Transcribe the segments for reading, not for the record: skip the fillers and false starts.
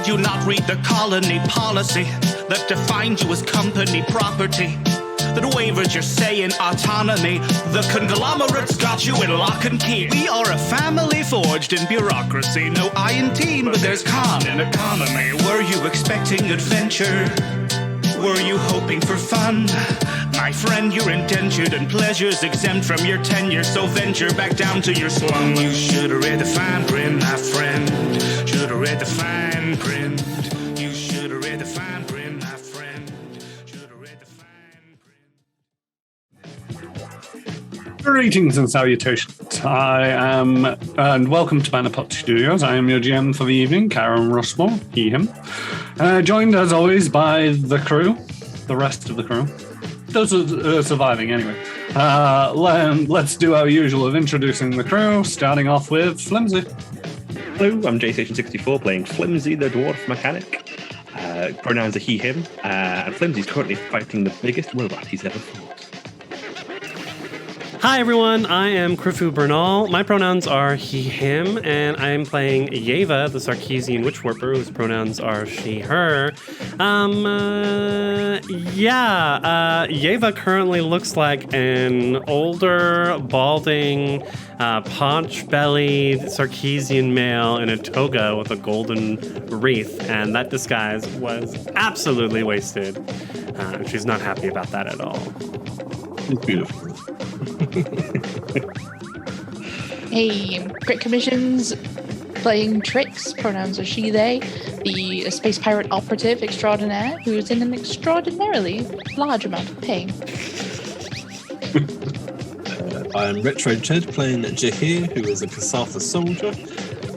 you not read the colony policy that defines you as company property? That wavers your say in autonomy. The conglomerate's got you in lock and key. We are a family forged in bureaucracy. No I in teen, but there's con in economy. Were you expecting adventure? Were you hoping for fun? My friend, you're indentured and pleasure's exempt from your tenure, so venture back down to your slum. You should have read the fine print, my friend. Should have read the fine print. You should have read the fine print, my friend. Should have read the fine print. Greetings and salutations. And welcome to Bannerpot Studios. I am your GM for the evening, Karen Rushmore, he, him. Joined as always by the crew, the rest of the crew. Those are surviving anyway. Let's do our usual of introducing the crew, starting off with Flimsy. Hello, I'm JStation64 playing Flimsy the Dwarf Mechanic. Pronouns are he, him, and Flimsy's currently fighting the biggest robot he's ever fought. Hi everyone, I am Krifu Bernal. My pronouns are he, him, and I am playing Yeva, the Sarkeesian Witch Warper, whose pronouns are she, her. Yeva currently looks like an older, balding, paunch-bellied Sarkeesian male in a toga with a golden wreath, and that disguise was absolutely wasted. She's not happy about that at all. It's beautiful. Hey, Crit Commissions, playing Trix, pronouns are she, they, the space pirate operative extraordinaire who is in an extraordinarily large amount of pain. I'm Retro Ted, playing Jahir, who is a Kasatha soldier,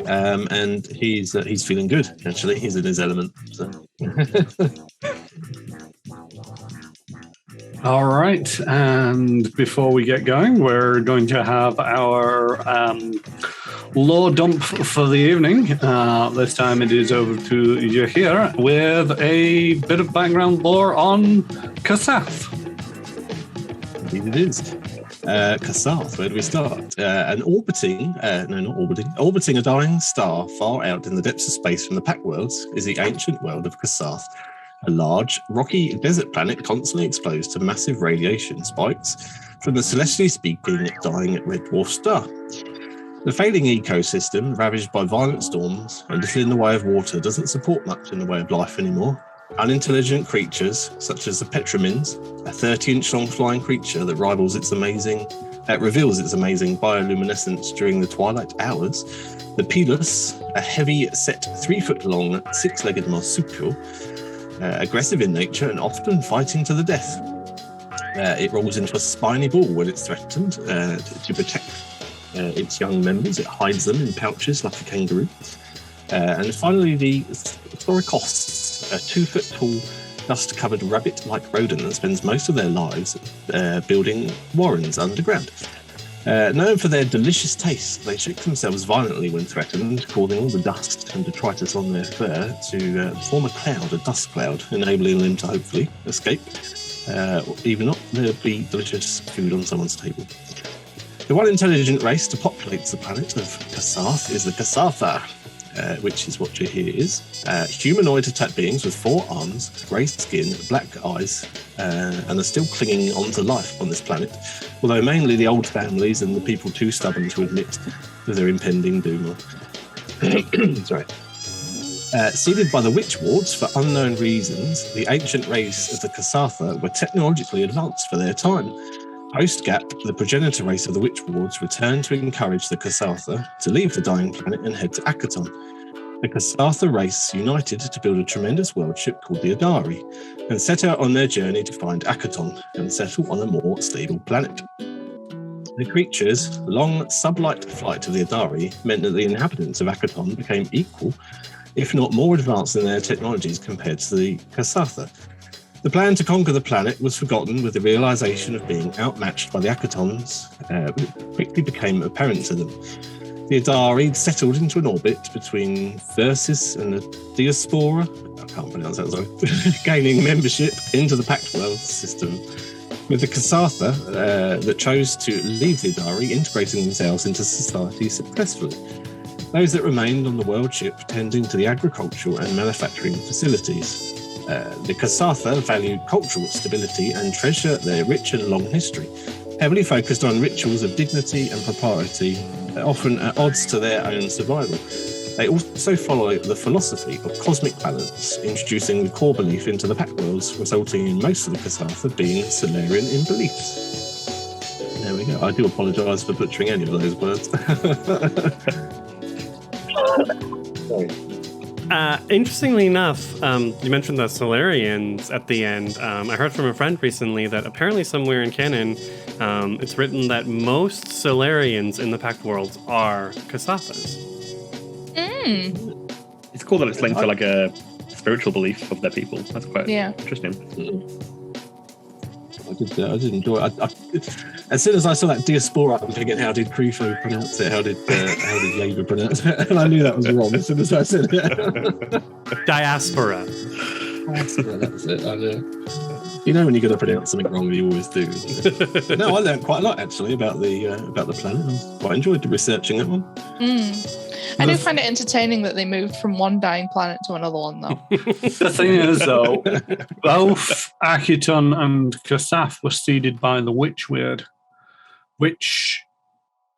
and he's feeling good, actually. He's in his element. So. All right, and before we get going, we're going to have our lore dump for the evening. This time it is over to Yahir with a bit of background lore on Kasath. Indeed it is. Kasath, where do we start? Orbiting a dying star far out in the depths of space from the Pack Worlds is the ancient world of Kasath. A large, rocky desert planet constantly exposed to massive radiation spikes from the celestially speaking dying red dwarf star. The failing ecosystem, ravaged by violent storms and little in the way of water, doesn't support much in the way of life anymore. Unintelligent creatures, such as the Petromins, a 30-inch long flying creature that reveals its amazing bioluminescence during the twilight hours, the Pelus, a heavy-set 3-foot-long, 6-legged marsupial, aggressive in nature and often fighting to the death. It rolls into a spiny ball when it's threatened to protect its young members. It hides them in pouches like a kangaroo. And finally, the Thoricos, a 2-foot-tall, dust-covered rabbit-like rodent that spends most of their lives building warrens underground. Known for their delicious taste, they shake themselves violently when threatened, causing all the dust and detritus on their fur to form a cloud, a dust cloud, enabling them to hopefully escape. Even not, there'll be delicious food on someone's table. The one intelligent race to populate the planet of Kasath is the Kasatha, which is what Jahir is. Humanoid attack beings with 4 arms, grey skin, black eyes, and are still clinging on to life on this planet, although mainly the old families and the people too stubborn to admit to their impending doom. Sorry. Seeded by the Witch Wards for unknown reasons, the ancient race of the Kasatha were technologically advanced for their time. Post-Gap, the progenitor race of the Witch Wards returned to encourage the Kasatha to leave the dying planet and head to Akaton. The Kasatha race united to build a tremendous world ship called the Adari and set out on their journey to find Akaton and settle on a more stable planet. The creature's long sublight flight to the Adari meant that the inhabitants of Akaton became equal, if not more advanced in their technologies compared to the Kasatha. The plan to conquer the planet was forgotten with the realization of being outmatched by the Akatons, quickly became apparent to them. The Adari settled into an orbit between Versis and the Diaspora, I can't pronounce that, sorry, gaining membership into the Pact World system, with the Kasatha that chose to leave the Adari integrating themselves into society successfully. Those that remained on the world ship tending to the agricultural and manufacturing facilities. The Kasatha value cultural stability and treasure their rich and long history, heavily focused on rituals of dignity and propriety, often at odds to their own survival. They also follow the philosophy of cosmic balance, introducing the core belief into the Pact Worlds, resulting in most of the Kasatha being Solarian in beliefs. There we go. I do apologise for butchering any of those words. Sorry. Interestingly enough, you mentioned the Solarians at the end. I heard from a friend recently that apparently somewhere in canon, it's written that most Solarians in the Pact Worlds are Kasathas. It's cool that it's linked to like a spiritual belief of their people. That's quite interesting. I did enjoy it. As soon as I saw that Diaspora, I'm thinking, how did Crufo pronounce it? How did Jaeger pronounce it? And I knew that was wrong as soon as I said it. Diaspora. That was it. I know. You know when you're going to pronounce something wrong, you always do. But no, I learned quite a lot actually about the planet. I quite enjoyed researching that one. I do find it entertaining that they moved from one dying planet to another one, though. The thing is, though, both Akiton and Kasath were seeded by the Witch Weird, which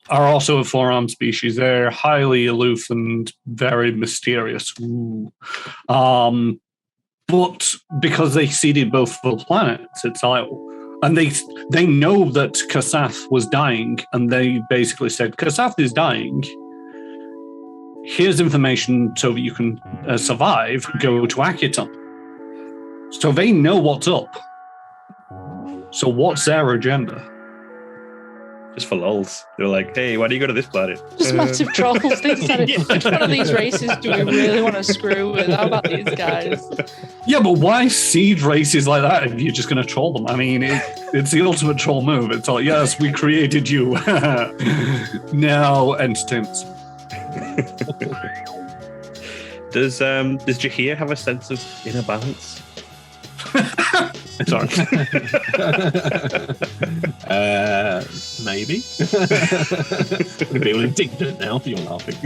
are also a 4-armed species. They're highly aloof and very mysterious. But because they seeded both the planets, it's like, and they know that Kasath was dying, and they basically said, Kasath is dying. Here's information so that you can survive. Go to Akiton. So they know what's up. So what's their agenda? Just for lols. They're like, hey, why do you go to this planet? Just massive trolls. They decided, which one of these races do we really want to screw with? How about these guys? Yeah, but why seed races like that if you're just going to troll them? I mean, it's the ultimate troll move. It's like, yes, we created you. Now entertain us. Does Jahir have a sense of inner balance? Sorry. Maybe. I'm a bit indignant now if you're laughing.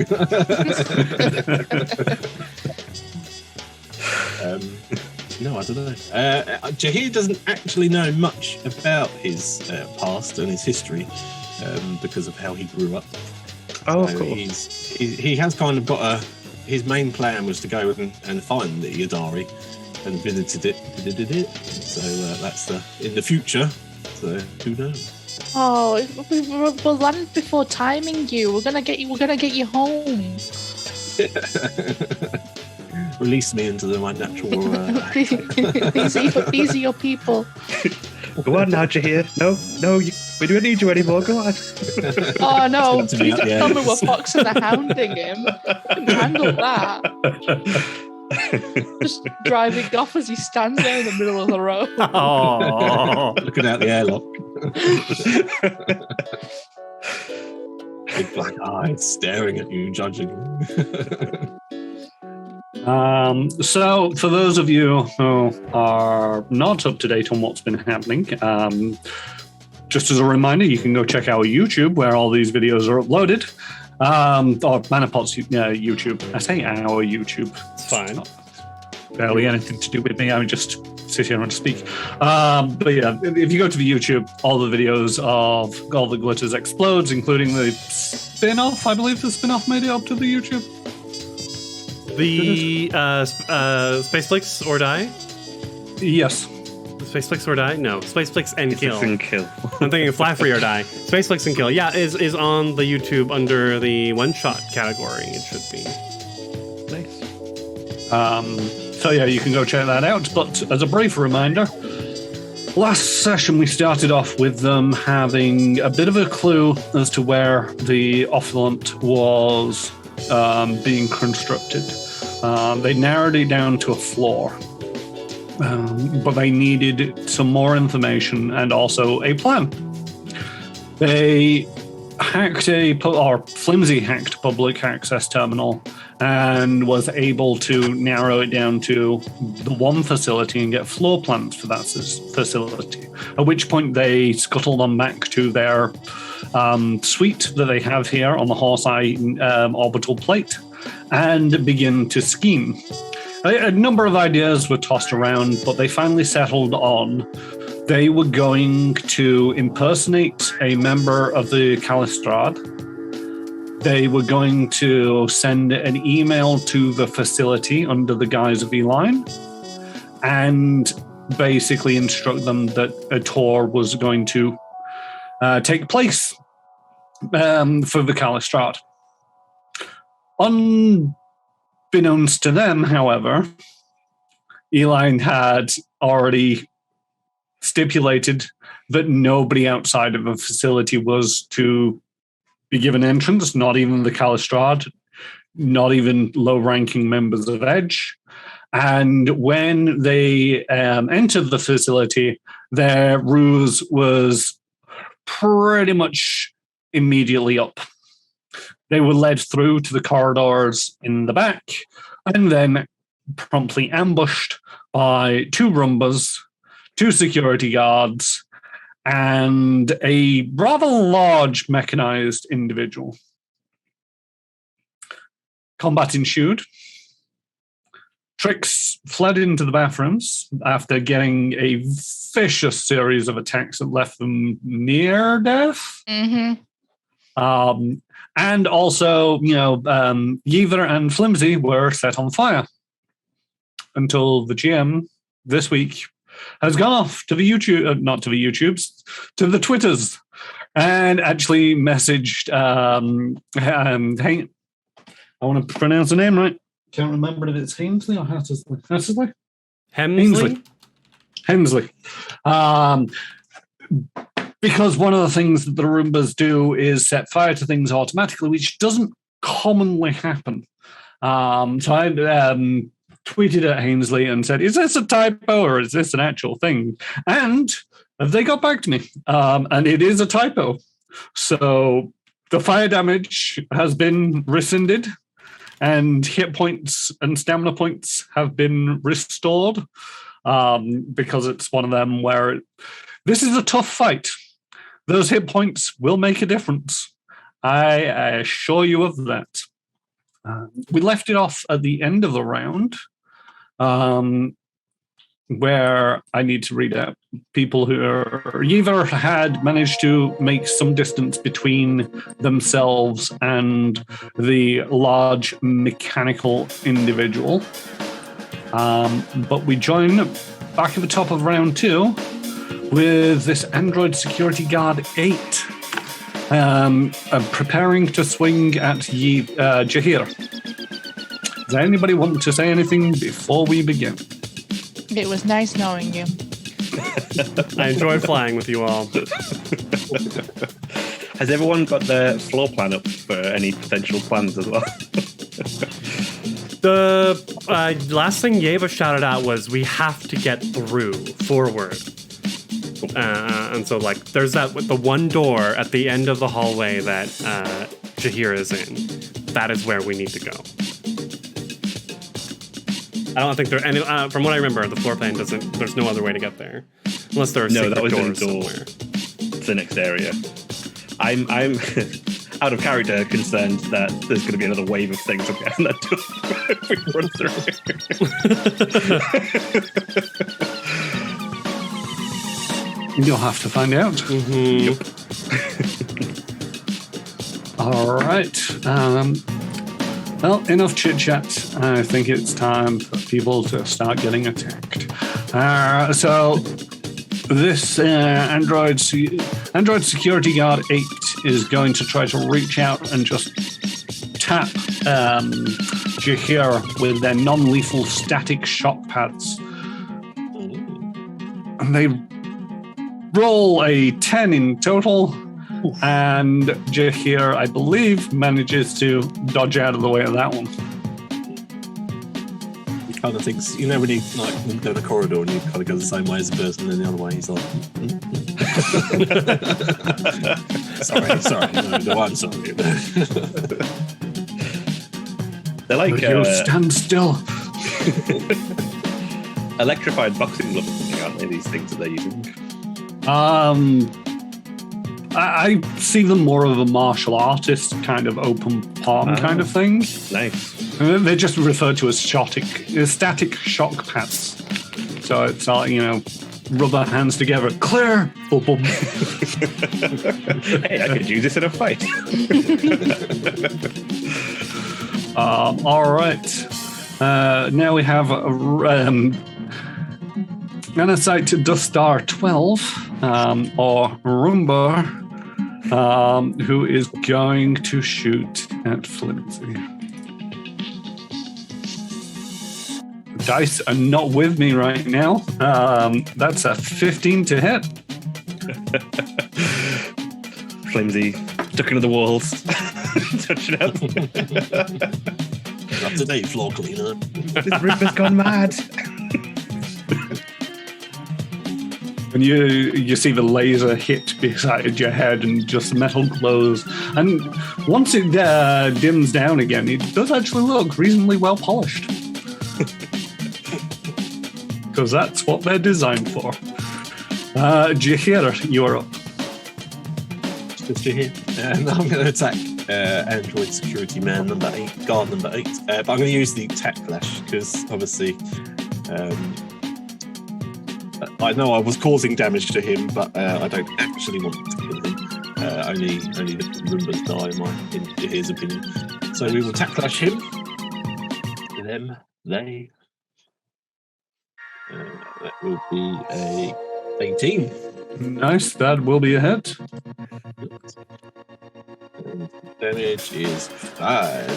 No, I don't know. Jahir doesn't actually know much about his past and his history because of how he grew up. Oh, so of course. He has kind of got his main plan was to go and find the Adari and visited it. So that's in the future. So who knows? Oh, we'll land before timing you. We're gonna get you home. Release me into my natural. These are your people. Go on now, Jahir. No, We don't need you anymore. Go on. Oh no, It's got to be he's at the coming end. with Fox and the hounding him. Couldn't handle that. Just driving off as he stands there in the middle of the road. Oh, Looking out the airlock. Big black eyes staring at you, judging. So, for those of you who are not up to date on what's been happening, just as a reminder, you can go check our YouTube where all these videos are uploaded. Or Manapot's YouTube. I say our YouTube. it's fine. Not barely anything to do with me. I would just sit here and speak. But yeah, if you go to the YouTube, all the videos of All the Glitters Explodes, including the spin-off, I believe the spin-off made it up to the YouTube. The Spaceflix or Die? Yes. Spaceflix or Die? No, Spaceflix and Kill. And kill. I'm thinking Fly Free or Die. Spaceflix and Kill. Yeah, is on the YouTube under the one-shot category. It should be. Nice. So yeah, you can go check that out. But as a brief reminder, last session we started off with them having a bit of a clue as to where the Olliphant was being constructed. They narrowed it down to a floor, but they needed some more information and also a plan. They Flimsy hacked public access terminal and was able to narrow it down to the one facility and get floor plans for that facility. At which point they scuttled on back to their suite that they have here on the Horse-Eye orbital plate and begin to scheme. A number of ideas were tossed around, but they finally settled on they were going to impersonate a member of the Calistrad. They were going to send an email to the facility under the guise of Eline and basically instruct them that a tour was going to take place for the Calistrad. Unbeknownst to them, however, Eline had already stipulated that nobody outside of a facility was to be given entrance, not even the Calistrad, not even low-ranking members of Edge. And when they entered the facility, their ruse was pretty much immediately up. They were led through to the corridors in the back and then promptly ambushed by 2 Rumbas, 2 security guards, and a rather large mechanized individual. Combat ensued. Trix fled into the bathrooms after getting a vicious series of attacks that left them near death. Mm-hmm. And also, Yeaver and Flimsy were set on fire until the GM this week has gone off to the YouTube, not to the YouTubes, to the Twitters, and actually messaged, I want to pronounce the name right. Can't remember if it's Hainsley or Hattersley. Hemsley. Because one of the things that the Roombas do is set fire to things automatically, which doesn't commonly happen. So I tweeted at Hainsley and said, is this a typo or is this an actual thing? And they got back to me. And it is a typo. So the fire damage has been rescinded and hit points and stamina points have been restored because it's one of them where this is a tough fight. Those hit points will make a difference. I assure you of that. We left it off at the end of the round where I need to read out people who are either had managed to make some distance between themselves and the large mechanical individual. But we join back at the top of round 2 with this android security guard 8 preparing to swing at Jahir. Does anybody want to say anything before we begin? It was nice knowing you. I enjoyed flying with you all. Has everyone got their floor plan up for any potential plans as well? The last thing Yeva shouted out was, we have to get forward. And so, like, there's the one door at the end of the hallway that Jahir is in. That is where we need to go. I don't think there any. From what I remember, the floor plan doesn't. There's no other way to get there, unless there are secret doors somewhere. To the next area. I'm out of character concerned that there's going to be another wave of things again that we run through. You'll have to find out. Mm-hmm. Yep. All right. Well, enough chit chat. I think it's time for people to start getting attacked. So this Android Security Guard 8 is going to try to reach out and just tap Jahir with their non-lethal static shock pads. And they roll a 10 in total. And Jahir, I believe, manages to dodge out of the way of that one. He kind of thinks, when you walk down a corridor and you kind of go the same way as the person, and then the other way, he's like, sorry, no, I'm sorry. They're like you stand still. Electrified boxing gloves, aren't they? These things that they're using. I see them more of a martial artist kind of open palm kind of thing. Nice. They're just referred to as static shock pads. So it's all, rubber hands together. Clear! Boom, boom. Hey, I could use this in a fight. All right. Now we have Nanocite to Dustar 12, or Roomba, who is going to shoot at Flimsy. The dice are not with me right now. That's a 15 to hit. Flimsy, stuck into the walls, touching up. Up to date floor cleaner. This Ripper's gone mad. And you see the laser hit beside your head and just metal glows. And once it dims down again, it does actually look reasonably well polished. Because that's what they're designed for. Jahir, you're up. Just Jahir. And I'm going to attack Android Security Man number 8, guard number 8. But I'm going to use the Tac Lash because obviously I know I was causing damage to him, but I don't actually want to kill him. Only the Roombas die, in his opinion. So we will Tac Lash him. They. That will be a 18. Nice, that will be a hit. And damage is 5.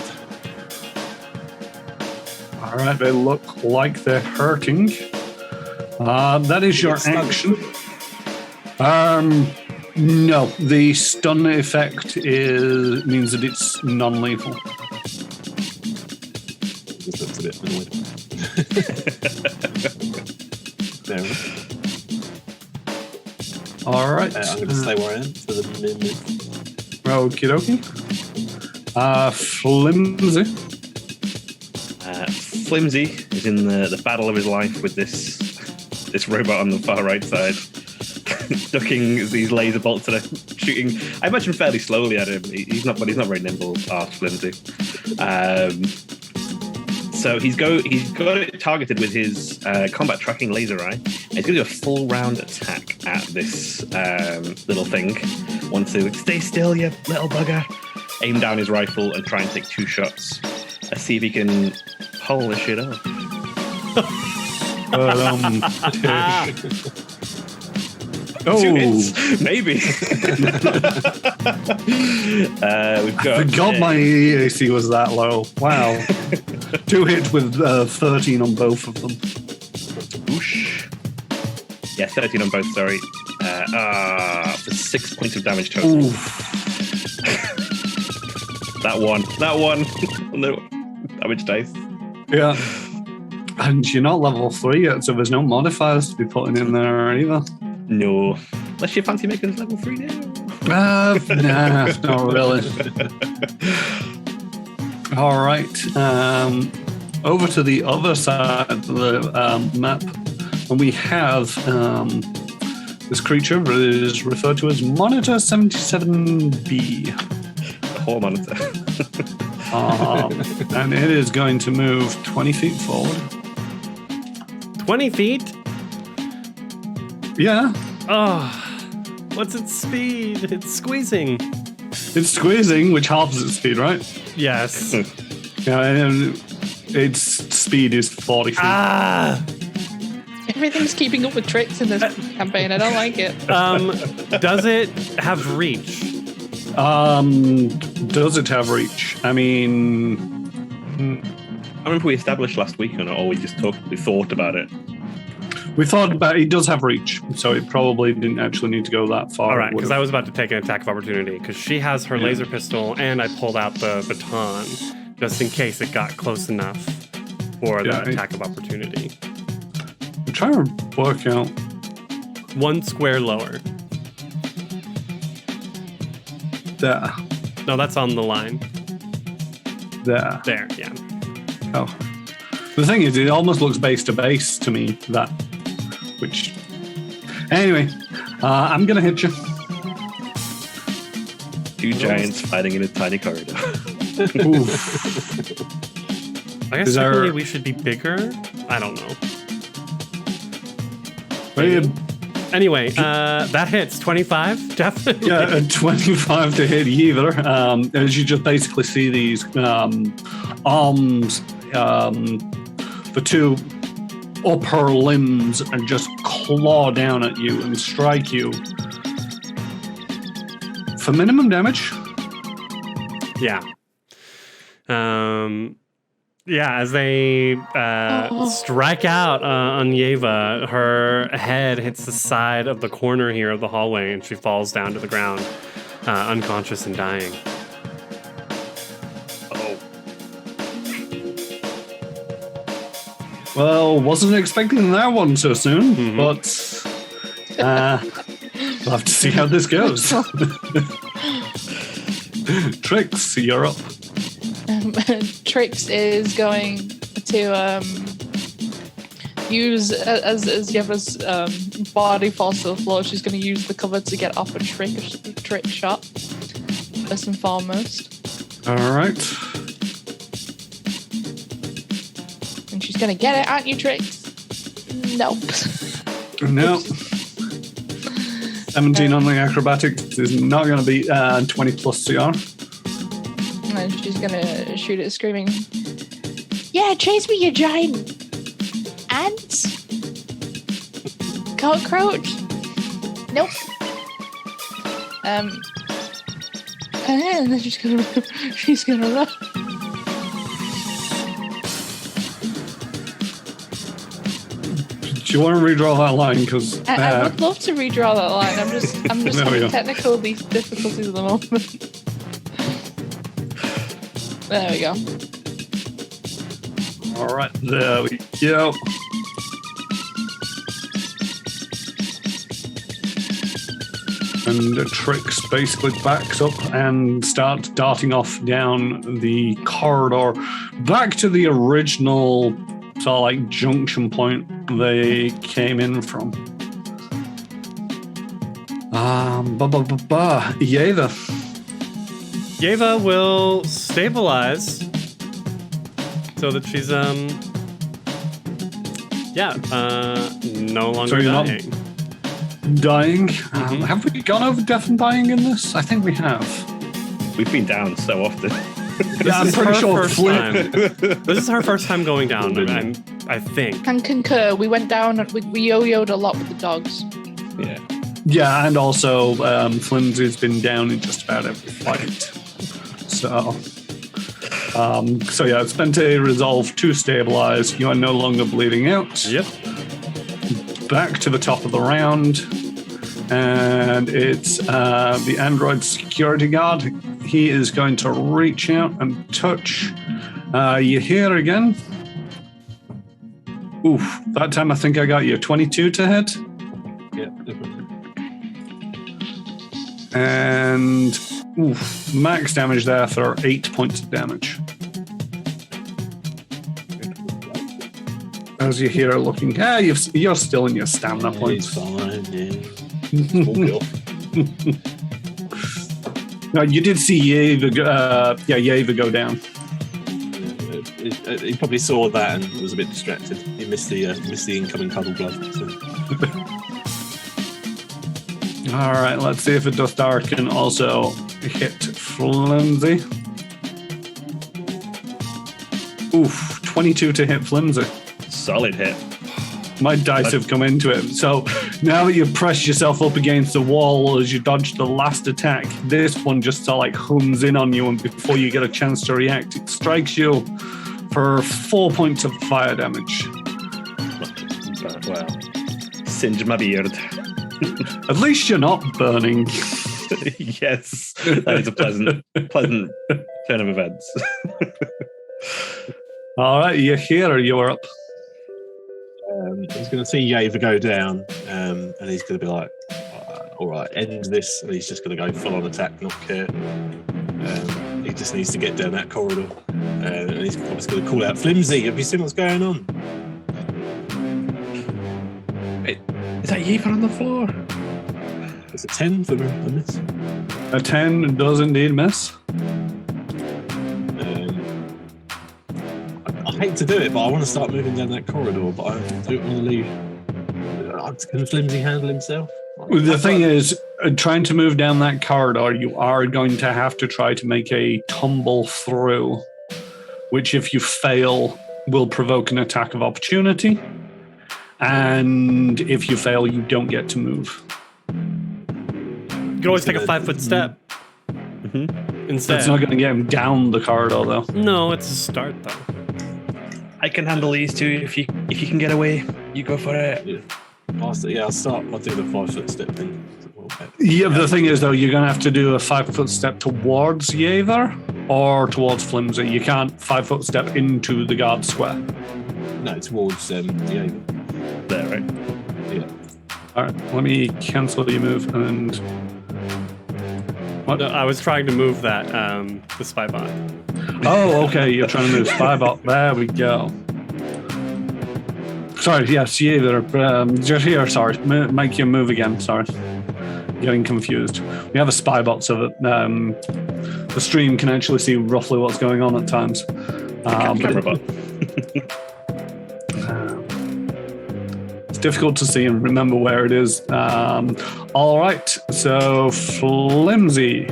All right, they look like they're hurting. That is your action. No, the stun effect means that it's non-lethal. This looks a bit annoyed. There we go. All right. I'm going to stay where I am for the minute. Okie dokie. Flimsy. Flimsy is in the battle of his life with this robot on the far right side, ducking these laser bolts that are shooting. I imagine fairly slowly at him. He's not very nimble. Flimsy. So he's got it targeted with his combat tracking laser eye. He's going to do a full round attack at this little thing. Wants to stay still, you little bugger. Aim down his rifle and try and take 2 shots. Let's see if he can pull this shit up. Oh, 2 hits, maybe. We've got. I forgot my AC was that low. Wow. 2 hits with 13 on both of them. Whoosh. Yeah, 13 on both, sorry. For 6 points of damage total. That one. No damage dice. Yeah. And you're not level 3 yet, so there's no modifiers to be putting in there either. No. Unless you fancy making us level 3 now. Nah, not really. All right. Over to the other side of the map, and we have this creature that is referred to as Monitor 77B. The whole monitor. And it is going to move 20 feet forward. 20 feet? Yeah. Oh, what's its speed? It's squeezing. It's squeezing, which halves its speed, right? Yes. Yeah, and its speed is 40 feet. Everything's keeping up with tricks in this campaign. I don't like it. Does it have reach? Does it have reach? I mean, I remember we established last week, or we just thought about it. we thought about it does have reach, so it probably didn't actually need to go that far. All right, because I was about to take an attack of opportunity because she has her laser pistol and I pulled out the baton just in case it got close enough for the attack of opportunity. I'm trying to work out. 1 square lower. There. No, that's on the line. There. There, yeah. Oh. The thing is, it almost looks base to base to me, that. Which. Anyway, I'm going to hit you. 2 giants fighting in a tiny corridor. I guess technically we should be bigger. I don't know. Anyway, that hits 25, definitely. Yeah, a 25 to hit either. As you just basically see these arms, the 2 upper limbs, and just claw down at you and strike you for minimum damage. Yeah. Yeah, as they strike out on Yeva, her head hits the side of the corner here of the hallway, and she falls down to the ground, unconscious and dying. Well, wasn't expecting that one so soon, but we'll have to see how this goes. Trix, you're up. Trix is going to use, as Yeva's body falls to the floor, she's going to use the cover to get off a trick shot, first and foremost. All right. And she's going to get it, aren't you, Trix? Nope. No. 17 on the acrobatics is not going to be 20 plus CR. And she's gonna shoot it, screaming, "Yeah, chase me, you giant ants! Cockroach! Nope." And then she's gonna run. Do you want to redraw that line? Because I would love to redraw that line. I'm just having technical difficulties at the moment. There we go. All right, there we go. And Trix basically backs up and starts darting off down the corridor back to the original sort of like junction point they came in from. Yeva. Yeva will stabilize so that she's no longer dying. Dying? Have we gone over death and dying in this? I think we have. We've been down so often. Yeah, I'm pretty sure. This is her first time going down, I think. Can concur. We went down, we yo-yoed a lot with the dogs. Yeah. Yeah, and also Flimsy's been down in just about every fight. So yeah, spent a resolve to stabilize. You are no longer bleeding out. Yep. back to the top of the round, and it's the android security guard. He is going to reach out and touch Yahir again. Oof, that time I think I got you 22 to hit. Yeah, definitely. And oof, max damage there for 8 points of damage. As you hear looking, you're still in your stamina points. It's fine, yeah. Full kill. No, you did see Yeva go down. He probably saw that and was a bit distracted. He missed the incoming cuddle glove. So. All right, let's see if a Dust Star can also hit Flimsy. Oof, 22 to hit Flimsy. Solid hit. My dice have come into it. So now that you've pressed yourself up against the wall as you dodge the last attack, this one just homes in on you, and before you get a chance to react, it strikes you for 4 points of fire damage. Wow. Singe my beard. At least you're not burning. Yes, that is a pleasant turn of events. All right, you're here, or you're up. He's going to see Yeva go down, and he's going to be like, all right, end this. And he's just going to go full on attack, not care. He just needs to get down that corridor. And he's obviously going to call out, Flimsy, have you seen what's going on? Wait, is that Yeva on the floor? It's a 10 for a miss. A 10 does indeed miss. I hate to do it, but I want to start moving down that corridor, but I don't want to leave. Can Flimsy handle himself? The thing is, trying to move down that corridor, you are going to have to try to make a tumble through, which if you fail, will provoke an attack of opportunity. And if you fail, you don't get to move. You can always take a 5-foot step. Instead. That's not going to get him down the corridor, though. No, it's a start, though. I can handle these two. If you can get away, you go for it. Yeah. I'll do the 5-foot step thing. Yeah, the thing is, though, you're going to have to do a 5-foot step towards Yeva or towards Flimsy. You can't 5-foot step into the guard square. No, towards Yeva. There, right? Yeah. All right, let me cancel your move and... What? No, I was trying to move that, the spy bot. Oh, okay, you're trying to move Spybot. There we go. Sorry, yes, Yeva, just here, sorry. Make your move again, sorry. Getting confused. We have a Spybot so that the stream can actually see roughly what's going on at times. It's difficult to see and remember where it is. All right, so Flimsy.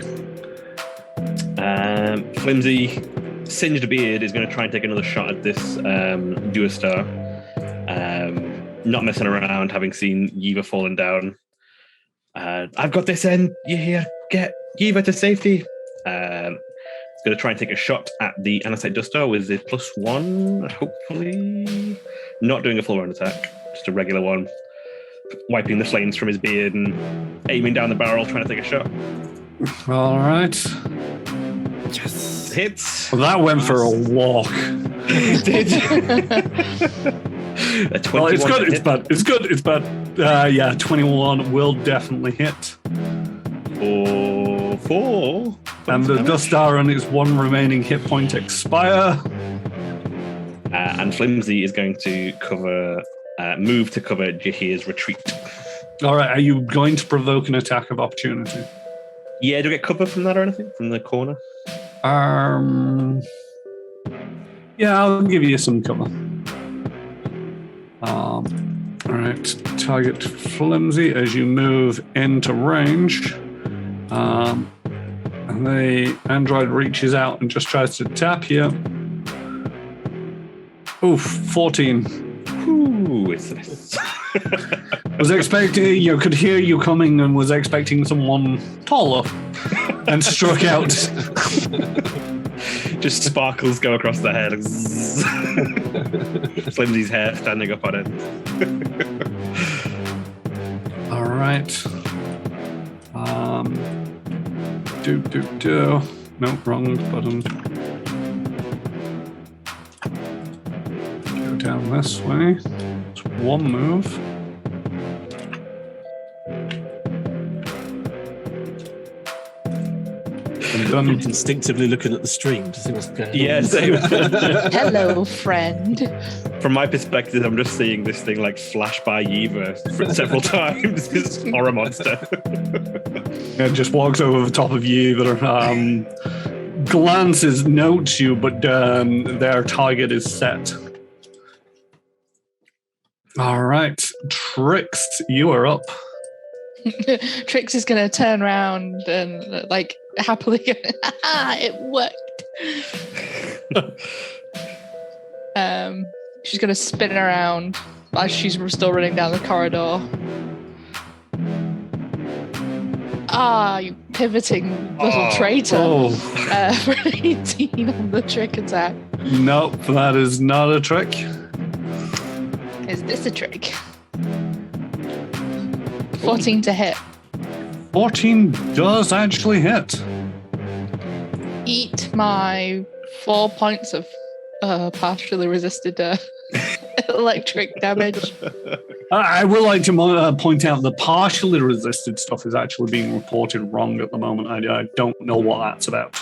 Flimsy, singed beard, is going to try and take another shot at this Duostar. Not messing around, having seen Yeva falling down. I've got this end. You here? Get Yeva to safety. It's going to try and take a shot at the Anesite Duster with the +1, hopefully. Not doing a full round attack, just a regular one. Wiping the flames from his beard and aiming down the barrel, trying to take a shot. All right. Yes. Hits. Well, that went for a walk. It did. Well, it's good. It's bad. It's good. It's bad. Yeah, 21 will definitely hit. 4. And the Dust Star and its one remaining hit point expire. And Flimsy is going to move to cover Jahir's retreat. All right. Are you going to provoke an attack of opportunity? Yeah, do we get cover from that or anything? From the corner? Yeah, I'll give you some cover. All right, target Flimsy as you move into range. And the android reaches out and just tries to tap you. Oof, 14. Ooh, it's this. Was expecting, could hear you coming and was expecting someone taller and struck out. Just sparkles go across the head. Flimsy's hair standing up on it. right. Nope, wrong button. Go down this way. It's one move. I'm instinctively looking at the stream to see what's going on. Yeah, same. Hello, friend. From my perspective, I'm just seeing this thing like flash by Yeva several times. This horror monster. It just walks over the top of you. Glances, notes you, but their target is set. All right, Trix, you are up. Trix is going to turn around and like happily go, it worked. She's going to spin around as she's still running down the corridor. You pivoting little traitor. For an 18 on the trick attack. Nope, that is not a trick. Is this a trick? 14 to hit. 14 does actually hit. Eat my 4 points of partially resisted electric damage. I would like to point out the partially resisted stuff is actually being reported wrong at the moment. I don't know what that's about.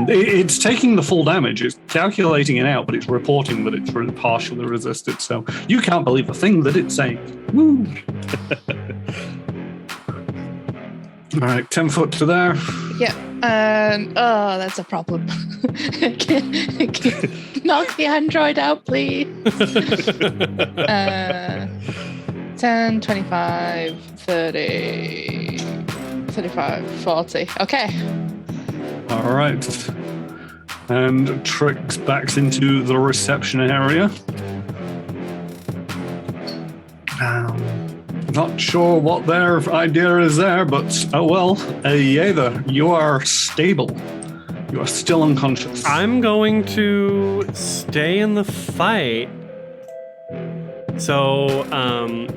It's taking the full damage. It's calculating it out, but it's reporting that it's partially resisted. So you can't believe the thing that it's saying. Woo! All right, 10 foot to there. Yeah. That's a problem. Knock the android out, please. 10, 25, 30, 35, 40. Okay. All right. And Trix backs into the reception area. Not sure what their idea is there, but oh well. Yeva, you are stable. You are still unconscious. I'm going to stay in the fight. So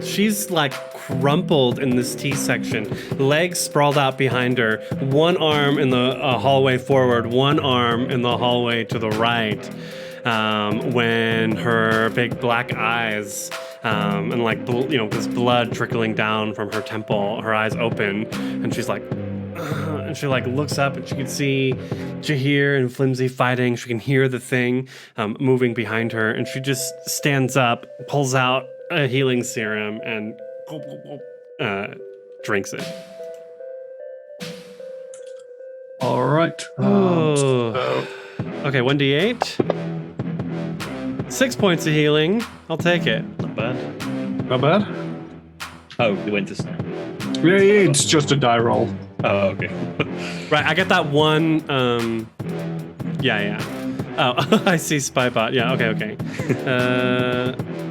she's like crumpled in this T section, legs sprawled out behind her, one arm in the hallway forward, one arm in the hallway to the right, when her big black eyes and like this blood trickling down from her temple, her eyes open, and she's like, and she like looks up and she can see Jahir and Flimsy fighting. She can hear the thing moving behind her, and she just stands up, pulls out a healing serum, and drinks it. All right. Okay, 1d8. 6 points of healing. I'll take it. Not bad. Not bad. Oh, it went to... Yeah, it's just a die roll. Oh, okay. Right, I get that one. Yeah. Oh, I see Spybot. Yeah, okay.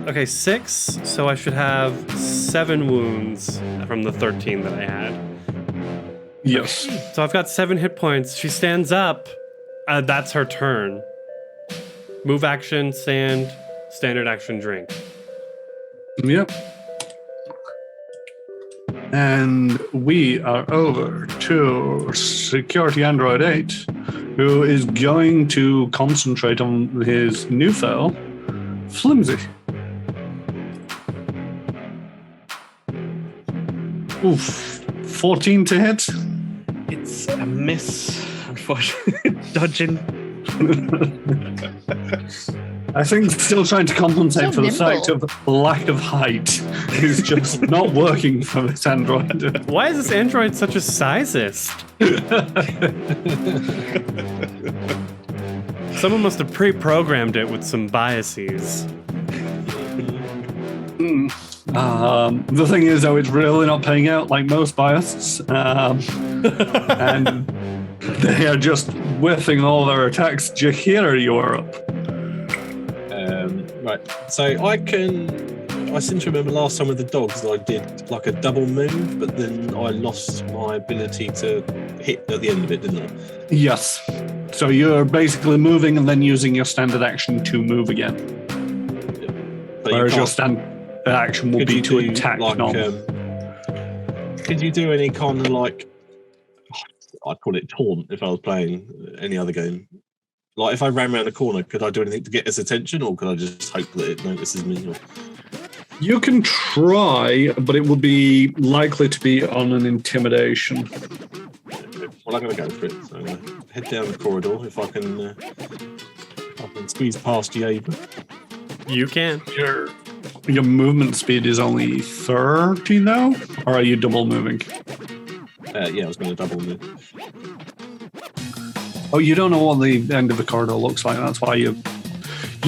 Okay, 6. So I should have 7 wounds from the 13 that I had. Yes. So I've got 7 hit points. She stands up. That's her turn. Move action, stand, standard action, drink. Yep. And we are over to Security Android 8, who is going to concentrate on his new foe, Flimsy. Oof. 14 to hit. It's a miss, unfortunately. Dodging. I think still trying to compensate for the fact of lack of height is just not working for this android. Why is this android such a sizist? Someone must have pre-programmed it with some biases. The thing is, though, it's really not paying out like most biases. And they are just whiffing all their attacks. Jahira, you are up. Right, so I seem to remember last time with the dogs that I did like a double move, but then I lost my ability to hit at the end of it, didn't I? Yes. So you're basically moving and then using your standard action to move again. But whereas your standard action will be to attack like, normal. Could you do any kind of like, I'd call it taunt if I was playing any other game? Like if I ran around a corner, could I do anything to get its attention, or could I just hope that it notices me? Or... You can try, but it will be likely to be on an intimidation. Well, I'm going to go for it. So head down the corridor if I can squeeze past Yava. You can. Your movement speed is only 30 though, or are you double moving? Yeah, I was going to double move. Oh, you don't know what the end of the corridor looks like. That's why you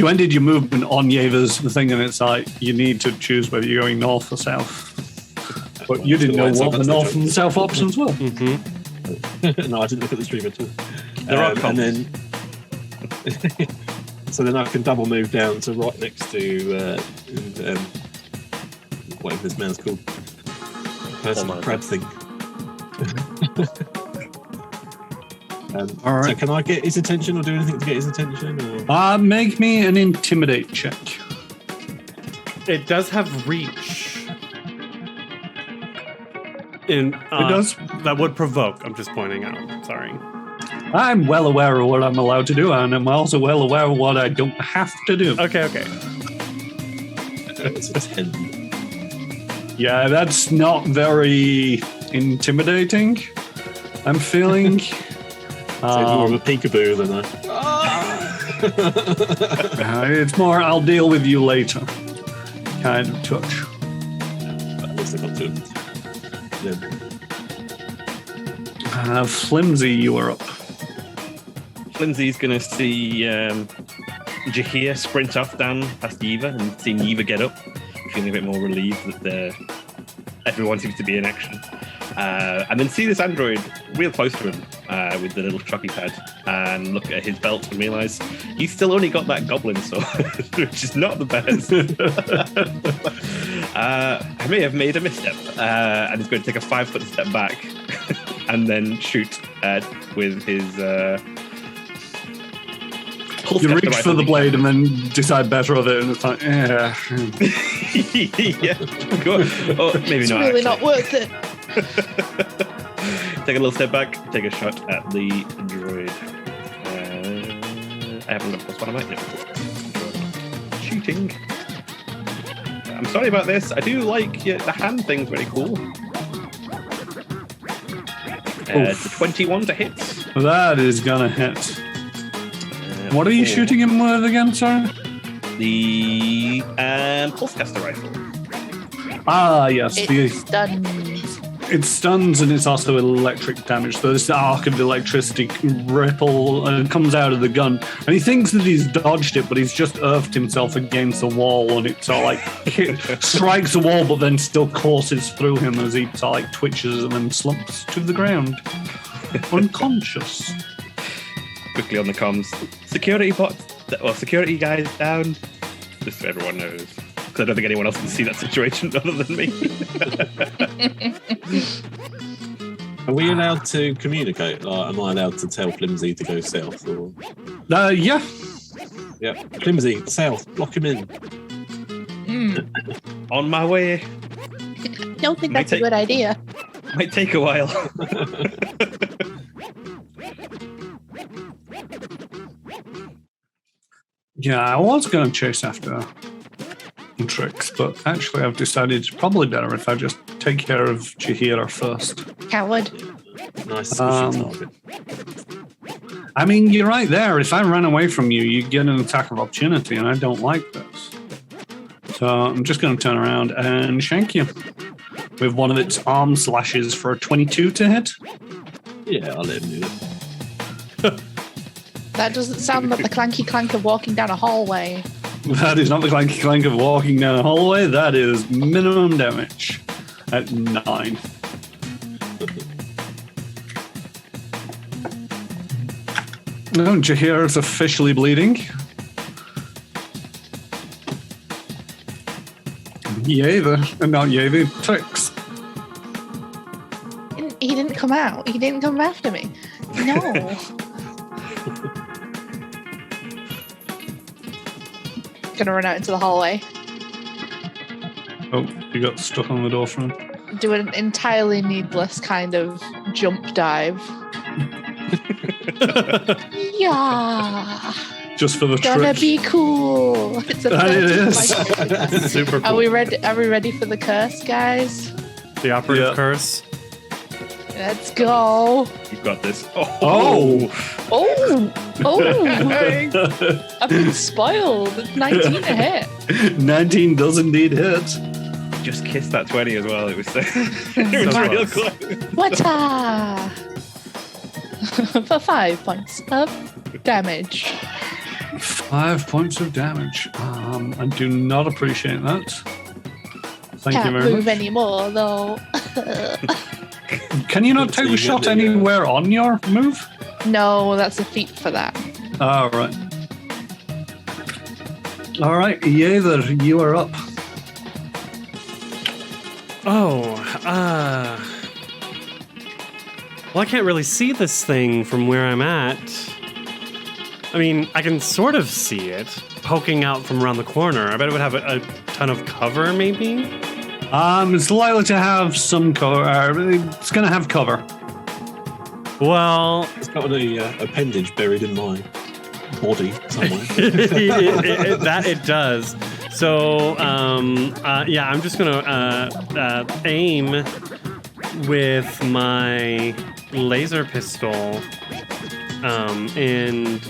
ended your movement on Yava's thing, and it's like you need to choose whether you're going north or south. But you didn't know what the north and the south options were. Mm-hmm. No, I didn't look at the stream at all. There are and then, so then I can double move down to right next to whatever this man's called. Person crab thing. All right. So can I get his attention or do anything to get his attention? Or? Make me an intimidate check. It does have reach. It does? That would provoke. I'm just pointing out. Sorry. I'm well aware of what I'm allowed to do, and I'm also well aware of what I don't have to do. Okay. It's a 10. Yeah, that's not very intimidating, I'm feeling. So more of a peekaboo than it's more, I'll deal with you later kind of touch. At least I got to him. Flimsy, you are up. Flimsy's going to see Jahir sprint off down past Yeva and seeing Yeva get up, feeling a bit more relieved that everyone seems to be in action. And then see this android real close to him with the little truck he's had, and look at his belt and realise he's still only got that goblin sword, which is not the best. I may have made a misstep, and he's going to take a 5-foot step back and then shoot with his... You reach for the blade and then decide better of it, and it's like, yeah. Yeah, go on. Oh, maybe it's not. It's really actually. not worth it. Take a little step back, take a shot at the droid. I haven't got plus one, I might know. Shooting. I'm sorry about this. I do like the hand thing's very cool. It's a 21 to hit. That is gonna hit. What are you shooting him with again, sorry? The pulsecaster rifle. Ah, yes. It stuns. It stuns, and it's also electric damage. So this arc of electricity ripple comes out of the gun, and he thinks that he's dodged it, but he's just earthed himself against the wall, and it sort of like strikes the wall, but then still courses through him as he sort of like twitches and then slumps to the ground, unconscious. Quickly on the comms. Security security guys down. Just so everyone knows. Because I don't think anyone else can see that situation other than me. Are we allowed to communicate? Like, am I allowed to tell Flimsy to go south? Or... Yeah. Yeah. Flimsy, south. Block him in. On my way. Don't think that's a good idea. Might take a while. Yeah, I was going to chase after Tricks, but actually I've decided it's probably better if I just take care of Jahira first. Coward. Nice squishy target. I mean, you're right there. If I run away from you, you get an attack of opportunity, and I don't like this. So I'm just going to turn around and shank you with one of its arm slashes for a 22 to hit. Yeah, I'll let him do that. That doesn't sound like the clanky clank of walking down a hallway. That is not the clanky clank of walking down a hallway. That is minimum damage at 9. No, Jahir is officially bleeding. Not Yeva, Tricks. He didn't come out. He didn't come after me. No. Gonna run out into the hallway. Oh, you got stuck on the door frame. do an entirely needless kind of jump dive. Yeah. Just for the Gonna trick. be cool. It's a It is. Super cool. Are we ready? Are we ready for the curse, guys? The operative Yeah. curse. Let's go. You've got this. Oh. Oh, I've been spoiled. It's 19 a hit. 19 does indeed hit. Just kissed that 20 as well. It was, it was So real close. close. Wata! For 5 points of damage. 5 points of damage. I do not appreciate that. Thank Can't you very move much. anymore though. Can you not take a shot anywhere on your move? No, that's a feat for that. All right. All right, Yether, you are up. Well, I can't really see this thing from where I'm at. I mean, I can sort of see it poking out from around the corner. I bet it would have a ton of cover, maybe? It's likely to have some cover. It's going to have cover. Well, It's got an appendage buried in my body somewhere. that it does. So, yeah, I'm just gonna aim with my laser pistol and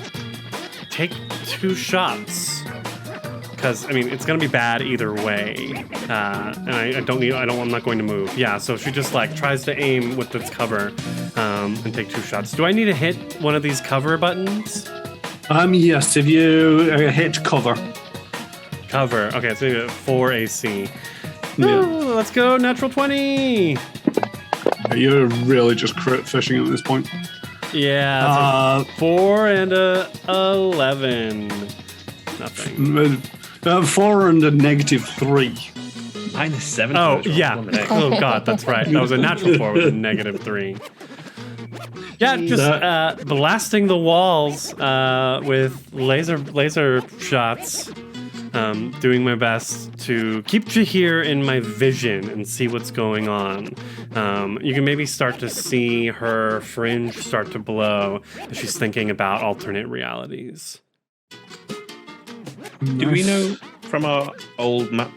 take 2 shots. Because I mean, it's gonna be bad either way, and I'm not going to move. Yeah, so she just like tries to aim with its cover and take 2 shots. Do I need to hit one of these cover buttons? Yes, if you hit cover. Cover. Okay, it's maybe 4 AC. Yeah. Ooh, let's go, natural 20. You're really just crit fishing at this point. Yeah, that's a 4 and a 11. Nothing. 4 and a -3. -7. Oh, for this yeah. one. Oh, God, that's right. That was a natural 4 with a -3. Yeah, just blasting the walls with laser shots. Doing my best to keep Jahir in my vision and see what's going on. You can maybe start to see her fringe start to blow as she's thinking about alternate realities. Do we know from our old map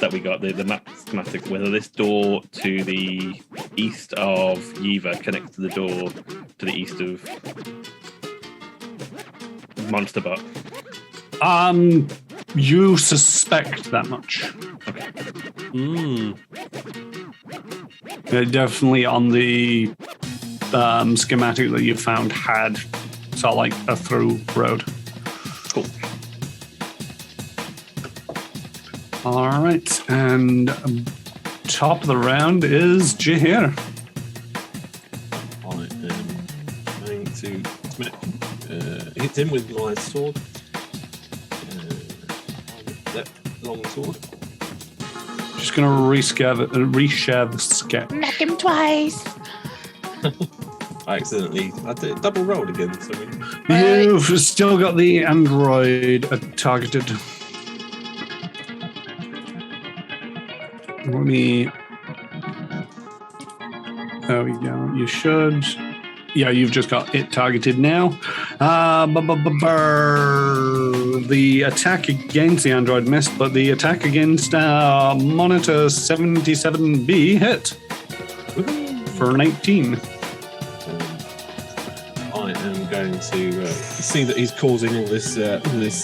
that we got, the map schematic, whether this door to the east of Yiva connects to the door to the east of Monster Butt? You suspect that much. Okay. Definitely on the schematic that you found had sort of like a through road. Cool. All right, and top of the round is Jahir. I am going to hit him with my sword. That long sword. Just going to reshare the sketch. Knock him twice. I did double rolled again. So You've still got the android targeted. Let me. There we go. You should. Yeah, you've just got it targeted now. The attack against the android missed, but the attack against Monitor 77B hit for an 18. I am going to see that he's causing all this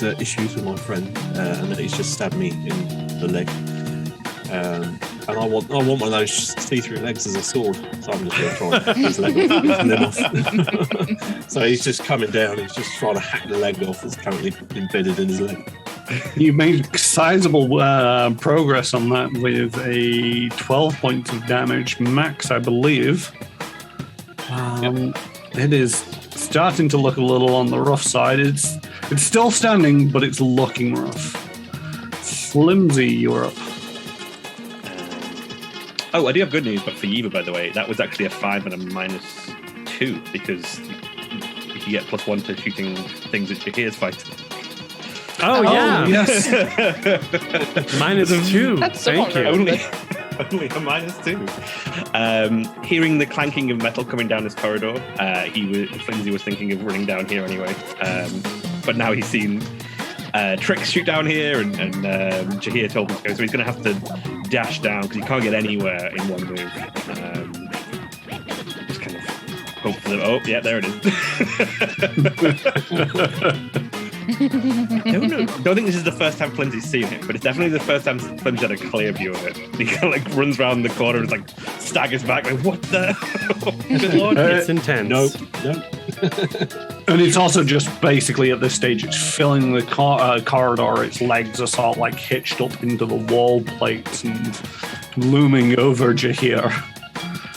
issues with my friend, and that he's just stabbed me in the leg. And I want one of those see-through legs as a sword, so I'm just going to try and hack his leg off, and limb off. So he's just coming down. He's just trying to hack the leg off that's currently embedded in his leg. You made sizable progress on that with a 12 points of damage max, I believe. It is starting to look a little on the rough side. It's still standing, but it's looking rough. Flimsy, you're up. Oh, I do have good news, but for Yiva, by the way, that was actually a 5 and a -2 because you get +1 to shooting things that Jahir's fighting. Oh, yeah. Yes. -2. That's Thank somewhat you. Only, Only a -2. Hearing the clanking of metal coming down this corridor, Flimsy was thinking of running down here anyway. But now he's seen Trix shoot down here, and Jahir told him to go, so he's going to have to dash down because he can't get anywhere in one move. Just kind of hope for the... Oh, yeah, there it is. Don't think this is the first time Flimsy's seen it, but it's definitely the first time Flimsy had a clear view of it. He kind of runs around the corner and staggers back what the? Good lord, it's intense. No. And it's also just basically at this stage, it's filling the corridor. Its legs are sort of hitched up into the wall plates and looming over Jahir.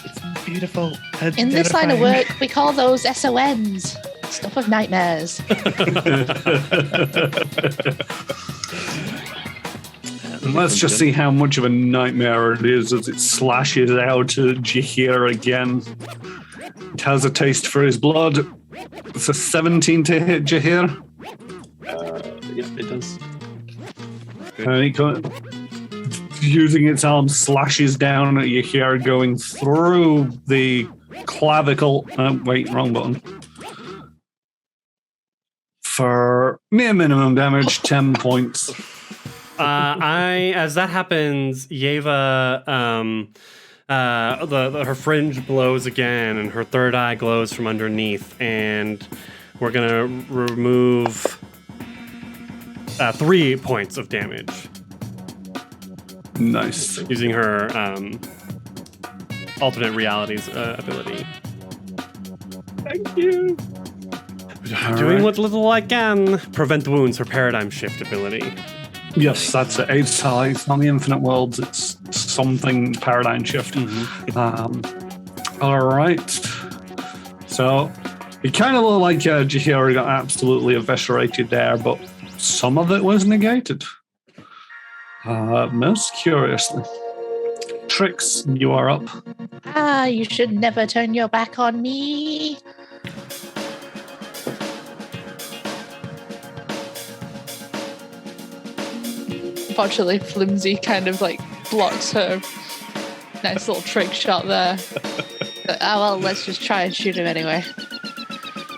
It's beautiful. In this line of work, we call those SONs. Stuff of nightmares. And let's just see how much of a nightmare it is as it slashes out to Jahir again. It has a taste for his blood. It's a 17 to hit Jahir. Yep, it does. And using its arm, slashes down at Jahir, going through the clavicle. Wait, wrong button. For near minimum damage, 10 points. As that happens, Yeva, her fringe glows again, and her third eye glows from underneath, and we're gonna remove 3 points of damage. Nice. Using her alternate realities ability. Thank you. Doing what little I can. Prevent wounds, her paradigm shift ability. Yes, that's it. It's on the Infinite Worlds. It's something paradigm shift. All right. So it kind of looked like Jahir got absolutely eviscerated there, but some of it was negated. Most curiously. Trix, you are up. You should never turn your back on me. Unfortunately, Flimsy kind of blocks her nice little trick shot there. But, well, let's just try and shoot him anyway.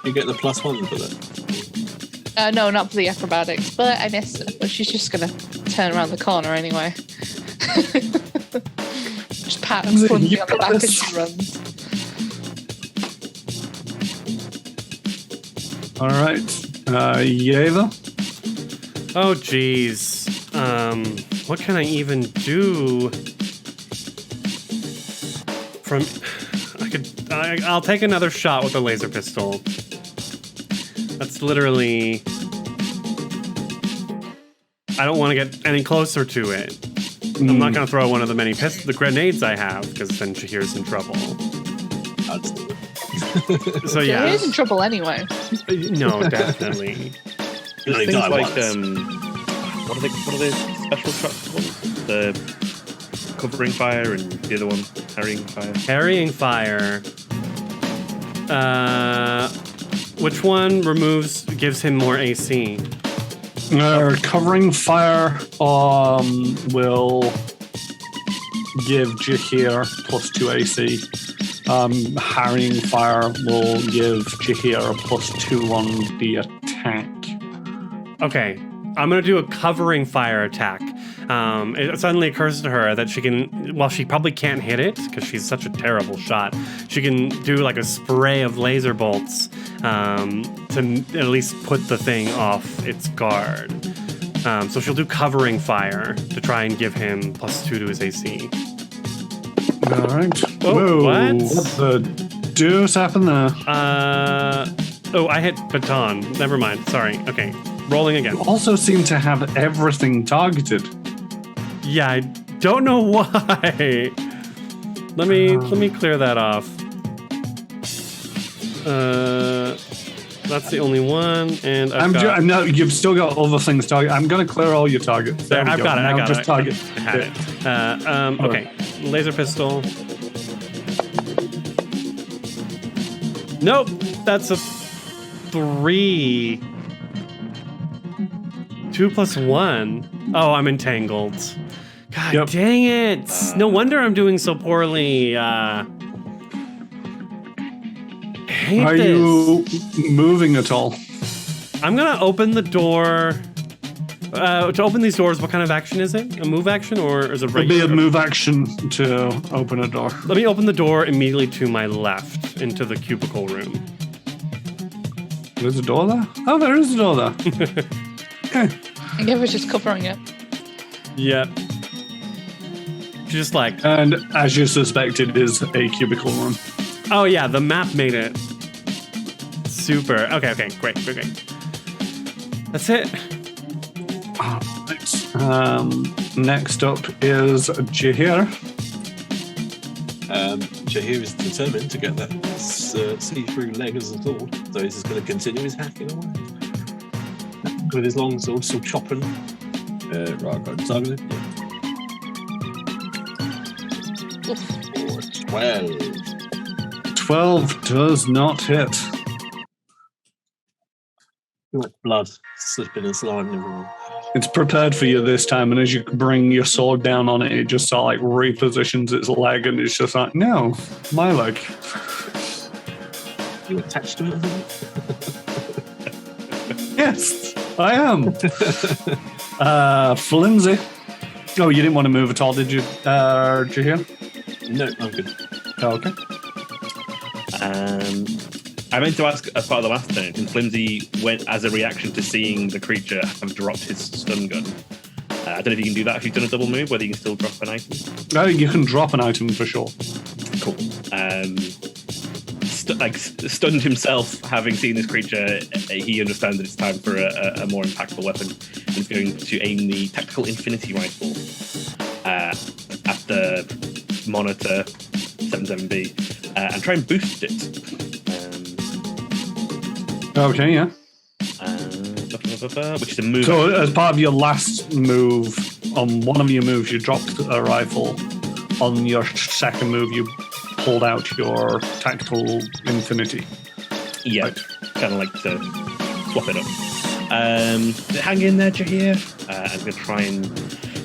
You get the +1 for that? No, not for the acrobatics, but I missed her. But she's just gonna turn around the corner anyway. Just pat Flimsy on the back as she runs. All right. Yeva? Oh, geez. What can I even do? I'll take another shot with a laser pistol. That's literally... I don't want to get any closer to it. I'm not going to throw one of the many the grenades I have, because then Jahir's in trouble. So yeah. Jahir's in trouble anyway. No, definitely. There's things like what are the special traps called? The covering fire and the other one, harrying fire. Harrying fire. Which one gives him more AC? Covering fire will give Jahir +2 AC. Harrying fire will give Jahir a +2 on the attack. Okay, I'm going to do a covering fire attack. It suddenly occurs to her that she can, while she probably can't hit it because she's such a terrible shot, she can do a spray of laser bolts to at least put the thing off its guard. So she'll do covering fire to try and give him +2 to his AC. All right. Oh, whoa, what? What the deuce happened there? I hit baton. Never mind. Sorry. Okay. Rolling again. You also seem to have everything targeted. Yeah, I don't know why. Let me clear that off. That's the only one, and no, you've still got other things targeted. I'm going to clear all your targets. There I've got it. Now I got just it. target. I had it. Okay, laser pistol. Nope, that's a 3. 2 + 1. Oh, I'm entangled. God God Yep. dang it! No wonder I'm doing so poorly. Hate Are this. you moving at all? I'm gonna open the door. To open these doors, what kind of action is it? A move action or is it It'll be regular? a move action to open a door. Let me open the door immediately to my left into the cubicle room. There's a door there? Oh, there is a door there. Okay. Yeah, we're just covering it. Yep. She's just like, And as you suspected, is a cubicle room. oh yeah, the map made it. Super. Okay, great. That's it. Next up is Jahir. Jahir is determined to get that see-through leg as a sword, so he's just going to continue his hacking away with his long sword, still chopping. Right, targeted. Yeah. 12. 12 does not hit. Too much blood slipping and sliding everywhere. It's prepared for you this time, and as you bring your sword down on it, it just sort of like repositions its leg, and it's just like, no, my leg. You attached to it, I think? Yes, I am. Flimsy. Oh, you didn't want to move at all, did you, Jahir? No, I'm good. Oh, okay. I meant to ask as part of the last turn, and Flimsy went as a reaction to seeing the creature have dropped his stun gun. I don't know if you can do that if you've done a double move, whether you can still drop an item. Oh, you can drop an item for sure. Cool. Stunned himself, having seen this creature, he understands that it's time for a more impactful weapon. He's going to aim the tactical infinity rifle at the monitor 77B and try and boost it. Okay, yeah. Which is a move. So as part of your last move, on one of your moves, you dropped a rifle. On your second move, you pulled out your tactical infinity. Yeah, Right. kind of like to swap it up. Hang in there, Jahir. I'm going to try and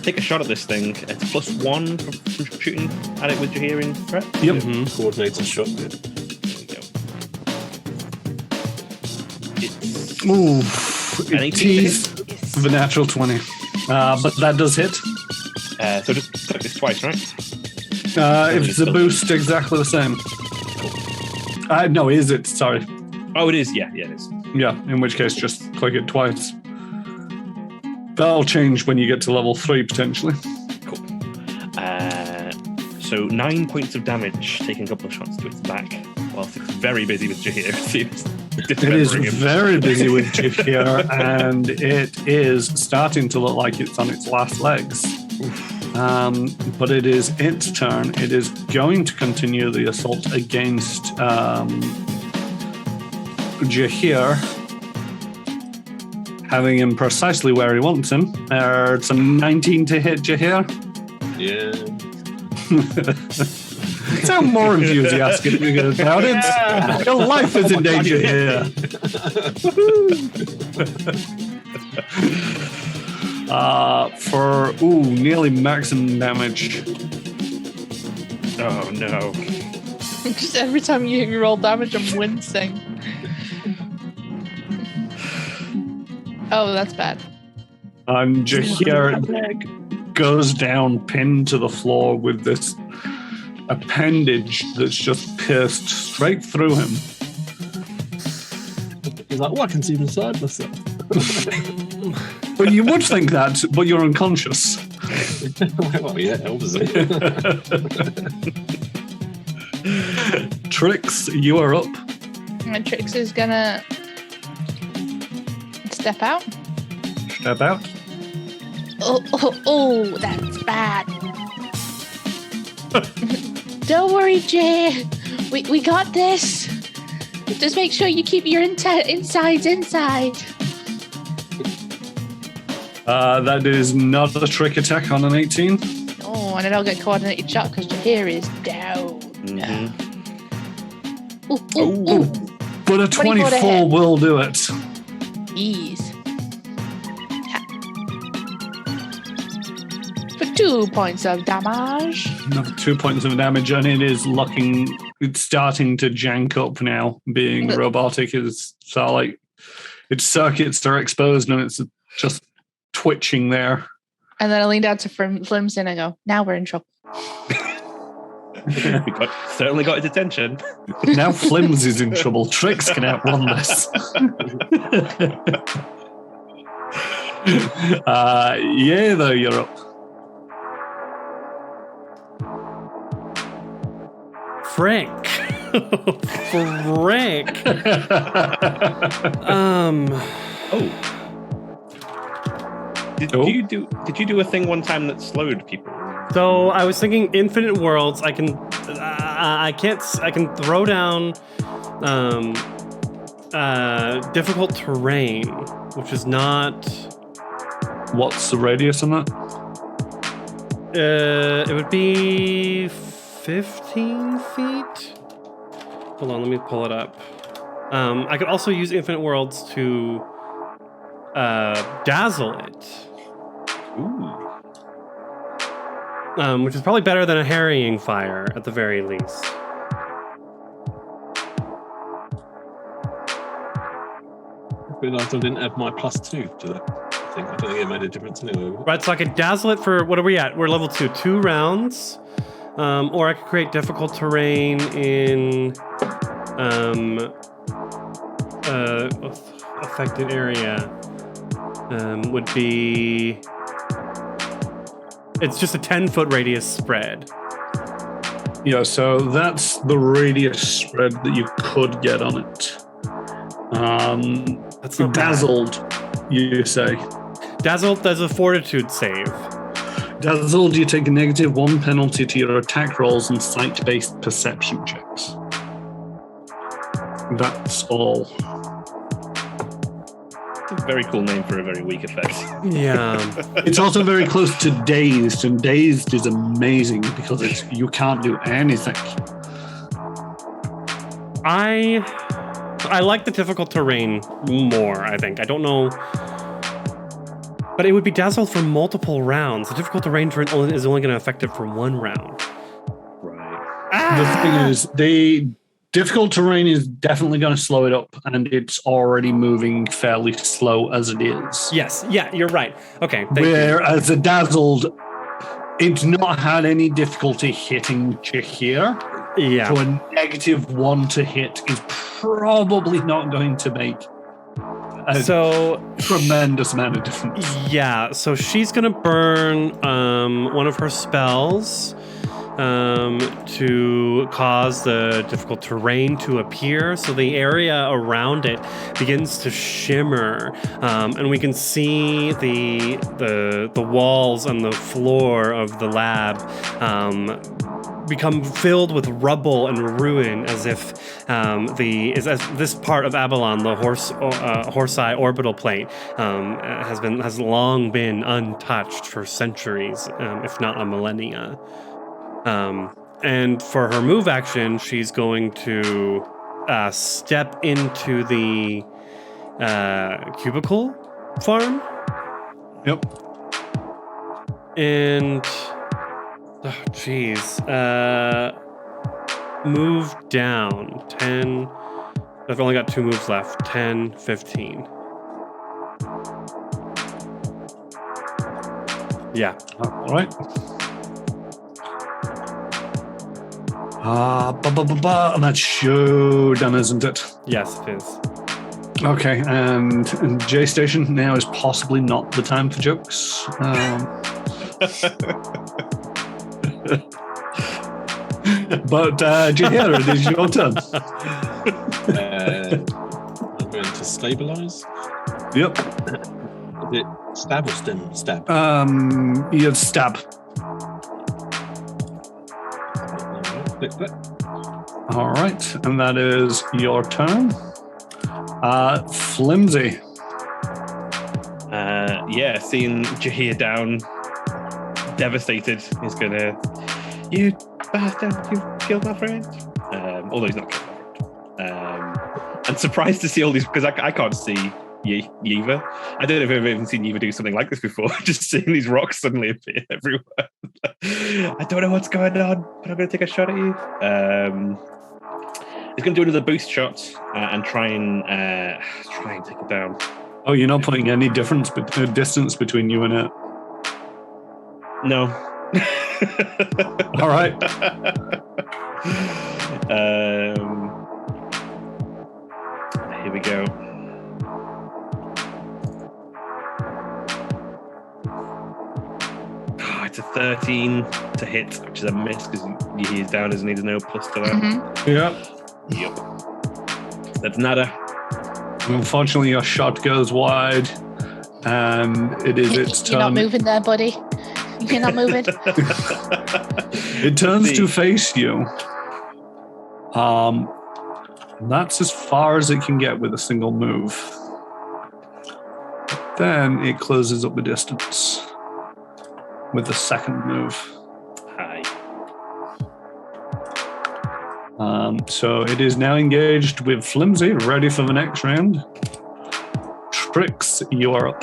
take a shot at this thing. It's +1 from shooting at it with Jahir in threat. Yep. Mm-hmm. Coordinated shot. Yeah. There we go. It's Ooh, an it 18 teased the natural 20. But that does hit. so just click this twice, right? If it's a boost, exactly the same. No, is it? Sorry. Oh, it is. Yeah, it is. Yeah, in which case, just click it twice. That'll change when you get to level 3, potentially. Cool. So 9 points of damage, taking a couple of shots to its back, whilst it's very busy with Jahir. It seems. It is very busy with Jahir, and it is starting to look like it's on its last legs. But it is its turn. It is going to continue the assault against Jahir, having him precisely where he wants him. It's a 19 to hit Jahir. Yeah. Sound more enthusiastic about it. Your life is in danger here. For nearly maximum damage. Oh no! Just every time you roll damage, I'm wincing. Oh, that's bad. And Jahir goes down, pinned to the floor with this appendage that's just pierced straight through him. He's like, oh, I can see inside myself. But you would think that, but you're unconscious. Well, yeah, obviously. Trix, you are up. And Trix is gonna step out. Step out. Oh, that's bad. Don't worry, Jay. We got this. Just make sure you keep your insides inside. That is not a trick attack on an 18. Oh, and then I'll get coordinated shot because Jahir is down. Mm-hmm. Ooh. But a 24 to 24 hit. will do it. Ease. For 2 2 points of damage. Another 2 points of damage, and it's starting to jank up now. Being robotic is so like its circuits are exposed and it's just twitching there. And then I lean down to Flimsy and I go, now we're in trouble. Certainly got his attention. Now Flims is in trouble. Trix can outrun this. Yeah, though, you're up. Frick. Frick. Did you do a thing one time that slowed people? So I was thinking infinite worlds. I can throw down difficult terrain, which is not. What's the radius on that? It would be 15 feet. Hold on, let me pull it up. I could also use infinite worlds to dazzle it. Ooh. Which is probably better than a harrying fire at the very least. But I didn't add my +2 to that. I don't think it made a difference anyway. Right, so I could dazzle it for, what are we at? We're level 2 rounds. Or I could create difficult terrain in affected area. Would be... It's just a 10-foot radius spread. Yeah, so that's the radius spread that you could get on it. That's not dazzled, you say. Dazzled, there's a fortitude save. Dazzled, you take a -1 penalty to your attack rolls and sight-based perception checks. That's all. Very cool name for a very weak effect. Yeah. It's also very close to Dazed, and Dazed is amazing because you can't do anything. I like the difficult terrain more, I think. I don't know. But it would be dazzled for multiple rounds. The difficult terrain is only going to affect it for 1 round. Right. The thing is, the difficult terrain is definitely going to slow it up, and it's already moving fairly slow as it is. Yes, yeah, you're right. Okay, thank you. Whereas the dazzled, it's not had any difficulty hitting Jahir. Yeah. So a -1 to hit is probably not going to make a tremendous amount of difference. Yeah, so she's going to burn one of her spells to cause the difficult terrain to appear. So the area around it begins to shimmer, and we can see the walls and the floor of the lab become filled with rubble and ruin, as if this part of Abalon, the Horsi orbital plate, has long been untouched for centuries, if not a millennia. And for her move action, she's going to step into the cubicle farm. Yep. And move down 10. I've only got 2 moves left. 10, 15. Yeah. All right. And that's showdown, isn't it? Yes, it is. Okay, and J Station, now is possibly not the time for jokes. But Jahira, it is your turn. I'm going to stabilize. Yep. Is it stab or stem? Stab. You stab. All right, and that is your turn. Flimsy. Yeah, seeing Jahir down, devastated, he's gonna, you bastard, you killed my friend. Although he's not killed my friend. And surprised to see all these, because I can't see Yeva. I don't know if I've ever seen Yeva do something like this before. Just seeing these rocks suddenly appear everywhere. I don't know what's going on, but I'm going to take a shot at you. It's going to do another boost shot and try and take it down. Oh, you're not putting any distance between you and it. No. All right. Here we go. Oh, it's a 13 to hit, which is a miss because he's down, isn't he? There's no plus to that. Mm-hmm. Yep. That's nada. Unfortunately, your shot goes wide, and it is its turn. You're not moving there, buddy. You're not moving. It turns to face you. That's as far as it can get with a single move. Then it closes up the distance with the second move. Hi. So it is now engaged with Flimsy, ready for the next round. Trix, you are up.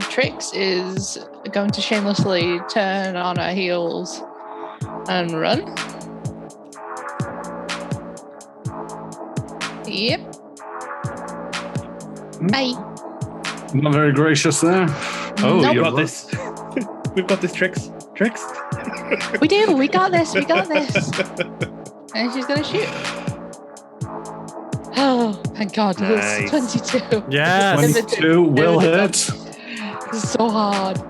Trix is going to shamelessly turn on her heels and run. Yep. Bye. Not very gracious there. Oh, Nope. you've Got this. We've got this, Trix. We do. We got this. We got this. And she's going to shoot. Oh, thank God. Nice. It's 22. Yes. 22 will hit. It's so hard.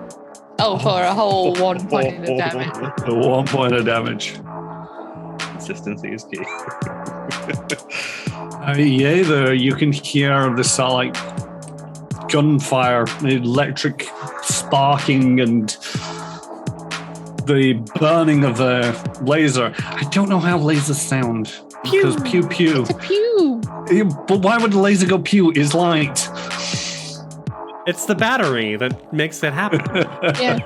Oh, for a whole 1 point of damage. 1 point of damage. Consistency is key. Yeah, there you can hear this like gunfire, electric sparking, and the burning of the laser. I don't know how lasers sound. Because pew pew. It's a pew. But why would the laser go pew? It's light. It's the battery that makes it happen. Yeah.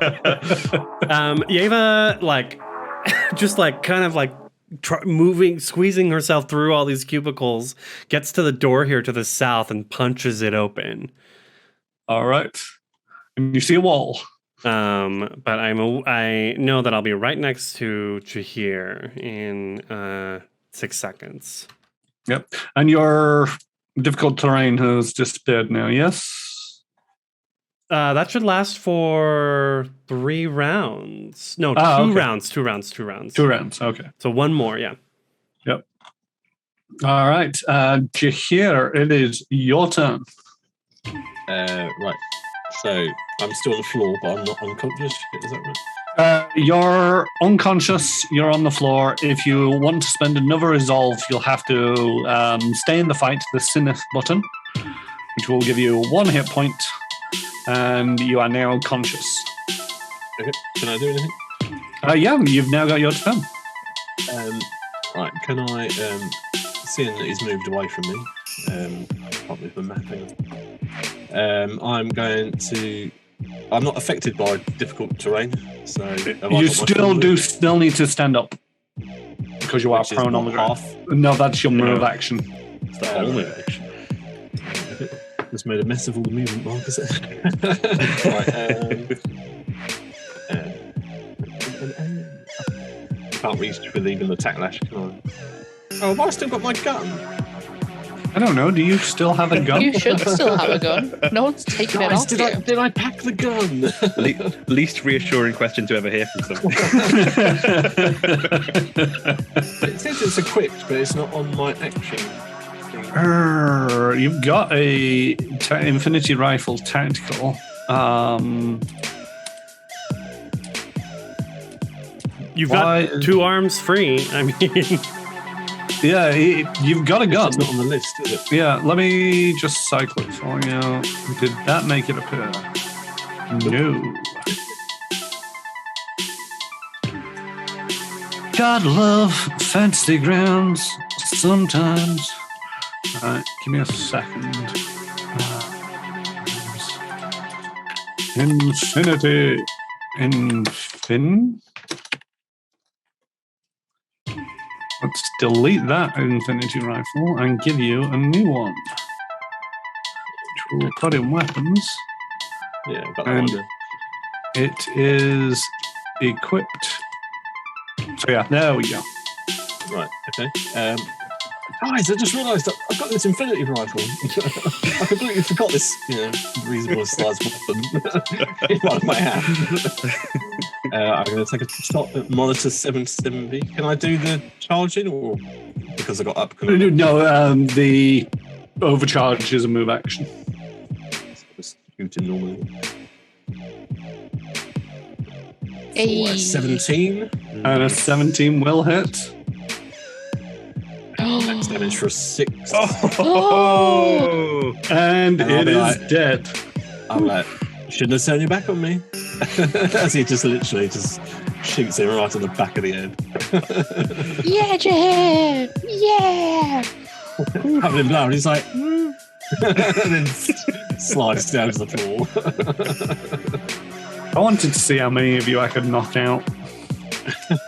Yeva, just kind of moving, squeezing herself through all these cubicles, gets to the door here to the south and punches it open. All right. And you see a wall. But I know that I'll be right next to here in 6 seconds. Yep. And your difficult terrain has disappeared now, yes? That should last for 3 rounds. No, two okay. rounds. 2 rounds. 2 rounds, okay. So 1 more, yeah. Yep. All right. Jahir, it is your turn. Right. So I'm still on the floor, but I'm not unconscious. Is that right? You're unconscious. You're on the floor. If you want to spend another resolve, you'll have to stay in the fight, the Sinith button, which will give you 1 hit point, and you are now conscious. Okay. Can I do anything? Yeah, you've now got your turn. Right. Can I, seeing that he's moved away from me, can't move the mapping. I'm not affected by difficult terrain, so You still need to stand up because you are prone on the ground. No, that's your move action. It's the whole move action. Just made a mess of all the movement markers. Right. Can't reach with even the tacklash, can I? Oh, have I still got my gun? I don't know. Do you still have a gun? You should still have a gun. No one's taken it off you. Did I pack the gun? Least reassuring question to ever hear from someone. It says it's equipped, but it's not on my action. You've got a Infinity Rifle Tactical. You've got 2 arms free. I mean... Yeah, you've got a gun. It's not on the list, is it? Yeah, let me just cycle it for you. Did that make it appear? No. God love fancy grounds sometimes. Alright, give me a second. Infinity. Let's delete that Infinity Rifle and give you a new one. We'll put in weapons. Yeah, I've got that And one. it is equipped. So yeah, there we go. Right, okay. Guys, I just realised I've got this infinity rifle. I completely forgot this, reasonable sized weapon in one of my hands. I'm going to take a shot at Monitor 77B. Can I do the charging, or because I got up? Can I No, the overcharge is a move action. just shoot in normally? Hey. 17. And a 17 will hit. Max damage for a 6. Oh! And And I'll it be is like- dead. I'm like, shouldn't have turned your back on me. As he just literally just shoots him right on the back of the head. Yeah, Jim! Yeah! Having him down, he's like, and then slides down to the floor. I wanted to see how many of you I could knock out.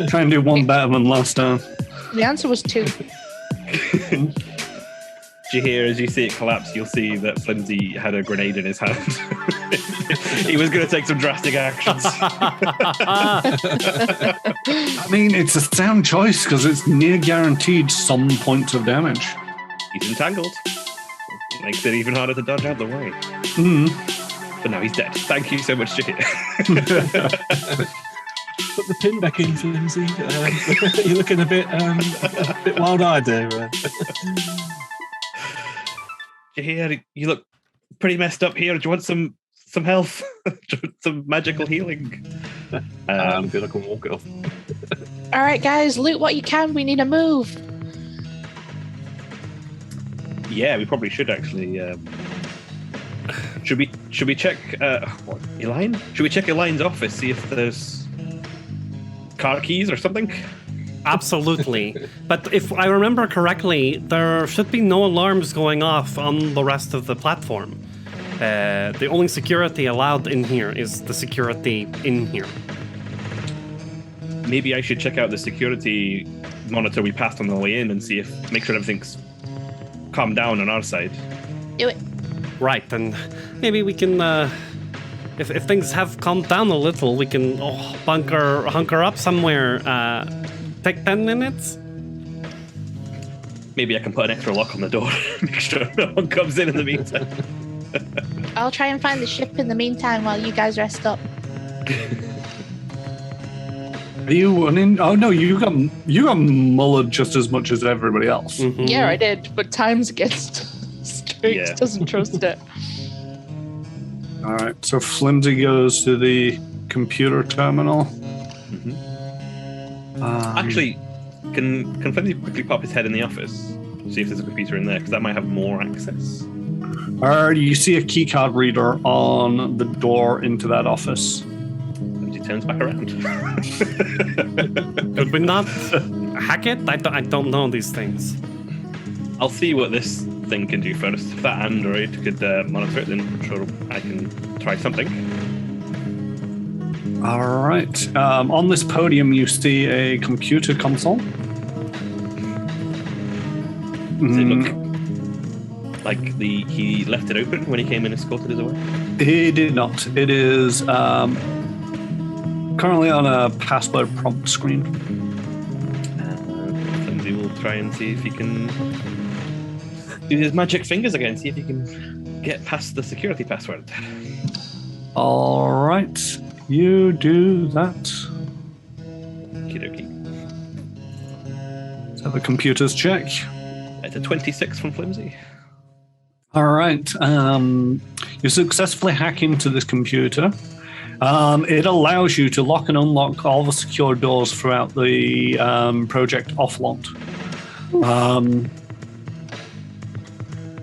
Try and do one better than last time. The answer was 2. Jahir, as you see it collapse, you'll see that Flimsy had a grenade in his hand. He was going to take some drastic actions. I mean, it's a sound choice because it's near guaranteed some points of damage. He's entangled. Makes it even harder to dodge out the way. But now he's dead. Thank you so much, Jahir. Put the pin back in, Flimsy. You're looking a bit wild-eyed there. Jahir, you look pretty messed up here. Do you want some health? Some magical healing? I'm good, I can walk it off. All right, guys, loot what you can. We need to move. Yeah, we probably should actually. Should we check Elaine? Should we check Elaine's office, see if there's car keys or something? Absolutely. But if I remember correctly, there should be no alarms going off on the rest of the platform. The only security allowed in here is the security in here. Maybe I should check out the security monitor we passed on the way in and make sure everything's calmed down on our side. Do it. Right, and maybe we can, if things have calmed down a little, we can hunker up somewhere. Take 10 minutes? Maybe I can put an extra lock on the door. Make sure no one comes in the meantime. I'll try and find the ship in the meantime while you guys rest up. Are you running? Oh no, you got mullered just as much as everybody else. Mhm. Yeah, I did, but time's against Strix. Yeah. Doesn't trust it. All right, so Flimsy goes to the computer terminal. Actually, can Flimsy quickly pop his head in the office? See if there's a computer in there, because that might have more access. You see a keycard reader on the door into that office. Flimsy turns back around. Could we not hack it? I don't know these things. I'll see what this thing can do first. If that android could monitor it, then I'm sure I can try something. All right. On this podium, you see a computer console. Does it look like he left it open when he came and escorted us away? He did not. It is currently on a password prompt screen. Flimsy will try and see if he can do his magic fingers again, see if he can get past the security password. All right. You do that. Okie dokie. Let's have a computer's check. It's a 26 from Flimsy. All right. You successfully hack into this computer. It allows you to lock and unlock all the secure doors throughout the project Olliphant.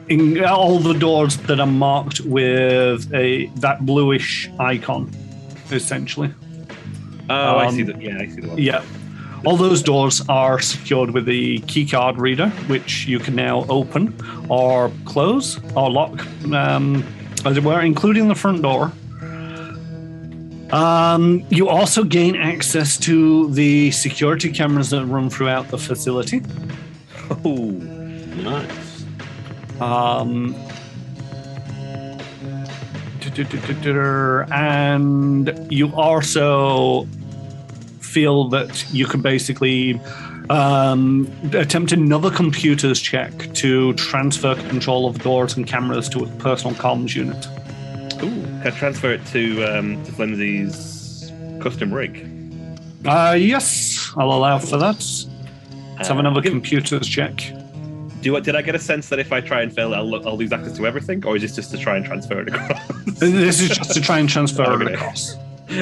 In all the doors that are marked with that bluish icon, essentially. Oh, I see that. Yeah, I see the one. Yeah. All those doors are secured with the keycard reader, which you can now open or close or lock, as it were, including the front door. You also gain access to the security cameras that run throughout the facility. Oh, Nice. And you also feel that you could basically attempt another computer's check to transfer control of doors and cameras to a personal comms unit. Ooh, can I transfer it to Flimsy's custom rig? Yes, I'll allow for that. Let's have another computer's check. Did I get a sense that if I try and fail, I'll lose access to everything, or is this just to try and transfer it across? This is just to try and transfer it across.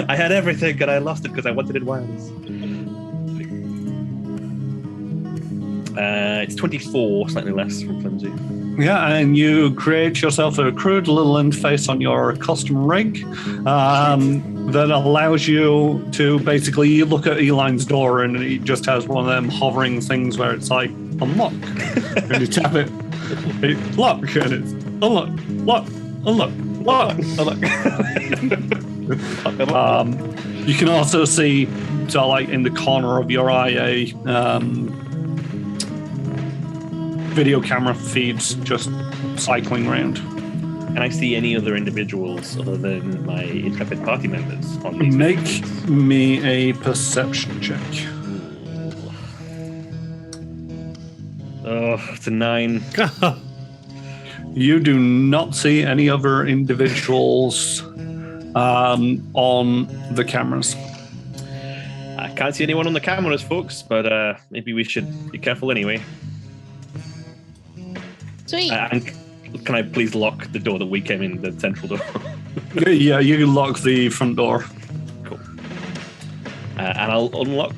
I had everything and I lost it because I wanted it wireless. It's 24, slightly less from Flimsy. Yeah, and you create yourself a crude little interface on your custom rig that allows you to basically, you look at Eline's door and it just has one of them hovering things where it's like, unlock. And you tap it, it's lock, and it's unlock, lock, unlock, lock, unlock. You can also see, so like in the corner of your eye, a video camera feeds just cycling around. Can I see any other individuals other than my intrepid party members on these? Make me a perception check. Oh, it's a 9. You do not see any other individuals on the cameras. I can't see anyone on the cameras, folks, but maybe we should be careful anyway. Sweet. And can I please lock the door that we came in, the central door? Yeah, you can lock the front door. Cool. And I'll unlock.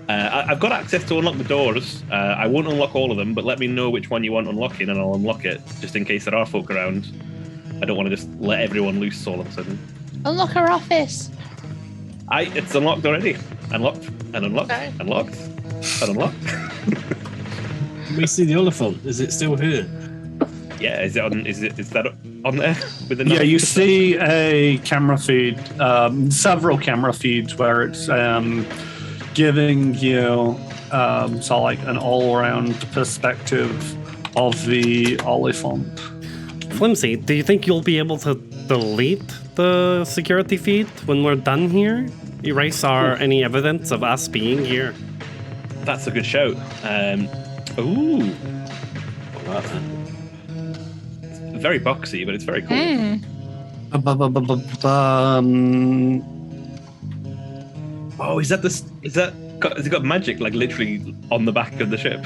I've got access to unlock the doors. I won't unlock all of them, but let me know which one you want unlocking, and I'll unlock it just in case there are folk around. I don't want to just let everyone loose all of a sudden. Unlock our office. It's unlocked already. Unlocked and unlocked. Okay. Unlocked and unlocked. We see the Olliphant. Is it still here? Yeah, is that on there? With the Yeah, you see a camera feed, several camera feeds where it's giving you so like an all-around perspective of the Olliphant. Flimsy, do you think you'll be able to delete the security feed when we're done here? Erase any evidence of us being here? That's a good shout. Ooh. It's very boxy, but it's very cool. Oh, has it got magic like literally on the back of the ship?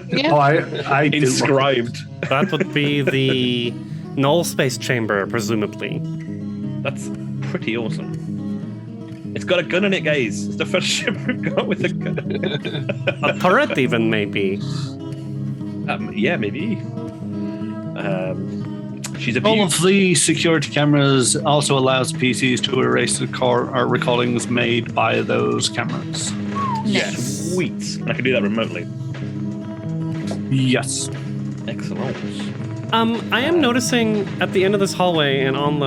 Yeah. Oh, I did Inscribed. That would be the null space chamber, presumably. That's pretty awesome. It's got a gun in it, guys. It's the first ship we've got with a gun. A turret, even, maybe. Yeah, maybe. She's All abused. of the security cameras also allows PCs to erase the recordings made by those cameras. Yes. Sweet. And I can do that remotely. Yes. Excellent. I am noticing at the end of this hallway and on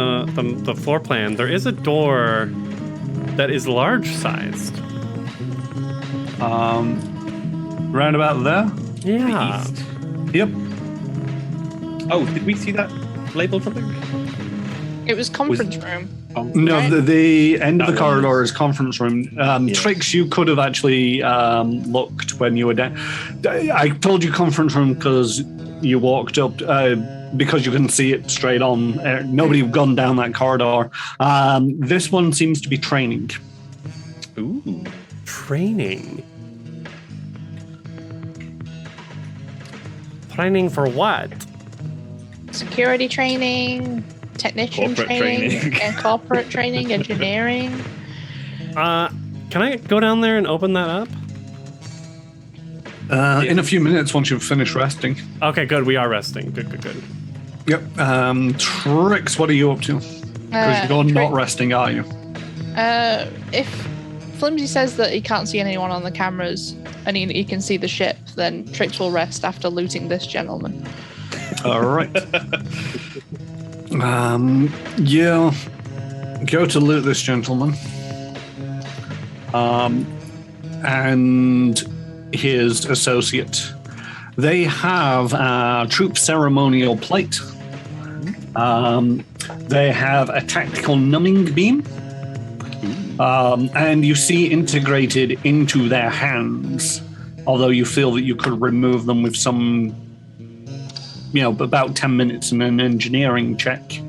the floor plan, there is a door that is large-sized. Round about there? Yeah. East. Yep. Oh, did we see that labeled something? It was conference room. No, Right. the end of the That corridor is conference room. Tricks, you could have actually looked when you were down. I told you conference room because you walked up, because you couldn't see it straight on. Nobody had gone down that corridor. This one seems to be training. Ooh. Training. Training for what? Security training, technician Corporate training, training. and corporate training, engineering. Can I go down there and open that up? In a few minutes, once you've finished resting. Okay, good. We are resting. Good. Yep. Tricks, what are you up to? Because you're not resting, are you? If Flimsy says that he can't see anyone on the cameras and he can see the ship, then Trix will rest after looting this gentleman. All right. Yeah. Go to loot this gentleman. And his associate. They have a troop ceremonial plate They have a tactical numbing beam. And you see integrated into their hands, although you feel that you could remove them with some, about 10 minutes in an engineering check,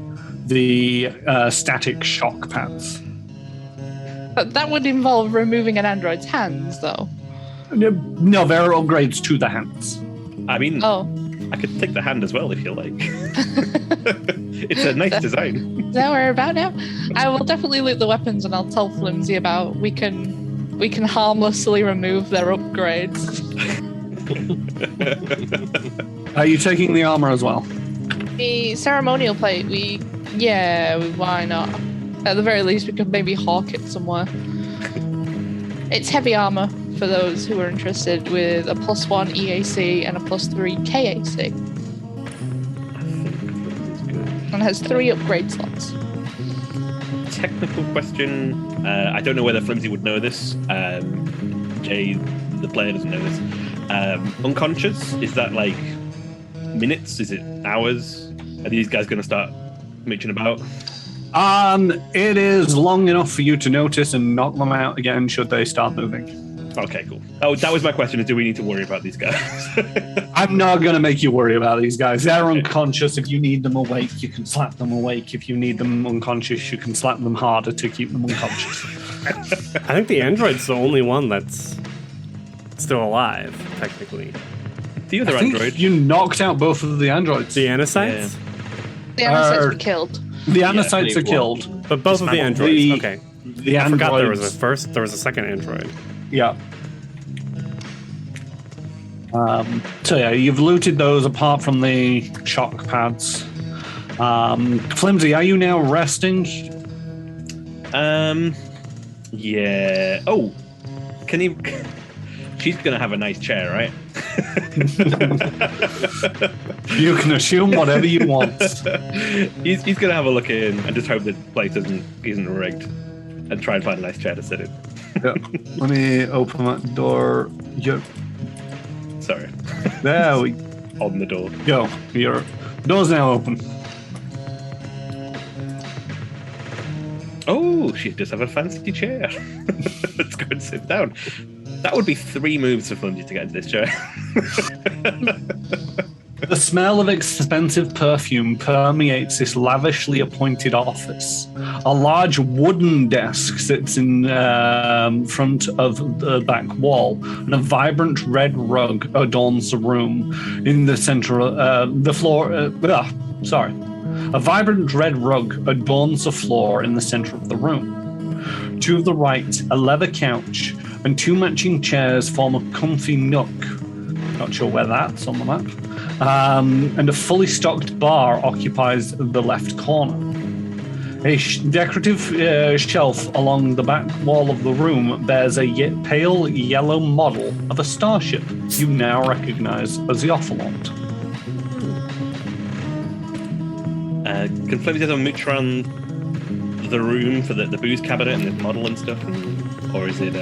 the static shock pads. But that would involve removing an android's hands, though. No, there are upgrades to the hands. I mean, I could take the hand as well if you like. It's a nice design. Is that what we're about now? I will definitely loot the weapons, and I'll tell Flimsy about we can harmlessly remove their upgrades. Are you taking the armor as well? The ceremonial plate, why not? At the very least, we could maybe hawk it somewhere. It's heavy armor for those who are interested, with a +1 EAC and a +3 KAC. And has 3 upgrade slots. Technical question. I don't know whether Flimsy would know this. Jay, the player, doesn't know this. Unconscious, is that like minutes? Is it hours? Are these guys going to start mooching about? It is long enough for you to notice and knock them out again should they start moving. Okay, cool. Oh, that was my question, is do we need to worry about these guys? I'm not going to make you worry about these guys. They're unconscious. If you need them awake, you can slap them awake. If you need them unconscious, you can slap them harder to keep them unconscious. I think the android's the only one that's still alive, technically. The other android. You knocked out both of the androids. The anacytes? The anacytes were killed. The anacytes are killed. But both of the androids, okay. The I forgot there androids. was a second android. Yeah. So yeah, you've looted those apart from the shock pads. Flimsy, are you now resting? Yeah. Oh, can you? She's gonna have a nice chair, right? You can assume whatever you want. He's gonna have a look in and just hope the place isn't rigged, and try and find a nice chair to sit in. Yeah. Let me open that door. Yep. Sorry. There we On the door. go. Your door's now open. Oh, she does have a fancy chair. Let's go and sit down. That would be 3 moves for Flimsy to get into this chair. The smell of expensive perfume permeates this lavishly appointed office. A large wooden desk sits in front of the back wall, and a vibrant red rug adorns the room. In the center, A vibrant red rug adorns the floor in the center of the room. To the right, a leather couch and 2 matching chairs form a comfy nook. Not sure where that's on the map. And a fully stocked bar occupies the left corner. A decorative shelf along the back wall of the room bears a pale yellow model of a starship you now recognize as the Olliphant. Can Flimsy have a mooch around the room for the booze cabinet and the model and stuff? Or is it,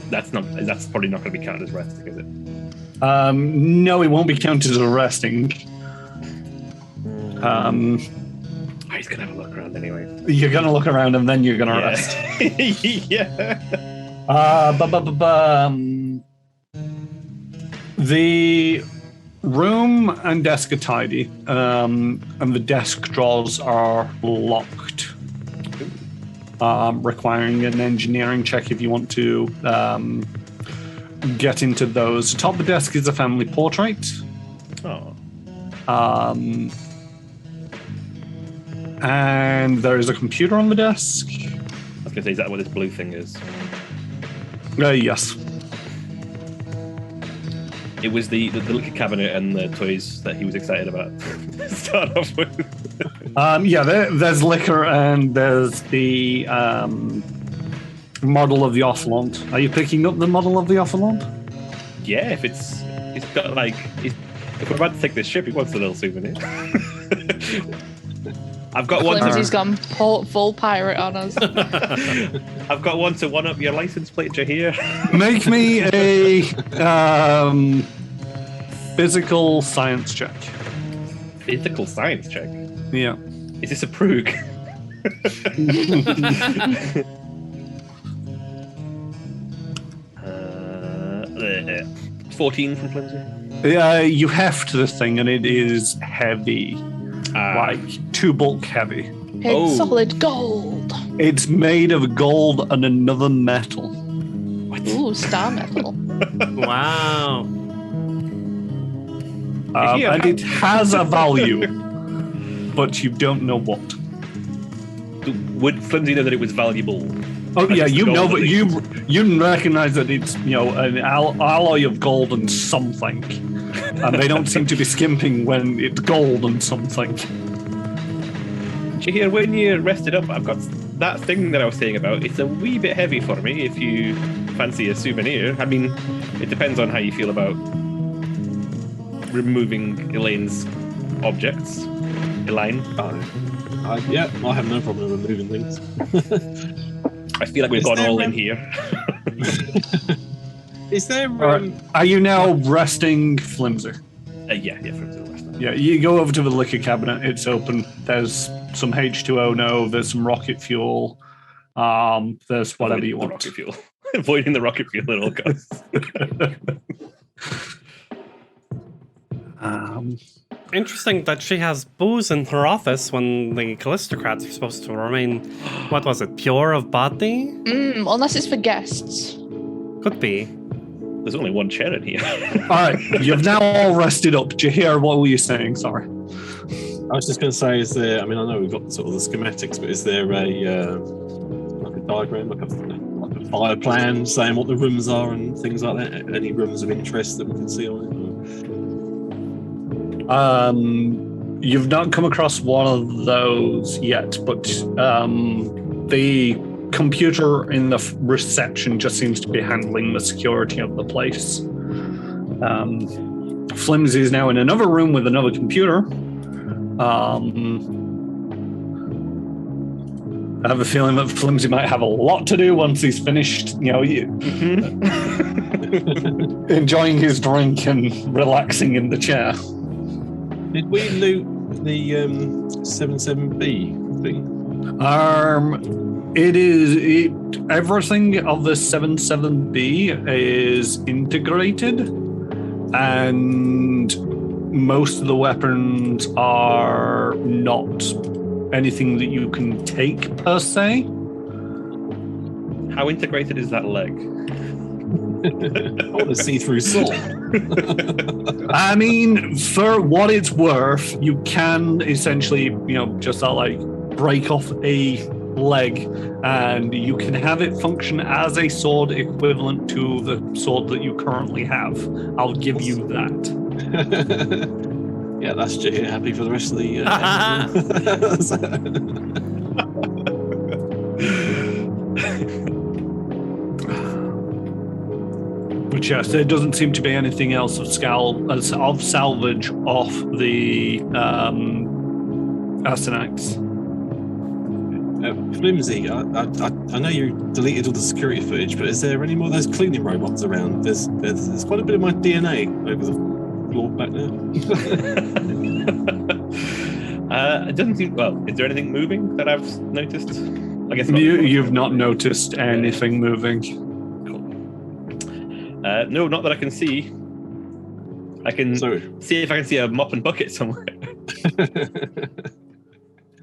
that's probably not going to be counted as resting, is it? No, it won't be counted as resting. He's going to have a look around anyway. You're going to look around and then you're going to rest. Yeah. The room and desk are tidy, and the desk drawers are locked, requiring an engineering check if you want to get into those. Atop the desk is a family portrait. Oh. And there is a computer on the desk. I was going to say, is that what this blue thing is? Yes. It was the liquor cabinet and the toys that he was excited about to start off with. There's liquor and there's the model of the Olliphant. Are you picking up the model of the Olliphant? Yeah, if it's got like, if we're about to take this ship, he wants a little souvenir. I've got one. Flimsy's gone full pirate on us. I've got one to one up your license plate, Jahir. Make me a physical science check. Physical science check. Yeah. Is this a prug? 14 from Flimsy. You heft the thing, and it is heavy, like 2 bulk heavy. It's solid gold. It's made of gold and another metal. Ooh, star metal. Wow. And it has a value, but you don't know what. Would Flimsy know that it was valuable? Oh yeah, you know, but you recognize that it's an alloy of gold and something, and they don't seem to be skimping when it's gold and something. Here, when you rest it up, I've got that thing that I was saying about. It's a wee bit heavy for me if you fancy a souvenir. I mean, it depends on how you feel about removing Elaine's objects. Elaine? Yeah, I have no problem removing things. I feel like we've gone all in here. Is there... Are you now resting, Flimsy? Yeah, Flimsy will rest. Yeah, you go over to the liquor cabinet. It's open. There's some H2O now. There's some rocket fuel. There's whatever you want. Rocket fuel. Avoiding the rocket fuel at all costs. Interesting that she has booze in her office when the Callistocrats are supposed to remain, what was it, pure of body? Unless it's for guests. Could be. There's only one chair in here. All right, you've now all rested up. Jahir, what were you saying? Sorry. I was just going to say, is there... I mean, I know we've got sort of the schematics, but is there like a diagram, like a fire plan saying what the rooms are and things like that? Any rooms of interest that we can see on it? You've not come across one of those yet, but the computer in the reception just seems to be handling the security of the place. Flimsy is now in another room with another computer. I have a feeling that Flimsy might have a lot to do once he's finished, enjoying his drink and relaxing in the chair. Did we loot the 77B thing? Everything of the 77B is integrated, and most of the weapons are not anything that you can take per se. How integrated is that leg? I want to see through sword. I mean, for what it's worth, you can essentially, just break off a leg, and you can have it function as a sword equivalent to the sword that you currently have. I'll give you that. Yeah, that's Jahir happy for the rest of the... But yes, there doesn't seem to be anything else of salvage off the Astronauts. Flimsy, I know you deleted all the security footage, but is there any more of those cleaning robots around? There's quite a bit of my DNA over the floor back there. It doesn't seem... Well, is there anything moving that I've noticed? I guess not. You've not noticed anything moving. No, not that I can see. I can see if I can see a mop and bucket somewhere.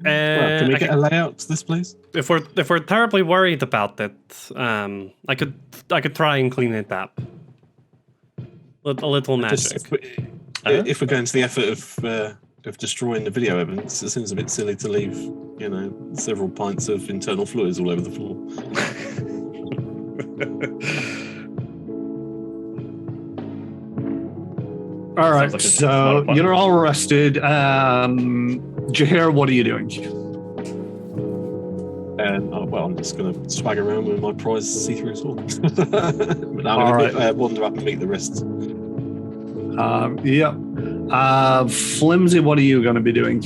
Well, can we get a layout to this place? If we're terribly worried about it, I could try and clean it up. A little magic. If we're going to the effort of destroying the video evidence, it seems a bit silly to leave, several pints of internal fluids all over the floor. All right, so you're all rested. Jahir, what are you doing? I'm just going to swag around with my prize see-through sword. But I'm going to wander up and meet the rest. Flimsy, what are you going to be doing?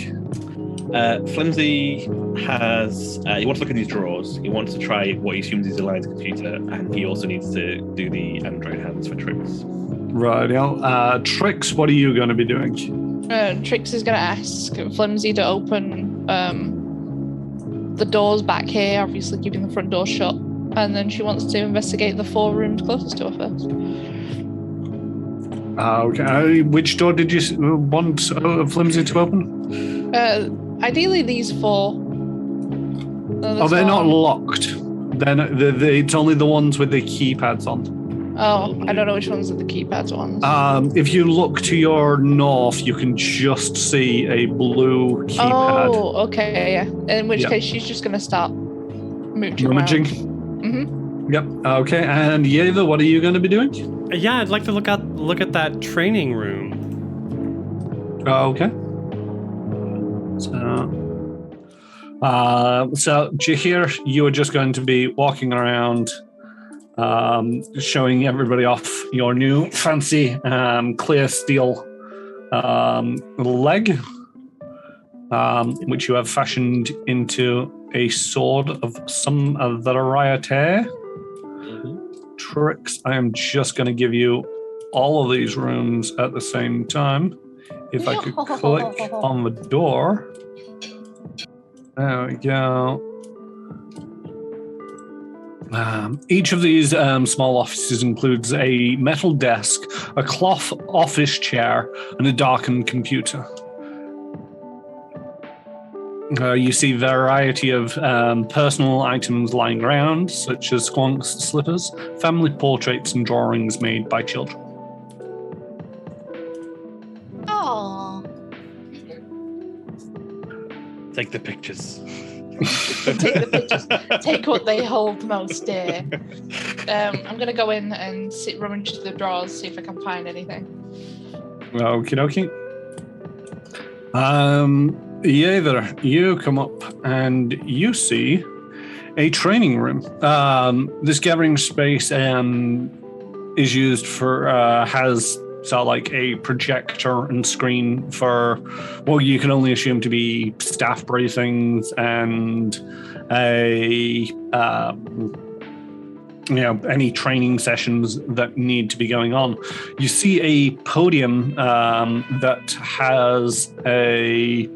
Flimsy has... he wants to look at these drawers. He wants to try what he assumes is Elaine's computer, and he also needs to do the android hands for tricks. Right, Tricks, what are you going to be doing? Trix is going to ask Flimsy to open the doors back here, obviously keeping the front door shut. And then she wants to investigate the 4 rooms closest to her first. Okay. Which door did you want Flimsy to open? Ideally, these 4. They're not locked. It's only the ones with the keypads on. Oh, I don't know which ones are the keypads ones. If you look to your north, you can just see a blue keypad. Oh, okay, yeah. In which case, she's just going to start mooching Rummaging? Mm-hmm. Yep. Okay, and Yeva, what are you going to be doing? Yeah, I'd like to look at that training room. Okay. So Jahir, you are just going to be walking around, showing everybody off your new fancy clear steel leg, which you have fashioned into a sword of some variety. Tricks. I am just going to give you all of these rooms at the same time. If I could click on the door. There we go. Each of these small offices includes a metal desk, a cloth office chair, and a darkened computer. You see a variety of personal items lying around, such as Squonk's slippers, family portraits, and drawings made by children. Oh. Take the pictures. Take the pictures. Take what they hold most dear. I'm going to go in and rummage through the drawers, see if I can find anything. Okie dokie. Yether, you come up and you see a training room. This gathering space is used for, has like a projector and screen for, well, you can only assume to be staff briefings and any training sessions that need to be going on. You see a podium that has a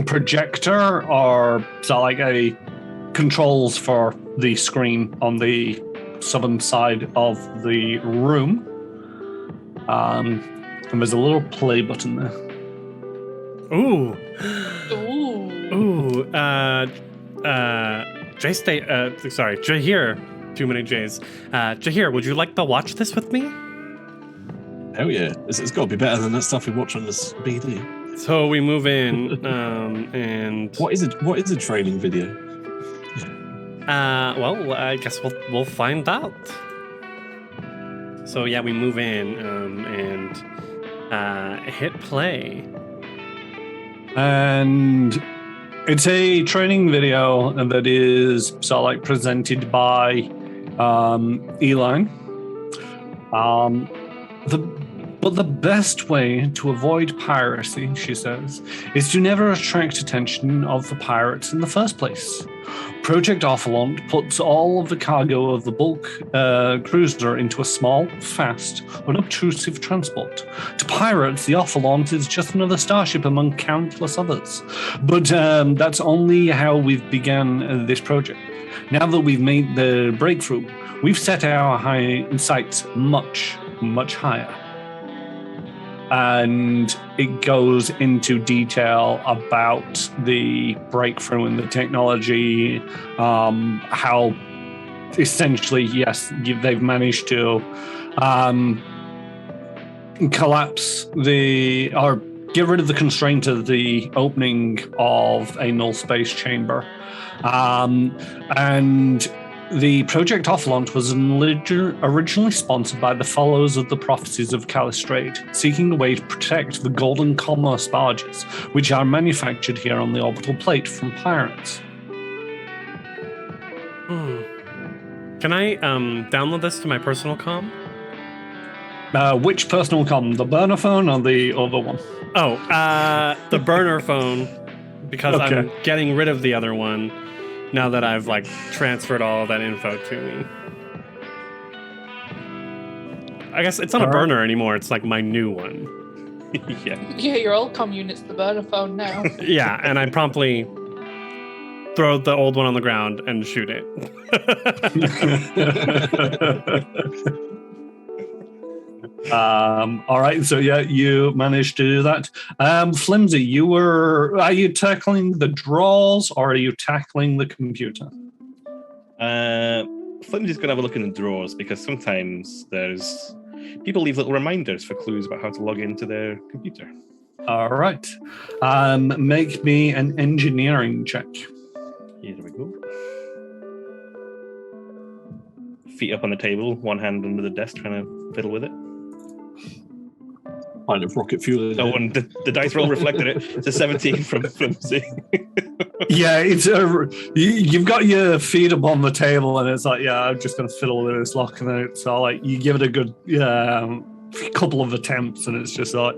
projector or like a controls for the screen on the southern side of the room. And there's a little play button there. Ooh. Ooh. Jahir. Too many J's. Jahir, would you like to watch this with me? Hell yeah. It's got to be better than that stuff we watch on this BD. So we move in, and What is a training video? well, I guess we'll find out. So yeah, we move in, and hit play. And it's a training video that is presented by Eline. But the best way to avoid piracy, she says, is to never attract attention of the pirates in the first place. Project Olliphant puts all of the cargo of the bulk cruiser into a small, fast, unobtrusive transport. To pirates, the Olliphant is just another starship among countless others. But that's only how we've begun this project. Now that we've made the breakthrough, we've set our sights much, much higher. And it goes into detail about the breakthrough in the technology, how essentially, yes, they've managed to collapse or get rid of the constraint of the opening of a null space chamber. And the Project Olliphant was originally sponsored by the followers of the prophecies of Calistrade, seeking a way to protect the golden commerce barges, which are manufactured here on the orbital plate from pirates. Can I download this to my personal comm? Which personal comm? The burner phone or the other one? Oh, the burner phone, because Okay. I'm getting rid of the other one now that I've transferred all of that info to me. I guess it's not a burner anymore. It's my new one. Yeah. Yeah, your old comm unit's the burner phone now. Yeah, and I promptly throw the old one on the ground and shoot it. All right, so yeah, you managed to do that. Flimsy, are you tackling the drawers or are you tackling the computer? Flimsy's gonna have a look in the drawers because sometimes people leave little reminders for clues about how to log into their computer. All right. Make me an engineering check. Here we go. Feet up on the table, one hand under the desk, trying to fiddle with it. Kind of rocket fuel. Oh, and the dice roll reflected it. It's a 17 from Flimsy. Yeah, you've got your feet up on the table, and it's like, yeah, I'm just going to fiddle with this lock, and then it's all like you give it a good couple of attempts, and it's just like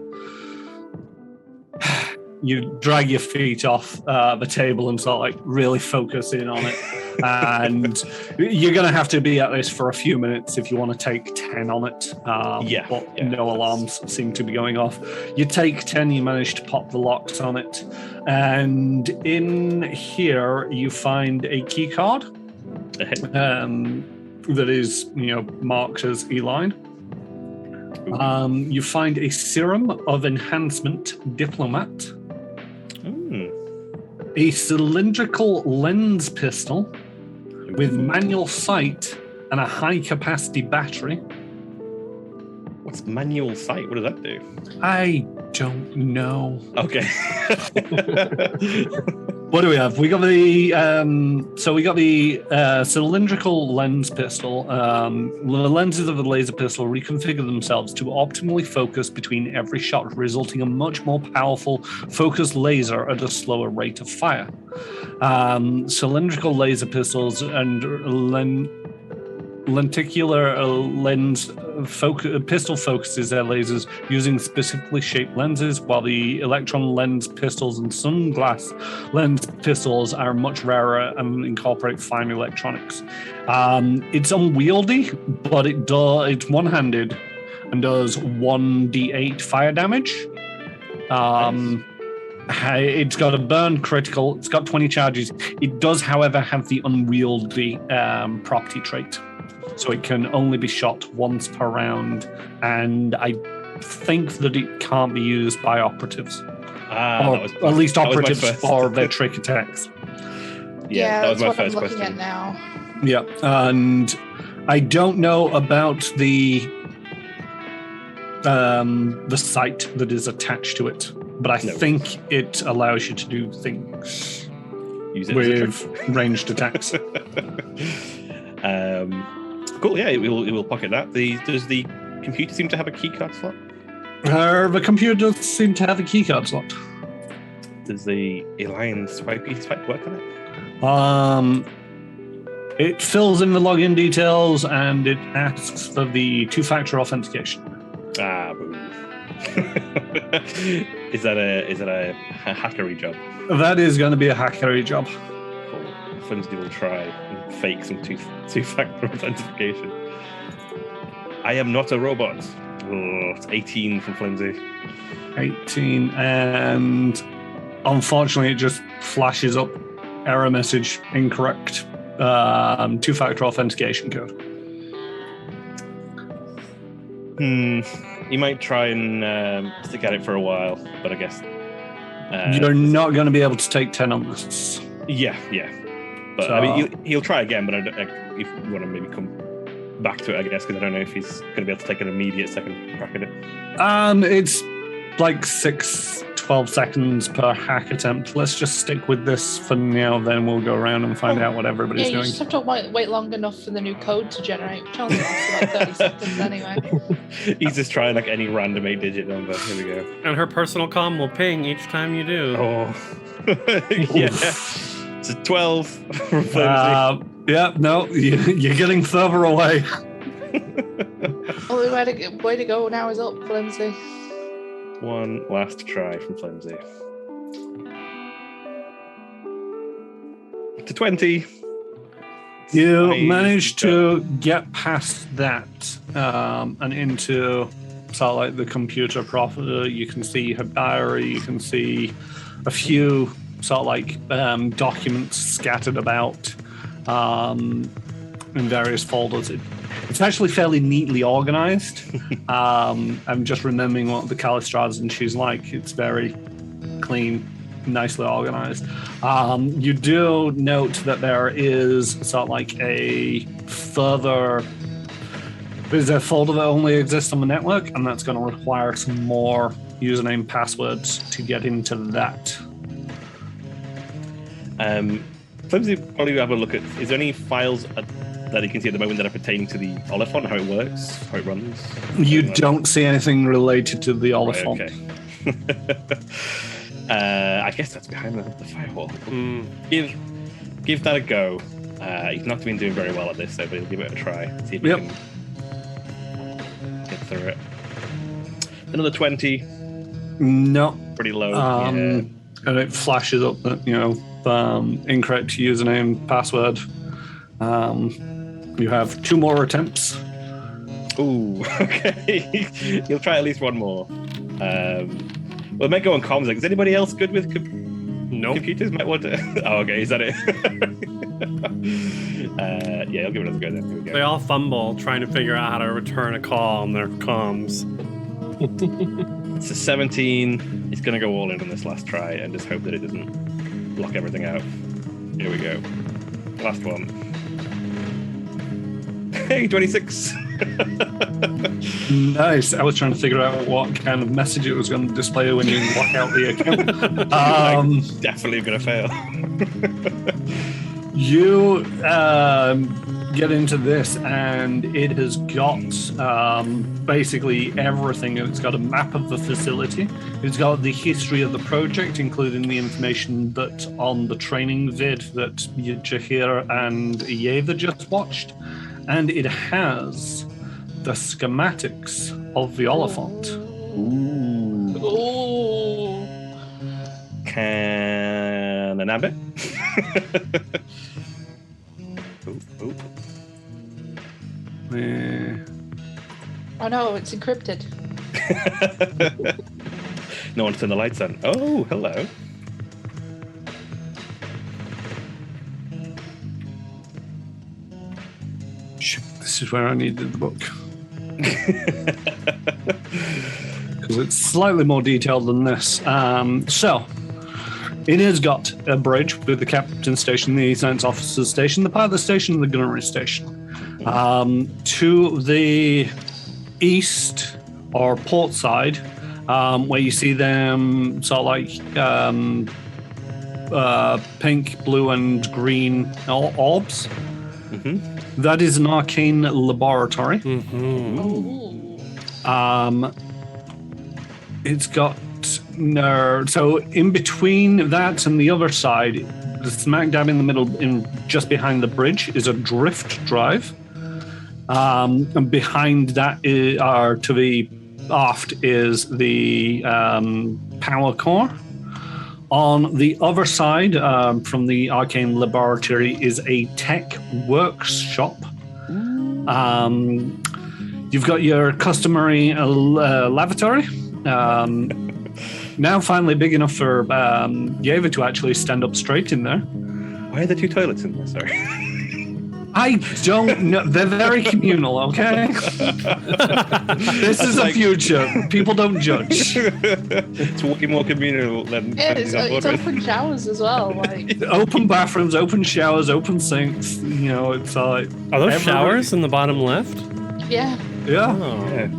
you drag your feet off the table and sort of like really focus in on it. And you're going to have to be at this for a few minutes if you want to take 10 on it. But no alarms seem to be going off. You take 10, you manage to pop the locks on it. And in here, you find a key card that is, marked as E-line. You find a serum of enhancement diplomat. A cylindrical lens pistol with manual sight and a high-capacity battery. What's manual sight? What does that do? I don't know. Okay. What do we have? We got the cylindrical lens pistol. The lenses of the laser pistol reconfigure themselves to optimally focus between every shot, resulting in a much more powerful focused laser at a slower rate of fire. Cylindrical laser pistols and lenticular lens pistol focuses their lasers using specifically shaped lenses, while the electron lens pistols and sunglass lens pistols are much rarer and incorporate fine electronics. It's unwieldy, but it's one-handed and does 1d8 fire damage. It's got a burn critical. It's got 20 charges. It does, however, have the unwieldy property trait. So it can only be shot once per round, and I think that it can't be used by operatives. At least operatives for their trick attacks. Yeah, that was my that's first what I'm question. looking at now. Yeah, and I don't know about the sight that is attached to it, but I think it allows you to do things with ranged attacks. Cool. Yeah, it will pocket that. Does the computer seem to have a keycard slot? The computer does seem to have a keycard slot. Does the Alliance swipe work on it? It fills in the login details and it asks for the two-factor authentication. Boom. Is that a hackery job? That is going to be a hackery job. Cool. Flimsy will try and fake some two-factor authentication. I am not a robot. It's 18 from Flimsy. 18, and unfortunately it just flashes up error message, incorrect two-factor authentication code. You might try and stick at it for a while, but I guess you're not going to be able to take 10 on this. Yeah. But So- I mean, he'll try again. But if you want to maybe come back to it, I guess, because I don't know if he's going to be able to take an immediate second crack at it. It's like 12 seconds per hack attempt. Let's just stick with this for now, then we'll go around and find out what everybody's You doing. just have to wait long enough for the new code to generate, which only lasts about 30 seconds anyway. He's just trying like any random 8-digit number. Here we go. And her personal comm will ping each time you do. Oh, yeah. It's a 12 from Flimsy. Yeah, no, you're getting further away. Well, the way to go now is up, Flimsy. One last try from Flimsy. To 20. You Nice. managed to get past that and into sort of like the computer proper. You can see her diary. You can see a few sort of like documents scattered about in various folders. It's actually fairly neatly organized. I'm just remembering what the Calistrads she's like. It's very clean, nicely organized. You do note that there is sort of like there's a folder that only exists on the network, and that's going to require some more username passwords to get into that. Flimsy probably have a look at. Is there any files that you can see at the moment that are pertaining to the Olliphant, how it works, how it runs? You don't see anything related to the Olliphant. Right, okay. I guess that's behind the firewall. Give that a go. He's not been doing very well at this, so we'll give it a try. See if he can get through it. Another 20. No. Pretty low. And it flashes up that, incorrect username, password. You have 2 more attempts. Ooh, okay. You'll try at least one more. We'll make go on comms. Is anybody else good with computers? Might want to. Oh, okay. Is that it? Yeah, I'll give it a go then. Here we go. They all fumble trying to figure out how to return a call on their comms. It's a 17. He's going to go all in on this last try and just hope that it doesn't block everything out. Here we go. Last one. Hey, 26. Nice. I was trying to figure out what kind of message it was going to display when you lock out the account. Definitely going to fail. You get into this, and it has got basically everything. It's got a map of the facility. It's got the history of the project, including the information that on the training vid that Jahir and Yeva just watched. And it has the schematics of the Olliphant. Oh. Can I nab it? Oop. Oh no, it's encrypted. No one's turned the lights on. Oh, hello. This is where I needed the book. Because it's slightly more detailed than this. So, it has got a bridge with the captain's station, the science officer's station, the pilot station, and the gunnery station. To the east, or port side, where you see them sort of like pink, blue, and green orbs. Mm-hmm. That is an arcane laboratory. It's got so in between that and the other side, the smack dab in the middle, just behind the bridge, is a drift drive. And behind that to the aft is the power core. On the other side, from the arcane laboratory, is a tech workshop. You've got your customary lavatory. Now finally big enough for Yeva to actually stand up straight in there. Why are there 2 toilets in there? Sorry. I don't know. They're very communal, okay? This is the future. People don't judge. It's way more communal than... Yeah, it's open showers as well. Like Open bathrooms, open showers, open sinks. It's like... Are those showers in the bottom left? yeah. Yeah. Oh, Yeah.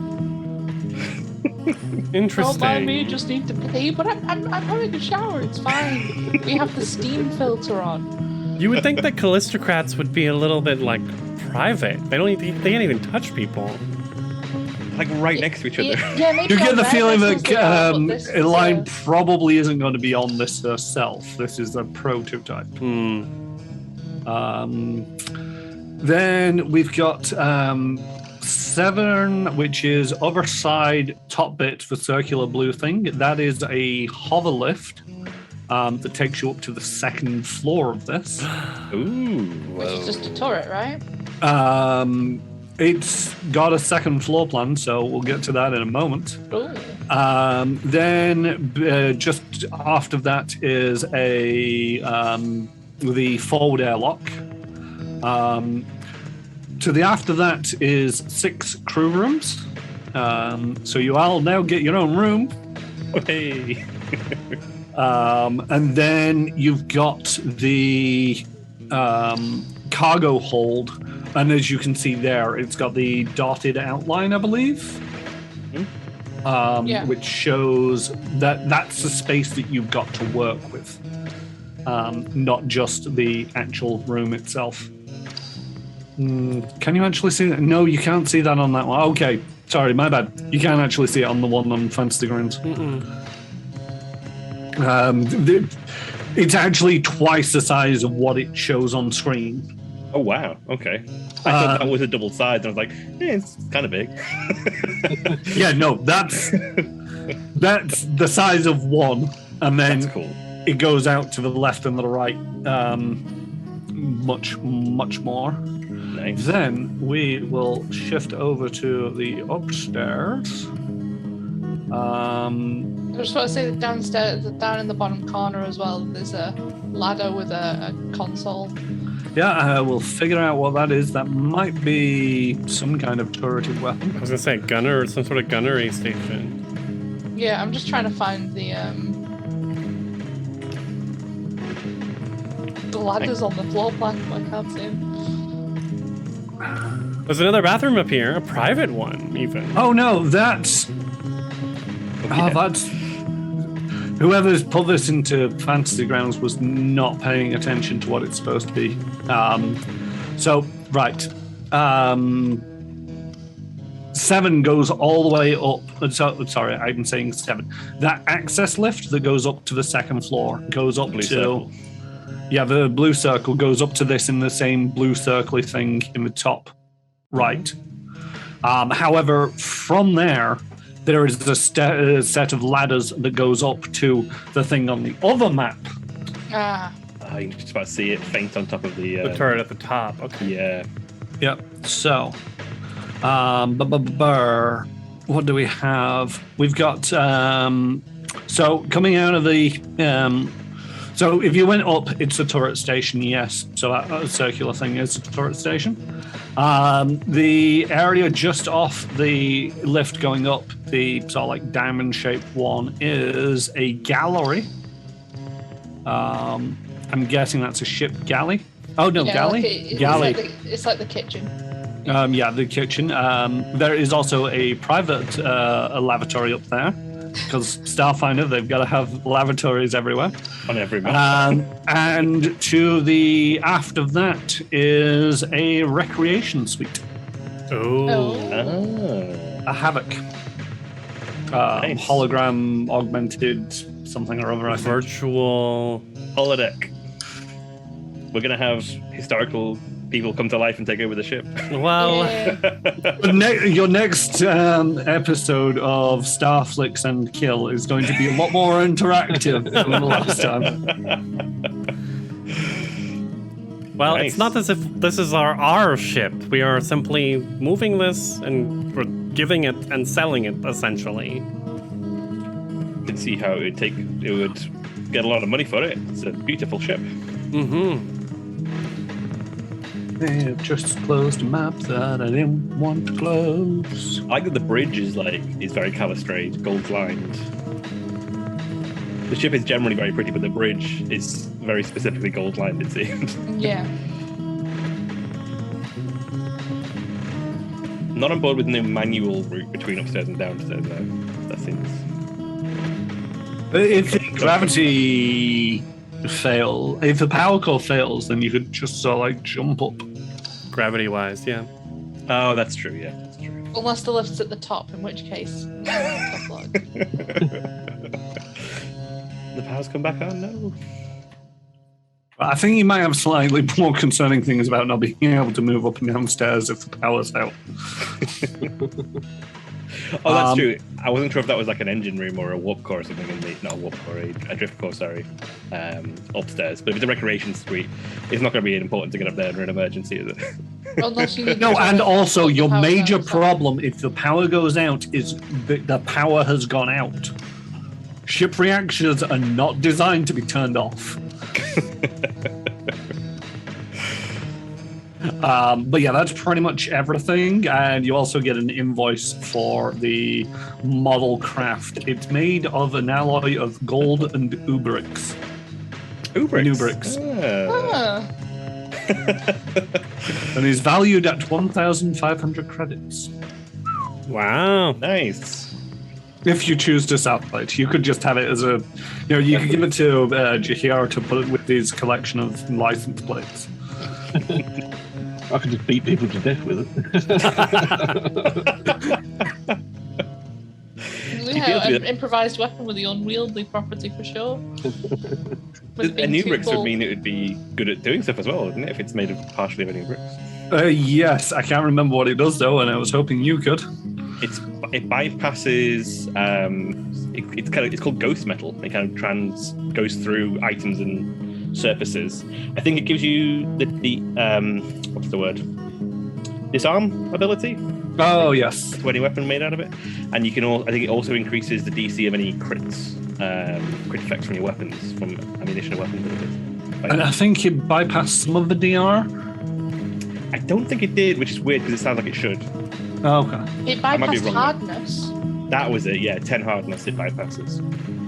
interesting. Don't mind me, just need to pee, but I'm having a shower, it's fine. We have the steam filter on. You would think that Callistocrats would be a little bit like private. They can't even touch people. Like right next to each other. Yeah, maybe You get the feeling that this Elaine probably isn't going to be on this herself. This is a prototype. Then we've got 7, which is other side top bit, the circular blue thing. That is a hover lift that takes you up to the 2nd floor of this. Ooh. Which is just a turret, right? It's got a second floor plan, so we'll get to that in a moment. Oh. Then just after that is the forward airlock. To the after that is 6 crew rooms. So you all now get your own room. Hey. And then you've got the cargo hold. And as you can see there, it's got the dotted outline, I believe. Yeah. Which shows that that's the space that you've got to work with. Not just the actual room itself. Can you actually see that? No, you can't see that on that one. Okay, sorry, my bad. You can't actually see it on the one on Fantasy Grounds. It's actually twice the size of what it shows on screen. Oh wow. Okay. I thought that was a double size, and I was like, it's kind of big. Yeah, no, that's the size of one, and then That's cool. it goes out to the left and the right, much more. Nice. Then we will shift over to the upstairs. I just want to say that downstairs, down in the bottom corner as well, there's a ladder with a console. Yeah, we'll figure out what that is. That might be some kind of turreted weapon. I was gonna say gunner or some sort of gunnery station. Yeah, I'm just trying to find the ladders on the floor plan, but I can't see them. There's another bathroom up here, a private one even. Oh no, that's whoever's put this into Fantasy Grounds was not paying attention to what it's supposed to be. Right. 7 goes all the way up. Sorry, I'm saying 7. That access lift that goes up to the second floor goes up Blue to... circle. Yeah, the blue circle goes up to this in the same blue circly thing in the top right. However, from there is a set of ladders that goes up to the thing on the other map. Ah, You can just about see it faint on top of the The turret at the top. Okay. Yeah. Yep. So, what do we have? We've got so coming out of the so if you went up, it's a turret station. Yes. So that circular thing is a turret station. The area just off the lift going up, the sort of like diamond-shaped one, is a gallery. I'm guessing that's a ship galley. Oh no, yeah, galley. Galley. It's like the kitchen. Yeah, the kitchen. There is also a private a lavatory up there, because Starfinder, they've got to have lavatories everywhere. On every map. And to the aft of that is a recreation suite, Oh. a Havoc. Nice. Hologram augmented something or other, I think. Virtual. Holodeck. We're gonna have historical people come to life and take over the ship. Well, Yeah. Your next episode of Starflix and Kill is going to be a lot more interactive than the last time. well, Nice. it's not as if this is our ship. We are simply moving this and we're giving it and selling it, essentially. You can see how it would get a lot of money for it. It's a beautiful ship. Mm-hmm. They've just closed a map that I didn't want to close. I like that the bridge is very calistrate, gold lined. The ship is generally very pretty, but the bridge is very specifically gold lined, it seems. Yeah. Not on board with no manual route between upstairs and downstairs, though. That seems. If the gravity if the power core fails, then you could just sort of like jump up. Gravity-wise, yeah. Oh, that's true, yeah, that's true. Unless the lift's at the top, in which case. Tough luck. The power's come back on? No. I think you might have slightly more concerning things about not being able to move up and downstairs if the power's out. Oh, that's true. I wasn't sure if that was like an engine room or a warp core or something not a warp core, a drift core, sorry, upstairs. But if it's a recreation suite, it's not going to be important to get up there in an emergency, is it? Unless you need No, to and also put the your power major down, so- problem if the power goes out is that the power has gone out. Ship reactors are not designed to be turned off. But yeah, that's pretty much everything. And you also get an invoice for the model craft. It's made of an alloy of gold and ubrix. Nubrix. Ah, And is valued at 1,500 credits. Wow. Nice. If you choose to sell it, you could just have it as a, you could give it to Jahir to put it with his collection of license plates. I could just beat people to death with it. yeah, an improvised weapon with the unwieldy property for sure. With A being new too bricks would bold. mean it would be good at doing stuff as well, wouldn't it? If it's made of partially of new bricks. Yes, I can't remember what it does though, and I was hoping you could. It bypasses. It's called ghost metal. It kind of goes through items and surfaces. I think it gives you the what's the word? Disarm ability. Oh yes. To any weapon made out of it, and you can. I think it also increases the DC of any crits, crit effects from your weapons, from ammunition or weapons. And I think it bypassed some of the DR. I don't think it did, which is weird because it sounds like it should. Oh, okay. It might be bypassed wrong. hardness. That was it. Yeah, 10 hardness it bypasses.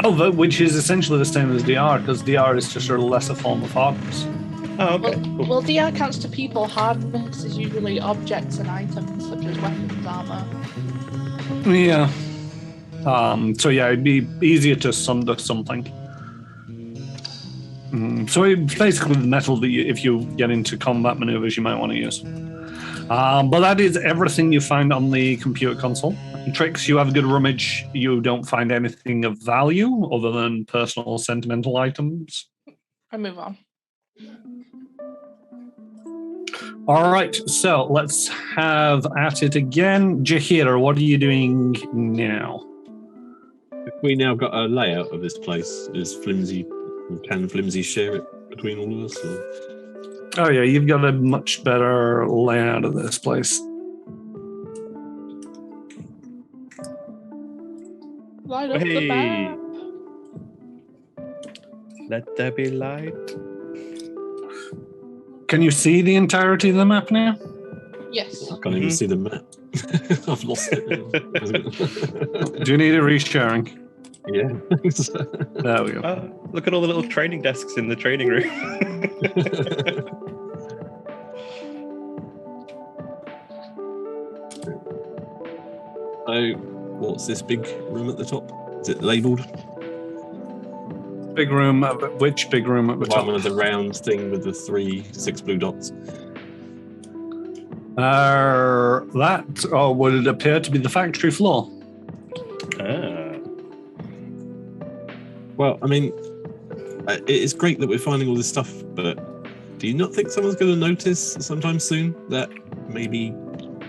Oh, which is essentially the same as DR, because DR is just a lesser form of hardness. Oh, okay. Well, Cool. well, DR counts to people. Hardness is usually objects and items such as weapons, armor. Yeah. So yeah, it'd be easier to sunder something. So it's basically the metal that if you get into combat maneuvers, you might want to use. But that is everything you find on the computer console. Tricks, you have a good rummage. You don't find anything of value other than personal sentimental items. I move on. All right, so let's have at it again. Jahira, what are you doing now? We now got a layout of this place. Is flimsy? Can flimsy share it between all of us? Or? Oh yeah, you've got a much better layout of this place. Light up the Hey. map. Let there be light. Can you see the entirety of the map now? Yes. I can't even see the map. I've lost it. Do you need it resharing? Yeah. There we go. Look at all the little training desks in the training room. So, what's this big room at the top? Is it labelled? Big room. Which big room at the top? One with the round thing with the 6 blue dots. That, or would it appear to be the factory floor? Well, I mean, it is great that we're finding all this stuff, but do you not think someone's going to notice sometime soon that maybe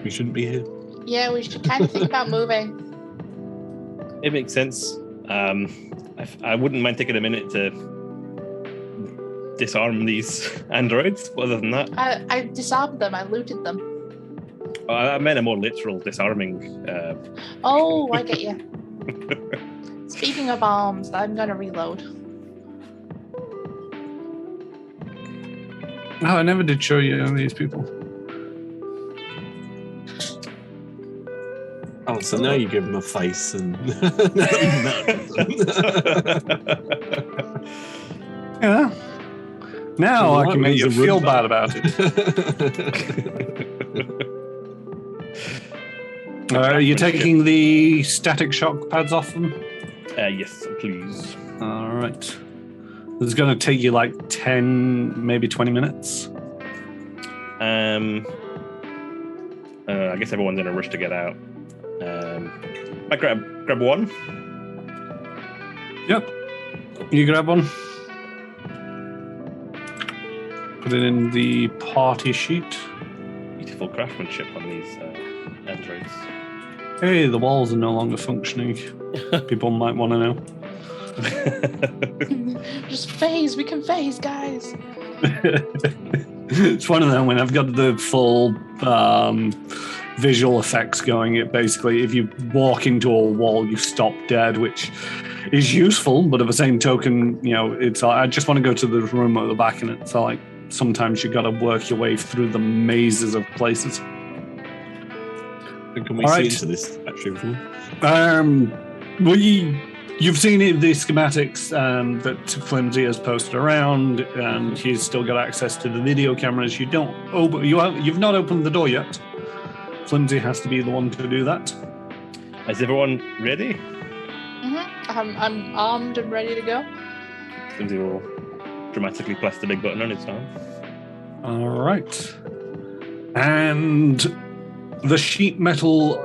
we shouldn't be here? Yeah, we should kind of think about moving. It makes sense. I wouldn't mind taking a minute to disarm these androids. Other than that, I disarmed them. I looted them. I meant a more literal disarming. Oh, I get you. Speaking of arms, I'm gonna reload. Oh, I never did show you these people. Oh, so now you give them a face and... Yeah. Now I can make you There's a feel room bad about it. Are you taking the static shock pads off them? Yes, please. All right. This is going to take you like 10, maybe 20 minutes. I guess everyone's in a rush to get out. I grab one. Yep. You grab one. Put it in the party sheet. Beautiful craftsmanship on these androids. Hey, the walls are no longer functioning. People might want to know. Just phase. We can phase, guys. It's one of them when I've got the full visual effects going. It basically, if you walk into a wall, you stop dead, which is useful, but at the same token, it's I just want to go to the room at the back, and it's like sometimes you got to work your way through the mazes of places. And can we see into this factory before? You've seen the schematics that Flimsy has posted around, and he's still got access to the video cameras. You've not opened the door yet. Flimsy has to be the one to do that. Is everyone ready? I'm armed and ready to go. Flimsy will dramatically press the big button on his arm. All right. And the sheet metal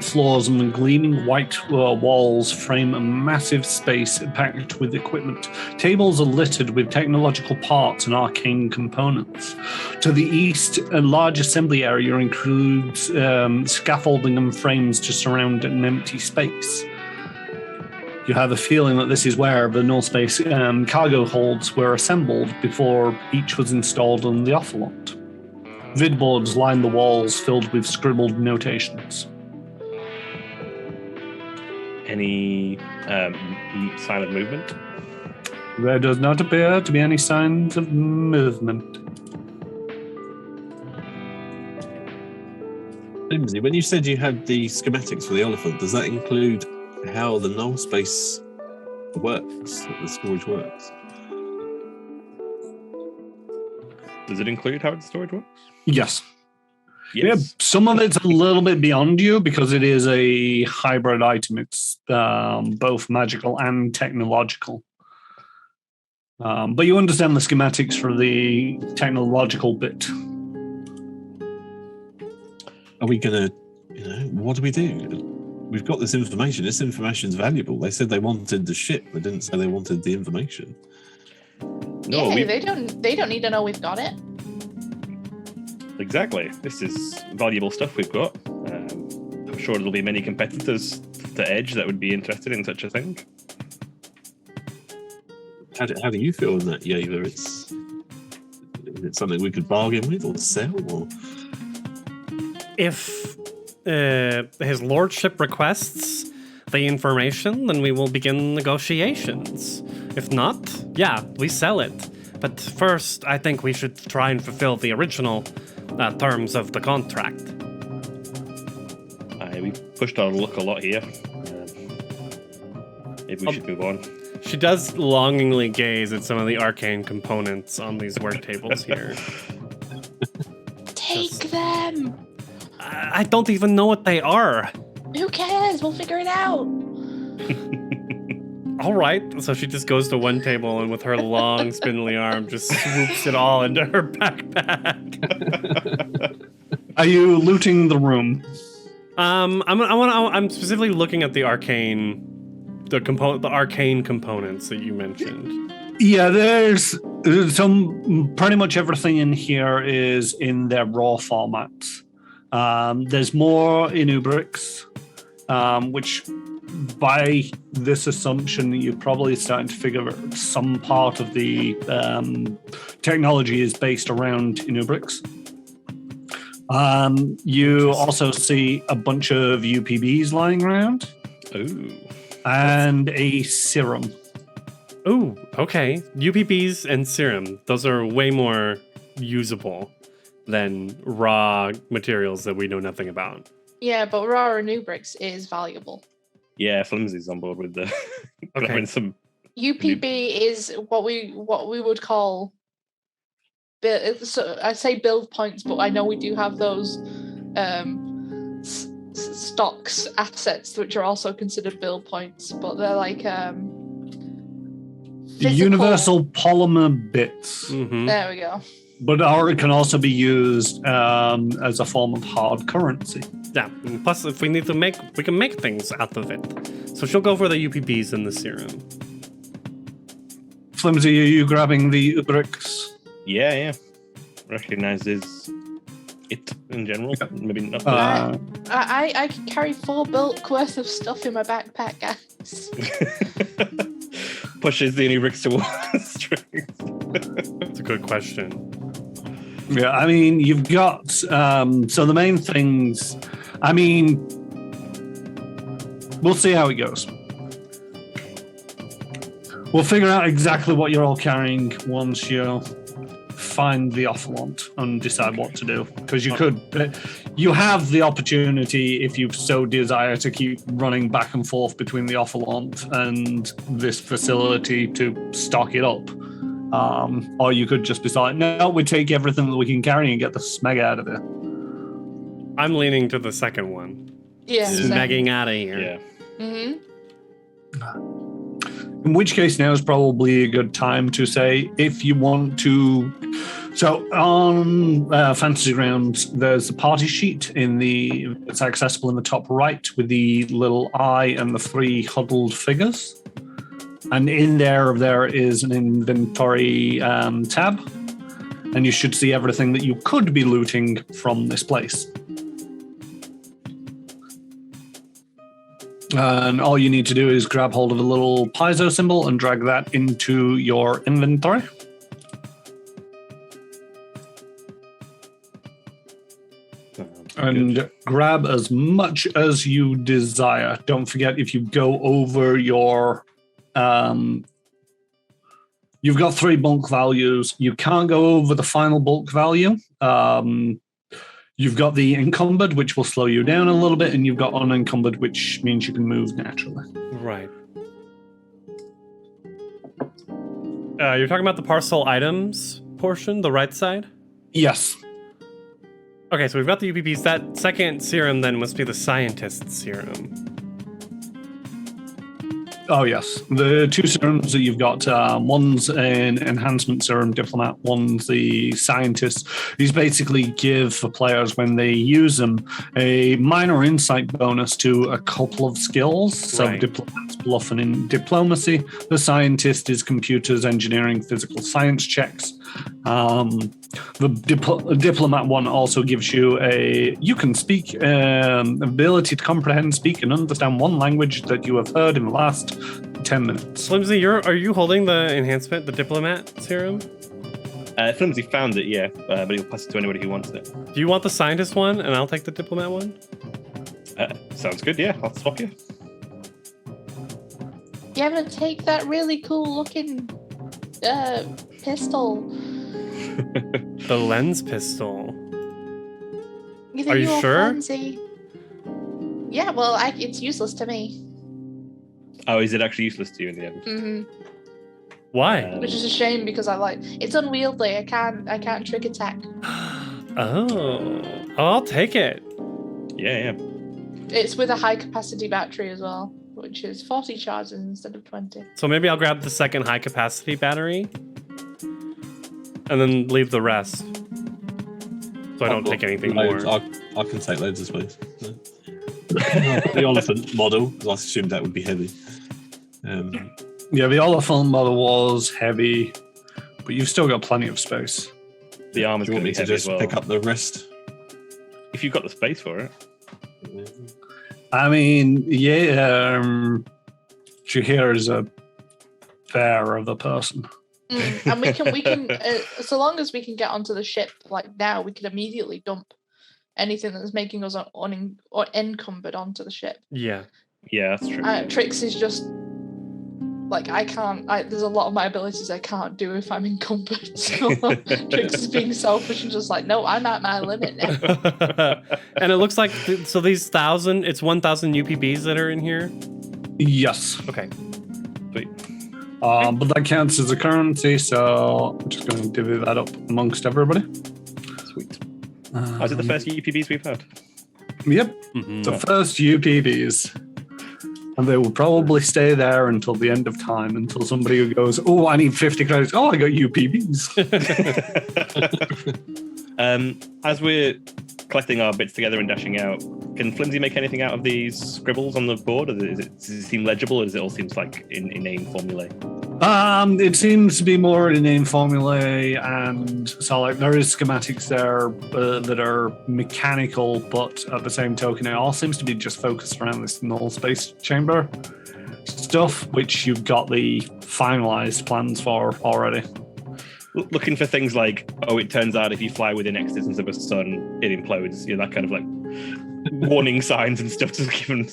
floors and the gleaming white walls frame a massive space packed with equipment. Tables are littered with technological parts and arcane components. To the east, a large assembly area includes scaffolding and frames to surround an empty space. You have a feeling that this is where the null space cargo holds were assembled before each was installed on the Olliphant. Vidboards line the walls filled with scribbled notations. Any silent movement? There does not appear to be any signs of movement. Flimsy, when you said you had the schematics for the Olliphant, does that include how the null space works, the storage works? Does it include how the storage works? Yes. Yes. Yeah, some of it's a little bit beyond you because it is a hybrid item. It's both magical and technological. But you understand the schematics for the technological bit. Are we going to, what do we do? We've got this information. This information's valuable. They said they wanted the ship. They didn't say they wanted the information. No, they don't need to know we've got it. Exactly. This is valuable stuff we've got. I'm sure there'll be many competitors to Edge that would be interested in such a thing. How do you feel in that, Yeva? Is it something we could bargain with or sell? Or? If his lordship requests the information, then we will begin negotiations. If not, we sell it. But first, I think we should try and fulfill the original terms of the contract. We pushed our luck a lot here. Maybe we should move on. She does longingly gaze at some of the arcane components on these work tables here. Take them! I don't even know what they are. Who cares? We'll figure it out. All right. So she just goes to one table and with her long, spindly arm just swoops it all into her backpack. Are you looting the room? I'm specifically looking at the arcane components that you mentioned. Yeah, there's some. Pretty much everything in here is in their raw formats. There's more Inubrix, which by this assumption, you're probably starting to figure out some part of the technology is based around Inubrix. You also see a bunch of UPBs lying around. Ooh. And a serum. Ooh, okay. UPBs and serum, those are way more usable than raw materials that we know nothing about. Yeah, but raw Inubrix is valuable. Yeah, Flimsy's on board with the grabbing some. UPB is what we would call. So I say build points, but I know we do have those stocks assets which are also considered build points, but they're like universal polymer bits. Mm-hmm. There we go. But it can also be used as a form of hard currency. Yeah. Plus, if we need to we can make things out of it. So she'll go for the UPBs and the serum. Flimsy, are you grabbing the bricks? Yeah. Recognizes it in general. Maybe not. I can carry 4 bulk worth of stuff in my backpack, guys. Pushes the Inubrix towards strength. That's a good question. Yeah, I mean, you've got so the main things. I mean, we'll see how it goes. We'll figure out exactly what you're all carrying once you find the Olliphant and decide what to do. Because you have the opportunity, if you so desire, to keep running back and forth between the Olliphant and this facility to stock it up. Or you could just decide, no, we take everything that we can carry and get the smeg out of here. I'm leaning to the second one. Yeah. Smegging out of here. Yeah. Mm-hmm. In which case, now is probably a good time to say if you want to. So on Fantasy Grounds, there's a party sheet it's accessible in the top right with the little eye and the 3 huddled figures. And in there is an inventory tab, and you should see everything that you could be looting from this place. And all you need to do is grab hold of a little Paizo symbol and drag that into your inventory. And grab as much as you desire. Don't forget, if you go over your... you've got 3 bulk values. You can't go over the final bulk value. You've got the encumbered, which will slow you down a little bit, and you've got unencumbered, which means you can move naturally. Right. You're talking about the parcel items portion, the right side? Yes. Okay, so we've got the UPPs. That second serum then must be the Scientists Serum. Oh, yes. The 2 serums that you've got, one's an enhancement serum diplomat, one's the scientist. These basically give the players, when they use them, a minor insight bonus to a couple of skills. So Right. diplomat's bluffing in diplomacy. The scientist is computers, engineering, physical science checks. The diplomat one also gives you you can speak, ability to comprehend, speak, and understand one language that you have heard in the last 10 minutes. Flimsy, are you holding the enhancement, the diplomat serum? Flimsy found it, yeah, but he'll pass it to anybody who wants it. Do you want the scientist one, and I'll take the diplomat one? Sounds good, yeah, I'll swap you. You ever take that really cool looking pistol? The lens pistol. Either Are you or sure? Flimsy. Yeah, well, it's useless to me. Oh, is it actually useless to you in the end? Mm-hmm. Why? Which is a shame because it's unwieldy. I can't trick attack. Oh, I'll take it. Yeah. It's with a high capacity battery as well, which is 40 charges instead of 20. So maybe I'll grab the second high capacity battery and then leave the rest. So I don't take anything more. I can take loads of space. The Olliphant model, because I assumed that would be heavy. Yeah, the Olliphant model was heavy, but you've still got plenty of space. The armor's Do you going want to me be to heavy just as well. pick up the rest? If you've got the space for it. I mean, yeah, Jahir is a bear of a person. And we can so long as we can get onto the ship like now, we can immediately dump anything that's making us encumbered onto the ship. Yeah. Yeah, that's true. Trix is just like there's a lot of my abilities I can't do if I'm encumbered. So Trix is being selfish and just like, no, I'm at my limit now. And it looks like so these 1,000 UPBs that are in here. Yes. Okay. Sweet. But that counts as a currency, so I'm just going to divvy that up amongst everybody. Sweet. Is it the first UPBs we've had? Yep. Mm-hmm. The first UPBs. And they will probably stay there until the end of time, until somebody who goes, oh, I need 50 credits. Oh, I got UPBs. As we're collecting our bits together and dashing out, can Flimsy make anything out of these scribbles on the board? Or does it seem legible, or does it all seems like inane formulae? It seems to be more inane formulae, and so like there is schematics there that are mechanical, but at the same token, it all seems to be just focused around this null space chamber stuff, which you've got the finalized plans for already. looking for things like, oh, it turns out if you fly within X distance of a sun, it implodes. You know, that kind of like warning signs and stuff. Just